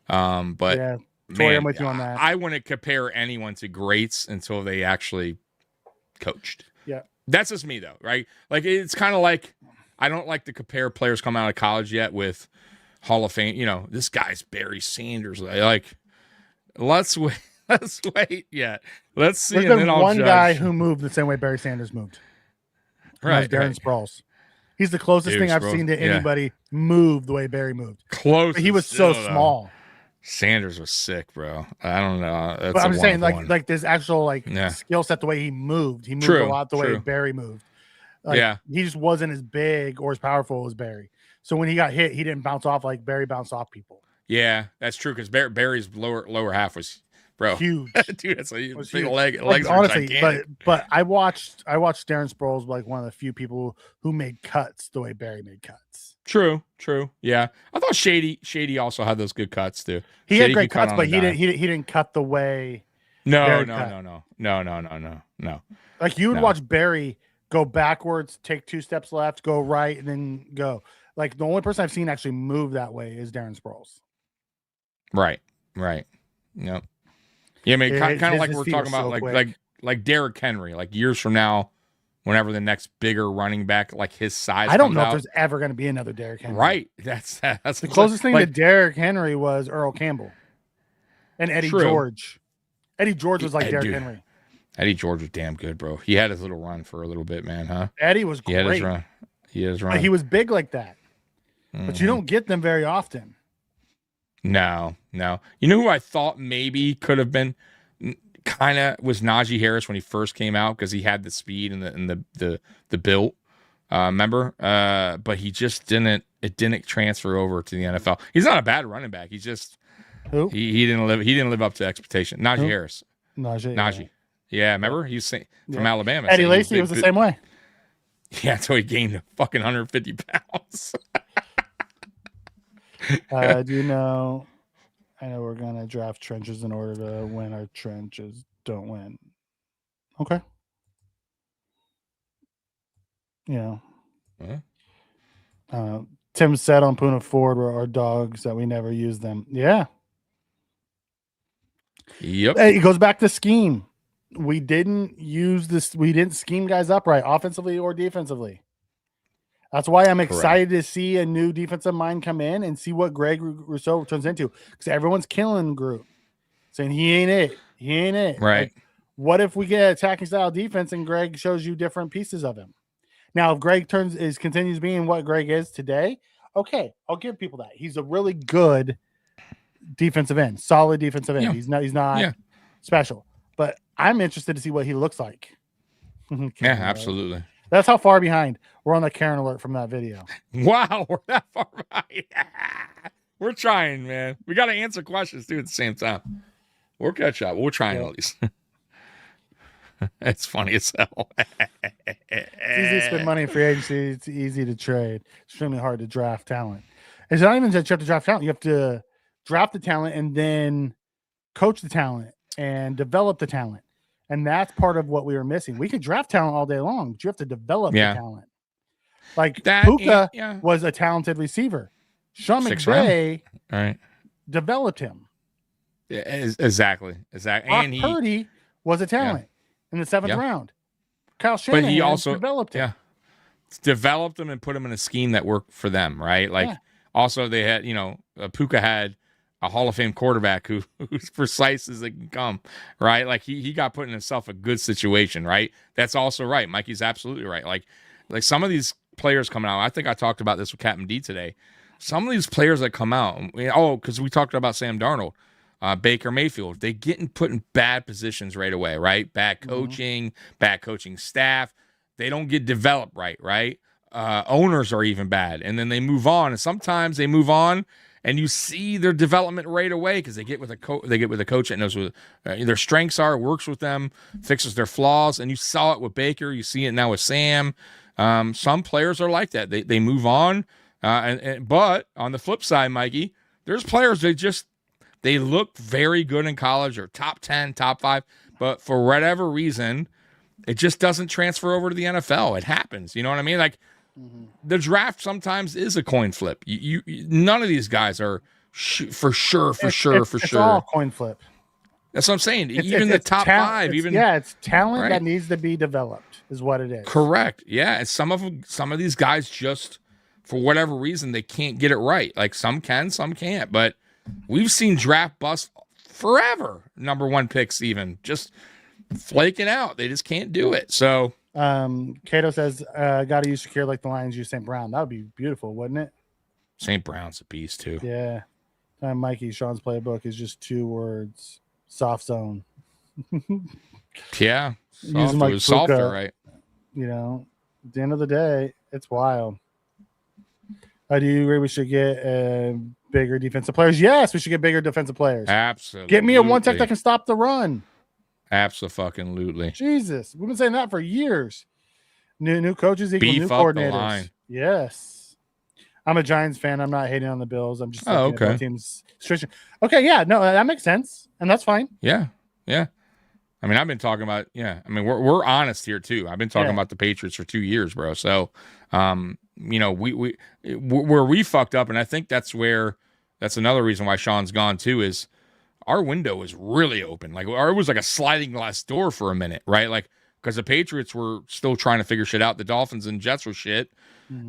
but yeah, man, I'm with you on that. I wouldn't compare anyone to greats until they actually coached. Yeah. That's just me though, right? Like, it's kind of like, I don't like to compare players coming out of college yet with Hall of Fame. This guy's Barry Sanders. Like, let's wait. Let's wait yet. Let's see. There's been one guy who moved the same way Barry Sanders moved. Right. Darren Sproles. He's the closest thing I've seen to anybody move the way Barry moved. Close. He was so small. Sanders was sick, bro. I don't know. That's but I'm saying like this actual skill set, the way he moved. He moved a lot the way Barry moved. He just wasn't as big or as powerful as Barry. So when he got hit, he didn't bounce off like Barry bounced off people. Yeah, that's true because Barry's lower half was huge. Dude, that's a big legs. Honestly, but I watched Darren Sproles like one of the few people who made cuts the way Barry made cuts. True. Yeah, I thought Shady also had those good cuts too. He had great cuts, but he didn't cut the way. No. Like you would watch Barry go backwards, take 2 steps left, go right, and then go. Like the only person I've seen actually move that way is Darren Sproles. Right. Yep. Yeah, I mean, kind of like we're talking about, like Derrick Henry, like years from now, whenever the next bigger running back, like his size. I don't know if there's ever going to be another Derrick Henry. Right. That's the closest thing to Derrick Henry was Earl Campbell and Eddie George. Eddie George was like Derrick Henry. Eddie George was damn good, bro. He had his little run for a little bit, man, huh? Eddie was great. He had his run. He was big like that, but you don't get them very often. No. You know who I thought maybe could have been kind of was Najee Harris when he first came out because he had the speed and the build. Remember? But he just didn't. It didn't transfer over to the NFL. He's not a bad running back. He's just he didn't live up to expectation. Najee Harris. Najee. Yeah, remember he's from Alabama. Eddie Lacy was the same way. Yeah, so he gained fucking 150 pounds. I know we're going to draft trenches in order to win. Our trenches don't win. Okay. Tim said on Puna Ford were our dogs that we never use them. Yeah. Yep. It goes back to scheme. We didn't use this. We didn't scheme guys up right, offensively or defensively. That's why I'm excited to see a new defensive mind come in and see what Greg Rousseau turns into. Because everyone's killing Groot, saying he ain't it. Right. Like, what if we get attacking style defense and Greg shows you different pieces of him? Now, if Greg continues being what Greg is today, okay, I'll give people that. He's a really good defensive end, solid defensive end. Yeah. He's not special, but I'm interested to see what he looks like. Yeah, absolutely. That's how far behind we're on the Karen alert from that video. Wow, we're that far behind. We're trying, man. We got to answer questions too at the same time. We'll catch up. We're trying at least. It's funny as hell. It's easy to spend money in free agency. It's easy to trade. It's extremely hard to draft talent. It's not even that you have to draft talent. You have to draft the talent and then coach the talent and develop the talent. And that's part of what we were missing. We could draft talent all day long, but you have to develop the talent. Like Puka was a talented receiver. Sean McDermott developed him. Yeah, exactly. And Purdy was a talent in the 7th round. Kyle Shanahan but he also developed him. Yeah, developed them and put them in a scheme that worked for them, right? Like also they had, Puka had a Hall of Fame quarterback who's precise as they can come, right? Like he got put in himself a good situation, right? That's also right. Mikey's absolutely right. Like some of these players coming out, I think I talked about this with Captain D today. Some of these players that come out, because we talked about Sam Darnold, Baker Mayfield, they getting put in bad positions right away, right? Bad coaching, bad coaching staff. They don't get developed right? Owners are even bad. And then they move on. And sometimes they move on and you see their development right away because they get with a coach that knows what their strengths are, works with them, fixes their flaws, and you saw it with Baker. You see it now with Sam. Some players are like that. They move on, but on the flip side, Mikey, there's players they look very good in college or top 10, top 5, but for whatever reason, it just doesn't transfer over to the NFL. It happens. You know what I mean? Like the draft sometimes is a coin flip. None of these guys are for sure. It's all coin flip. That's what I'm saying. Even the top 5, it's talent right? that needs to be developed is what it is. Correct. Yeah, and some of these guys just for whatever reason they can't get it right. Like some can, some can't. But we've seen draft busts forever. Number 1 picks even just flaking out. They just can't do it. So Cato says, gotta use Shakir like the Lions use St. Brown. That would be beautiful, wouldn't it? St. Brown's a beast too. Yeah. Mikey, Sean's playbook is just 2 words. Soft zone. Yeah. Use them like softer, right? You know, at the end of the day, it's wild. Do you agree we should get bigger defensive players? Yes, we should get bigger defensive players. Absolutely. Get me a 1 tech that can stop the run. Absolutely. Jesus, we've been saying that for years. New coaches equal new coordinators. The line. Yes. I'm a Giants fan. I'm not hating on the Bills. I'm just looking at the team's situation. Okay, yeah, no, that makes sense, and that's fine. Yeah. I mean, I've been talking about. Yeah, I mean, we're honest here too. I've been talking about the Patriots for 2 years, bro. So, you know, where we fucked up, and I think that's another reason why Sean's gone too. Is our window was really open. Like it was like a sliding glass door for a minute, right? Like because the Patriots were still trying to figure shit out. The Dolphins and Jets were shit.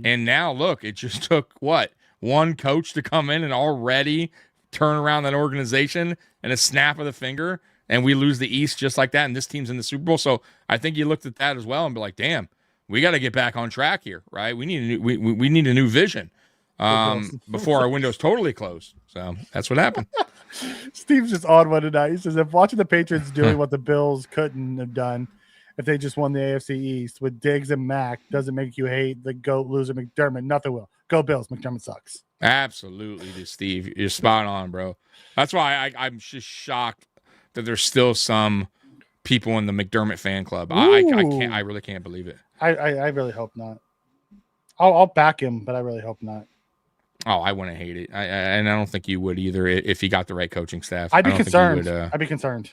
And now look, it just took one coach to come in and already turn around that organization in a snap of the finger, and we lose the East just like that. And this team's in the Super Bowl. So I think you looked at that as well and be like, damn, we got to get back on track here, right? We need we need a new vision before our window's totally closed. So that's what happened. Steve's just on one tonight. He says, if watching the Patriots doing what the Bills couldn't have done if they just won the AFC East with Diggs and Mac doesn't make you hate the GOAT loser McDermott, nothing will. Go Bills. McDermott sucks. Absolutely, Steve. You're spot on, bro. That's why I'm just shocked that there's still some people in the McDermott fan club. I really can't believe it. I really hope not. I'll back him, but I really hope not. Oh, I wouldn't hate it. And I don't think you would either if he got the right coaching staff. I'd be concerned. I'd be concerned.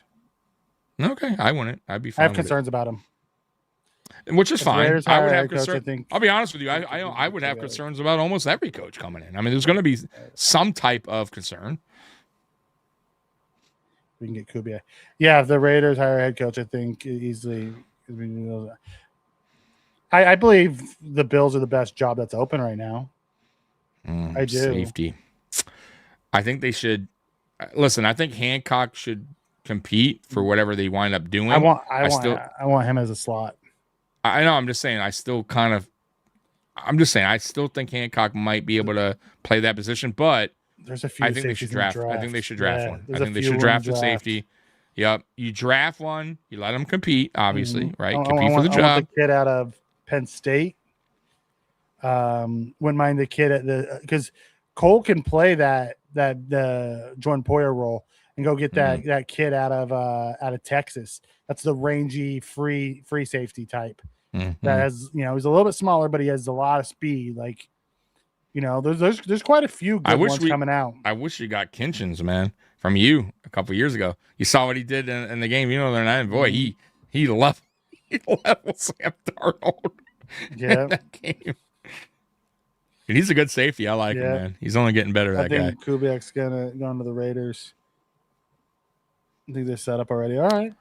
Okay, I wouldn't. I'd be fine. I have concerns about him. Which is fine. I would have concerns. Coach, I'll be honest with you. I would have concerns about almost every coach coming in. I mean, there's going to be some type of concern. We can get Kubiak. Yeah, if the Raiders hire a head coach, I think easily. I believe the Bills are the best job that's open right now. I do. Safety. I think they should. Listen, I think Hancock should compete for whatever they wind up doing. I want him as a slot. I know. I'm just saying. I still think Hancock might be able to play that position, but there's a few. I think they should draft. I think they should draft one. I think they should draft a safety. Yep. You draft one. You let them compete. Obviously, right? Compete for the job. I want the kid out of Penn State. Wouldn't mind the kid at because Cole can play that Jordan Poyer role and go get that kid out of Texas. That's the rangy free safety type. That has, he's a little bit smaller, but he has a lot of speed. Like, there's quite a few good ones coming out. I wish you got Kinchins, man, from you a couple years ago. You saw what he did in the game. They're not. Boy, he leveled Sam Darnold. Yeah, in that game. And he's a good safety. I like him, man. He's only getting better. That guy. I think Kubiak's going to the Raiders. I think they're set up already. All right.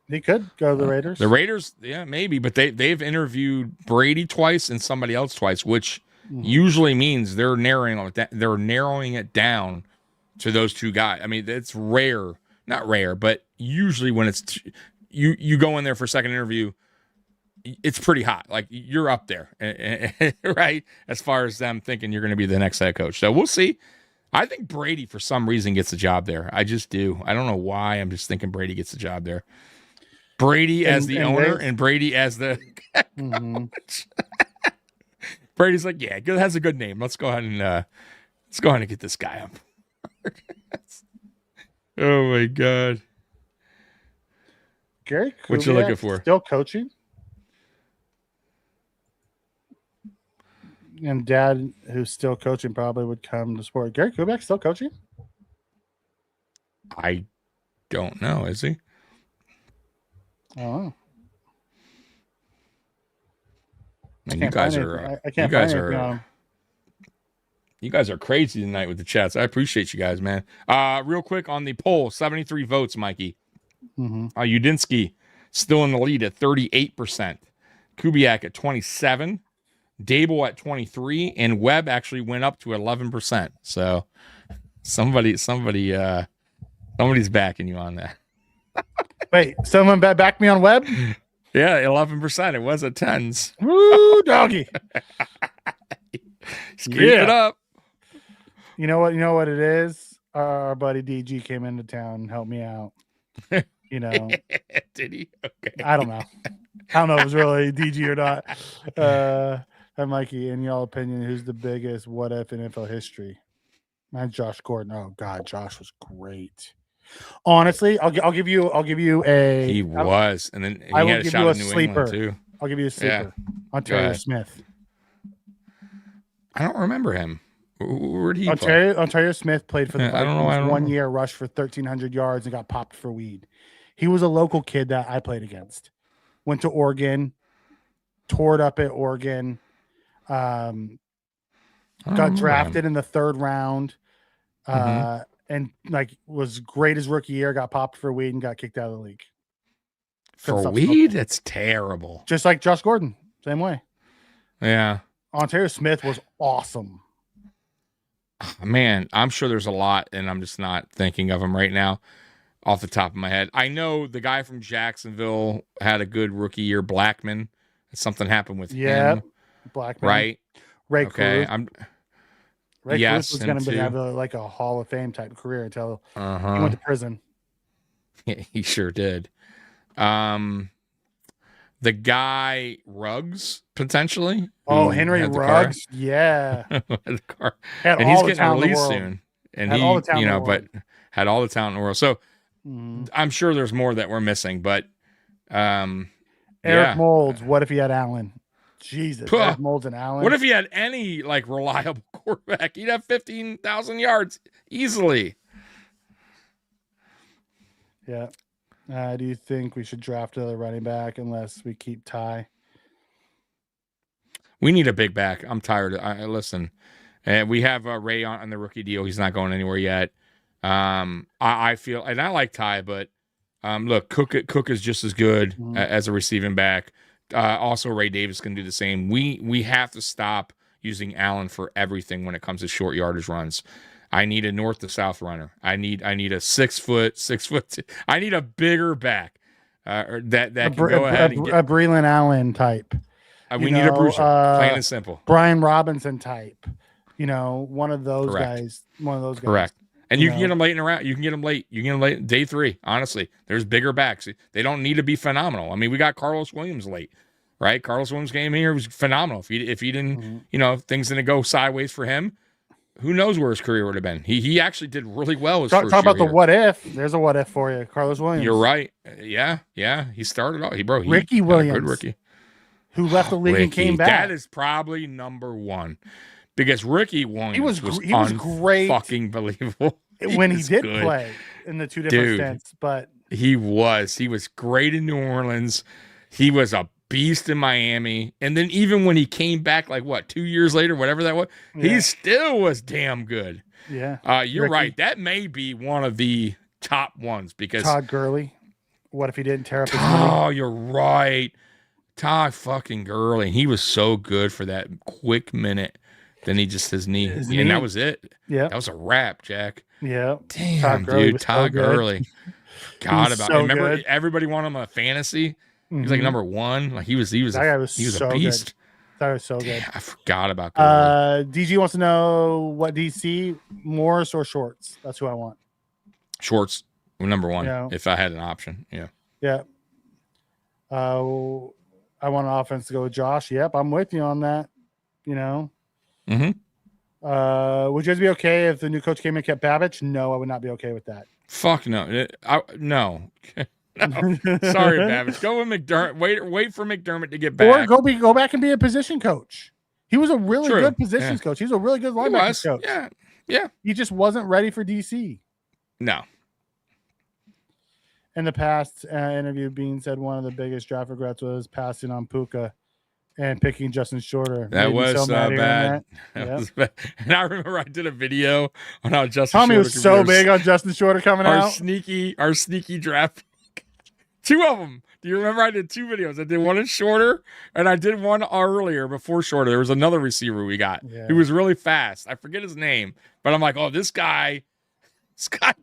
He could go to the Raiders. The Raiders, yeah, maybe, but they've interviewed Brady twice and somebody else twice, which usually means they're narrowing it down to those two guys. I mean, it's rare, not rare, but usually when it's you go in there for a second interview, it's pretty hot. Like you're up there, right? As far as them thinking you're going to be the next head coach. So we'll see. I think Brady for some reason gets the job there. I just do. I don't know why. I'm just thinking Brady gets the job there. Brady as the owner and Brady as the coach. Brady's like, yeah, it has a good name. Let's go ahead and Let's go ahead and get this guy up. Oh my God. Gary Kubiak What you looking for? still coaching? And dad, who's still coaching, probably would come to sport. Gary Kubiak still coaching? I don't know. Is he? Oh. Man, you guys are. I can't find anything on him. You guys are crazy tonight with the chats. I appreciate you guys, man. Real quick on the poll, 73 votes, Mikey. Udinsky still in the lead at 38%. Kubiak at 27%. Dable at 23%. And Webb actually went up to 11%. So somebody's backing you on that. Wait, someone back me on Webb? Yeah, 11%. It was at 10s. Woo, doggy. Keep it up. You know what it is? Our buddy DG came into town and helped me out. You know. Did he? Okay. I don't know. I don't know if it was really DG or not. Hi, Mikey. In your opinion, who's the biggest what if in NFL history? Mine's Josh Gordon. Oh God, Josh was great. Honestly, I'll give you a. He was, and then he I will had a give shot you a in New sleeper. England too. I'll give you a sleeper. Yeah. Ontario Smith. I don't remember him. Where did he play? play? Ontario Smith played for the Vikings. I don't know. 1 year, rushed for 1,300 yards and got popped for weed. He was a local kid that I played against. Went to Oregon, tore it up at Oregon. Got drafted in the 3rd round. And like was great his rookie year, got popped for weed and got kicked out of the league. For weed? That's terrible. Just like Josh Gordon, same way. Yeah. Ontario Smith was awesome. Man, I'm sure there's a lot, and I'm just not thinking of them right now off the top of my head. I know the guy from Jacksonville had a good rookie year, Blackman. Something happened with him. Blackman. Right? Ray okay. Cruz. Ray Cruz was going to have a Hall of Fame type career until he went to prison. Yeah, he sure did. The guy Ruggs potentially. Oh, Henry Ruggs, yeah. The car. Had and all he's the getting talent in the released world. soon. And Had he, all the talent you know, in the world. but had all the talent in the world. So I'm sure there's more that we're missing, but Eric Moulds, what if he had Allen? Jesus, Eric Moulds and Allen. What if he had any like reliable quarterback? He'd have 15,000 yards easily. Yeah. Do you think we should draft another running back unless we keep Ty? We need a big back. I'm tired. Listen, we have Ray on the rookie deal. He's not going anywhere yet. I feel, and I like Ty, but look, Cook is just as good as a receiving back. Also, Ray Davis can do the same. We have to stop using Allen for everything when it comes to short yardage runs. I need a north to south runner. I need a 6 foot. I need a bigger back that can go ahead and get a Breland Allen type. We need a bruiser, plain and simple. Brian Robinson type. You know, one of those guys. One of those guys. Correct. And you can get them late in the round. You can get them late. You can get them late day 3. Honestly, there's bigger backs. They don't need to be phenomenal. I mean, we got Carlos Williams late, right? Carlos Williams came here, was phenomenal. If he didn't, things didn't go sideways for him, who knows where his career would have been? He actually did really well. Talk about the what if. There's a what if for you, Carlos Williams. You're right. Yeah. He started off. Ricky Williams, good rookie, who left the league and came back. That is probably number one because Ricky Williams was great, fucking believable when he did play in the 2 different stints. But he was great in New Orleans. He was a beast in Miami, and then even when he came back, 2 years later, whatever that was, he still was damn good. Yeah, you're Ricky. right. That may be one of the top ones because Todd Gurley. What if he didn't tear up his knee? Oh, you're right. Todd fucking Gurley. He was so good for that quick minute. Then he just his knee, and that was it. Yeah, that was a wrap, Jack. Yeah, damn, dude, Todd Gurley. Remember everybody wanted him a fantasy. He was number 1. He was that guy was a beast. Good. That was so good. I forgot about that. DG wants to know what DC, Morris or Shorts. That's who I want. Shorts, number 1. If I had an option, yeah. I want an offense to go with Josh. Yep, I'm with you on that. Would you guys be okay if the new coach came and kept Babbage? No, I would not be okay with that. Fuck no. No. No. Sorry, Babbage. Go with McDermott. Wait for McDermott to get back. Or go back and be a position coach. He was a really True. good positions coach. He was a really good linebackers coach. Yeah. Yeah. He just wasn't ready for DC. No. In the past interview, Bean said one of the biggest draft regrets was passing on Puka and picking Justin Shorter. That was so bad. That was bad. And I remember I did a video on how Justin Tommy Shorter was so big on Justin Shorter coming our out. Sneaky draft. Two of them. Do you remember I did 2 videos? I did one in Shorter, and I did one earlier before Shorter. There was another receiver we got. Yeah. He was really fast. I forget his name, but I'm like, oh, this guy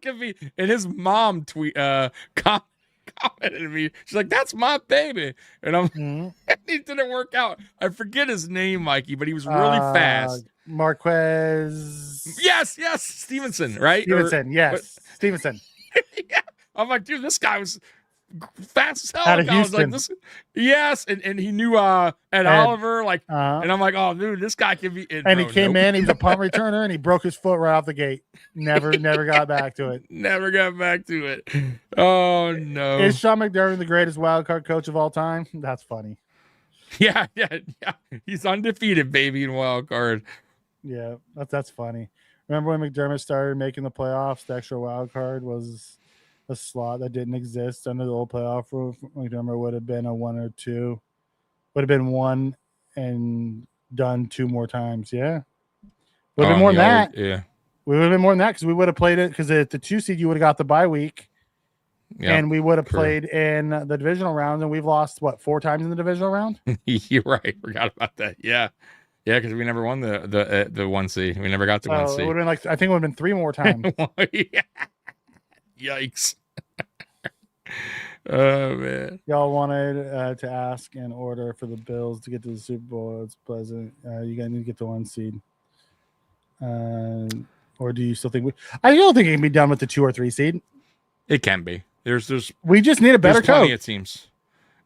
could be. And his mom commented to me. She's like, that's my baby. And I'm he didn't work out. I forget his name, Mikey, but he was really fast. Marquez. Yes. Stevenson, right? Stevenson. Yeah. I'm like, dude, this guy was fast as hell. Out of I was like, Houston. yes, and he knew Ed Oliver, and I'm like, oh, dude, this guy can be. And he came in, he's a punt returner, and he broke his foot right off the gate. Never got back to it. Never got back to it. Oh no! Is Sean McDermott the greatest wild card coach of all time? That's funny. Yeah. He's undefeated, baby, in wild card. Yeah, that's funny. Remember when McDermott started making the playoffs? The extra wild card was a slot that didn't exist under the old playoff rule. McDermott would have been a 1 or 2. Would have been 1 and done 2 more times. Yeah. Would have been more than that. Yeah. We would have been more than that because we would have played it because at the 2 seed, you would have got the bye week. Yeah, and we would have played in the divisional round, and we've lost, 4 times in the divisional round? You're right. Forgot about that. Yeah. Yeah, because we never won the 1 seed. We never got to 1 seed. It would have been I think it would have been 3 more times. Yeah. Yikes. Oh man. Y'all wanted to ask in order for the Bills to get to the Super Bowl. It's pleasant. You guys need to get to 1 seed. Or do you still think I don't think it can be done with the 2 or 3 seed. It can be. We just need a better coach. Plenty of teams.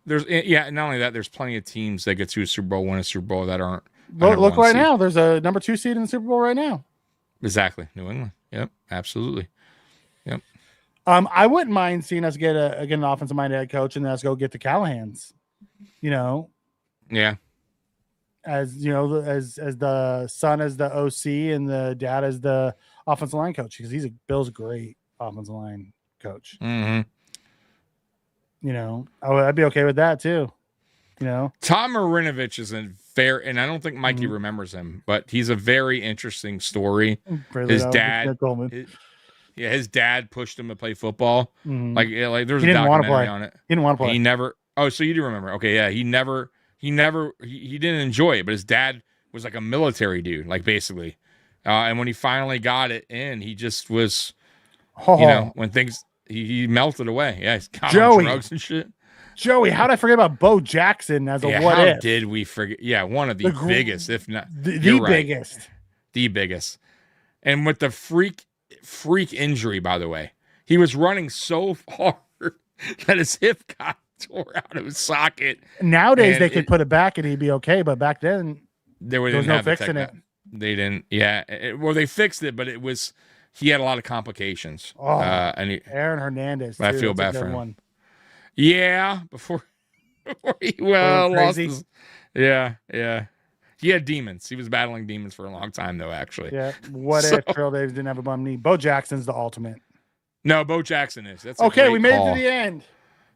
Not only that, there's plenty of teams that get to a Super Bowl, win a Super Bowl that aren't. Look right now. There's a number 2 seed in the Super Bowl right now. Exactly. New England. Yep. Absolutely. Yep. I wouldn't mind seeing us get an offensive minded head coach and then let's go get the Callahans. Yeah. As the son as the OC and the dad as the offensive line coach because he's Bill's great offensive line coach. Mm-hmm. I'd be okay with that too. Tom Marinovich is and I don't think Mikey remembers him, but he's a very interesting story. His dad, his dad pushed him to play football. Mm-hmm. Like there's a documentary on it. He didn't want to play. He never. Oh, so you do remember? Okay, yeah. He didn't enjoy it, but his dad was like a military dude, like basically. And when he finally got it in, he just was, when things he melted away. Yeah, he's got on drugs and shit. Joey, how did I forget about Bo Jackson as a what how if? Did we forget? Yeah, one of the biggest, if not the biggest. The biggest. And with the freak injury, by the way. He was running so hard that his hip got tore out of his socket. Nowadays they could put it back and he'd be okay, but back then there was no fixing it. They didn't. Yeah. They fixed it, but he had a lot of complications. And Aaron Hernandez. I feel bad for him. One. Yeah, before he lost his. Yeah. He had demons. He was battling demons for a long time, though. Actually. Yeah. What if Trail Davis didn't have a bum knee? Bo Jackson's the ultimate. No, Bo Jackson is. That's okay. We made it to the end.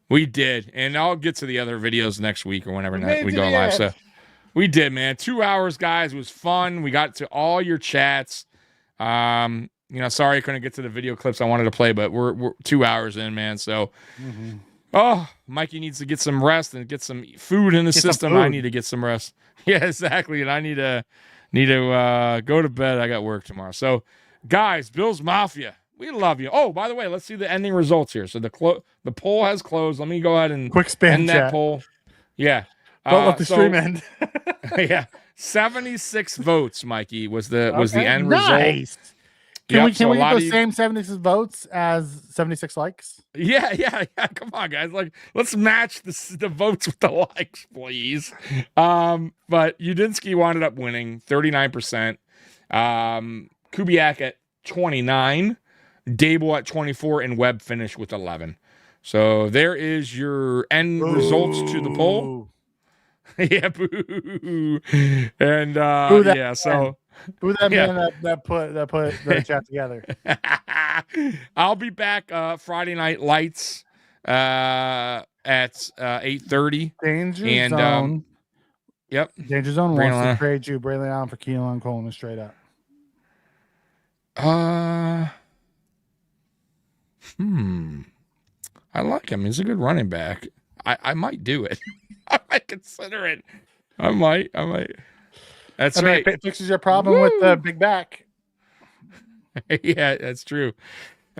We did, and I'll get to the other videas next week or whenever we go live. So we did, man. 2 hours, guys. It was fun. We got to all your chats. Sorry I couldn't get to the video clips I wanted to play, but we're 2 hours in, man. So. Mm-hmm. Oh, Mikey needs to get some rest and get some food in the system. I need to get some rest. Yeah, exactly. And I need to go to bed. I got work tomorrow. So, guys, Bills Mafia, we love you. Oh, by the way, let's see the ending results here. So the poll has closed. Let me go ahead and quick spam end that poll. Yeah. Don't let the stream end. Yeah. 76 votes, Mikey, was the end result. Nice. Can we get those same 76 votes as 76 likes? Yeah. Come on, guys. Let's match the votes with the likes, please. But Udinsky wound up winning 39%. Kubiak at 29, Dable at 24, and Webb finished with 11. So there is your end results to the poll. Yeah, boo. And yeah, so who that man that put the chat together? I'll be back Friday Night Lights at 8:30. Danger Zone. Yep. Danger Zone wants to trade you Braylon Allen for Keelan Coleman straight up. I like him. He's a good running back. I might do it. I might consider it. I might. That's right. It fixes your problem with the big back. Yeah, that's true.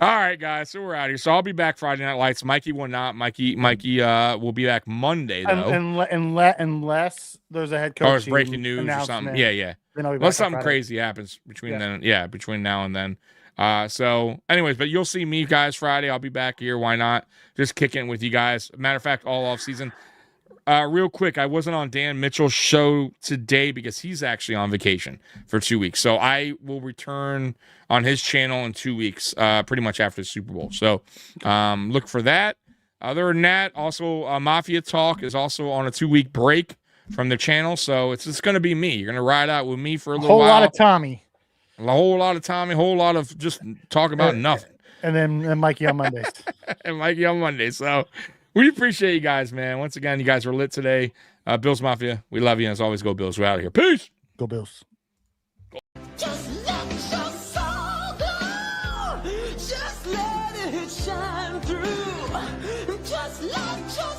All right, guys. So we're out here. So I'll be back Friday Night Lights. Mikey will not. Mikey will be back Monday though. Unless there's a head coach. Or it's breaking news or something. Yeah. Unless something crazy happens between now and then. So anyways, but you'll see me guys Friday. I'll be back here. Why not? Just kicking it with you guys. Matter of fact, all off season. Real quick, I wasn't on Dan Mitchell's show today because he's actually on vacation for 2 weeks. So I will return on his channel in 2 weeks, pretty much after the Super Bowl. So look for that. Other than that, also Mafia Talk is also on a 2-week break from the channel. So it's just going to be me. You're going to ride out with me for a little while. A whole lot of Tommy. A whole lot of Tommy, a whole lot of just talking about nothing. And then Mikey on Mondays. And Mikey on Mondays. So we appreciate you guys, man. Once again, you guys are lit today. Bills Mafia, we love you. And as always, go Bills. We're out of here. Peace. Go Bills. Just let your soul go. Just let it shine through. Just let your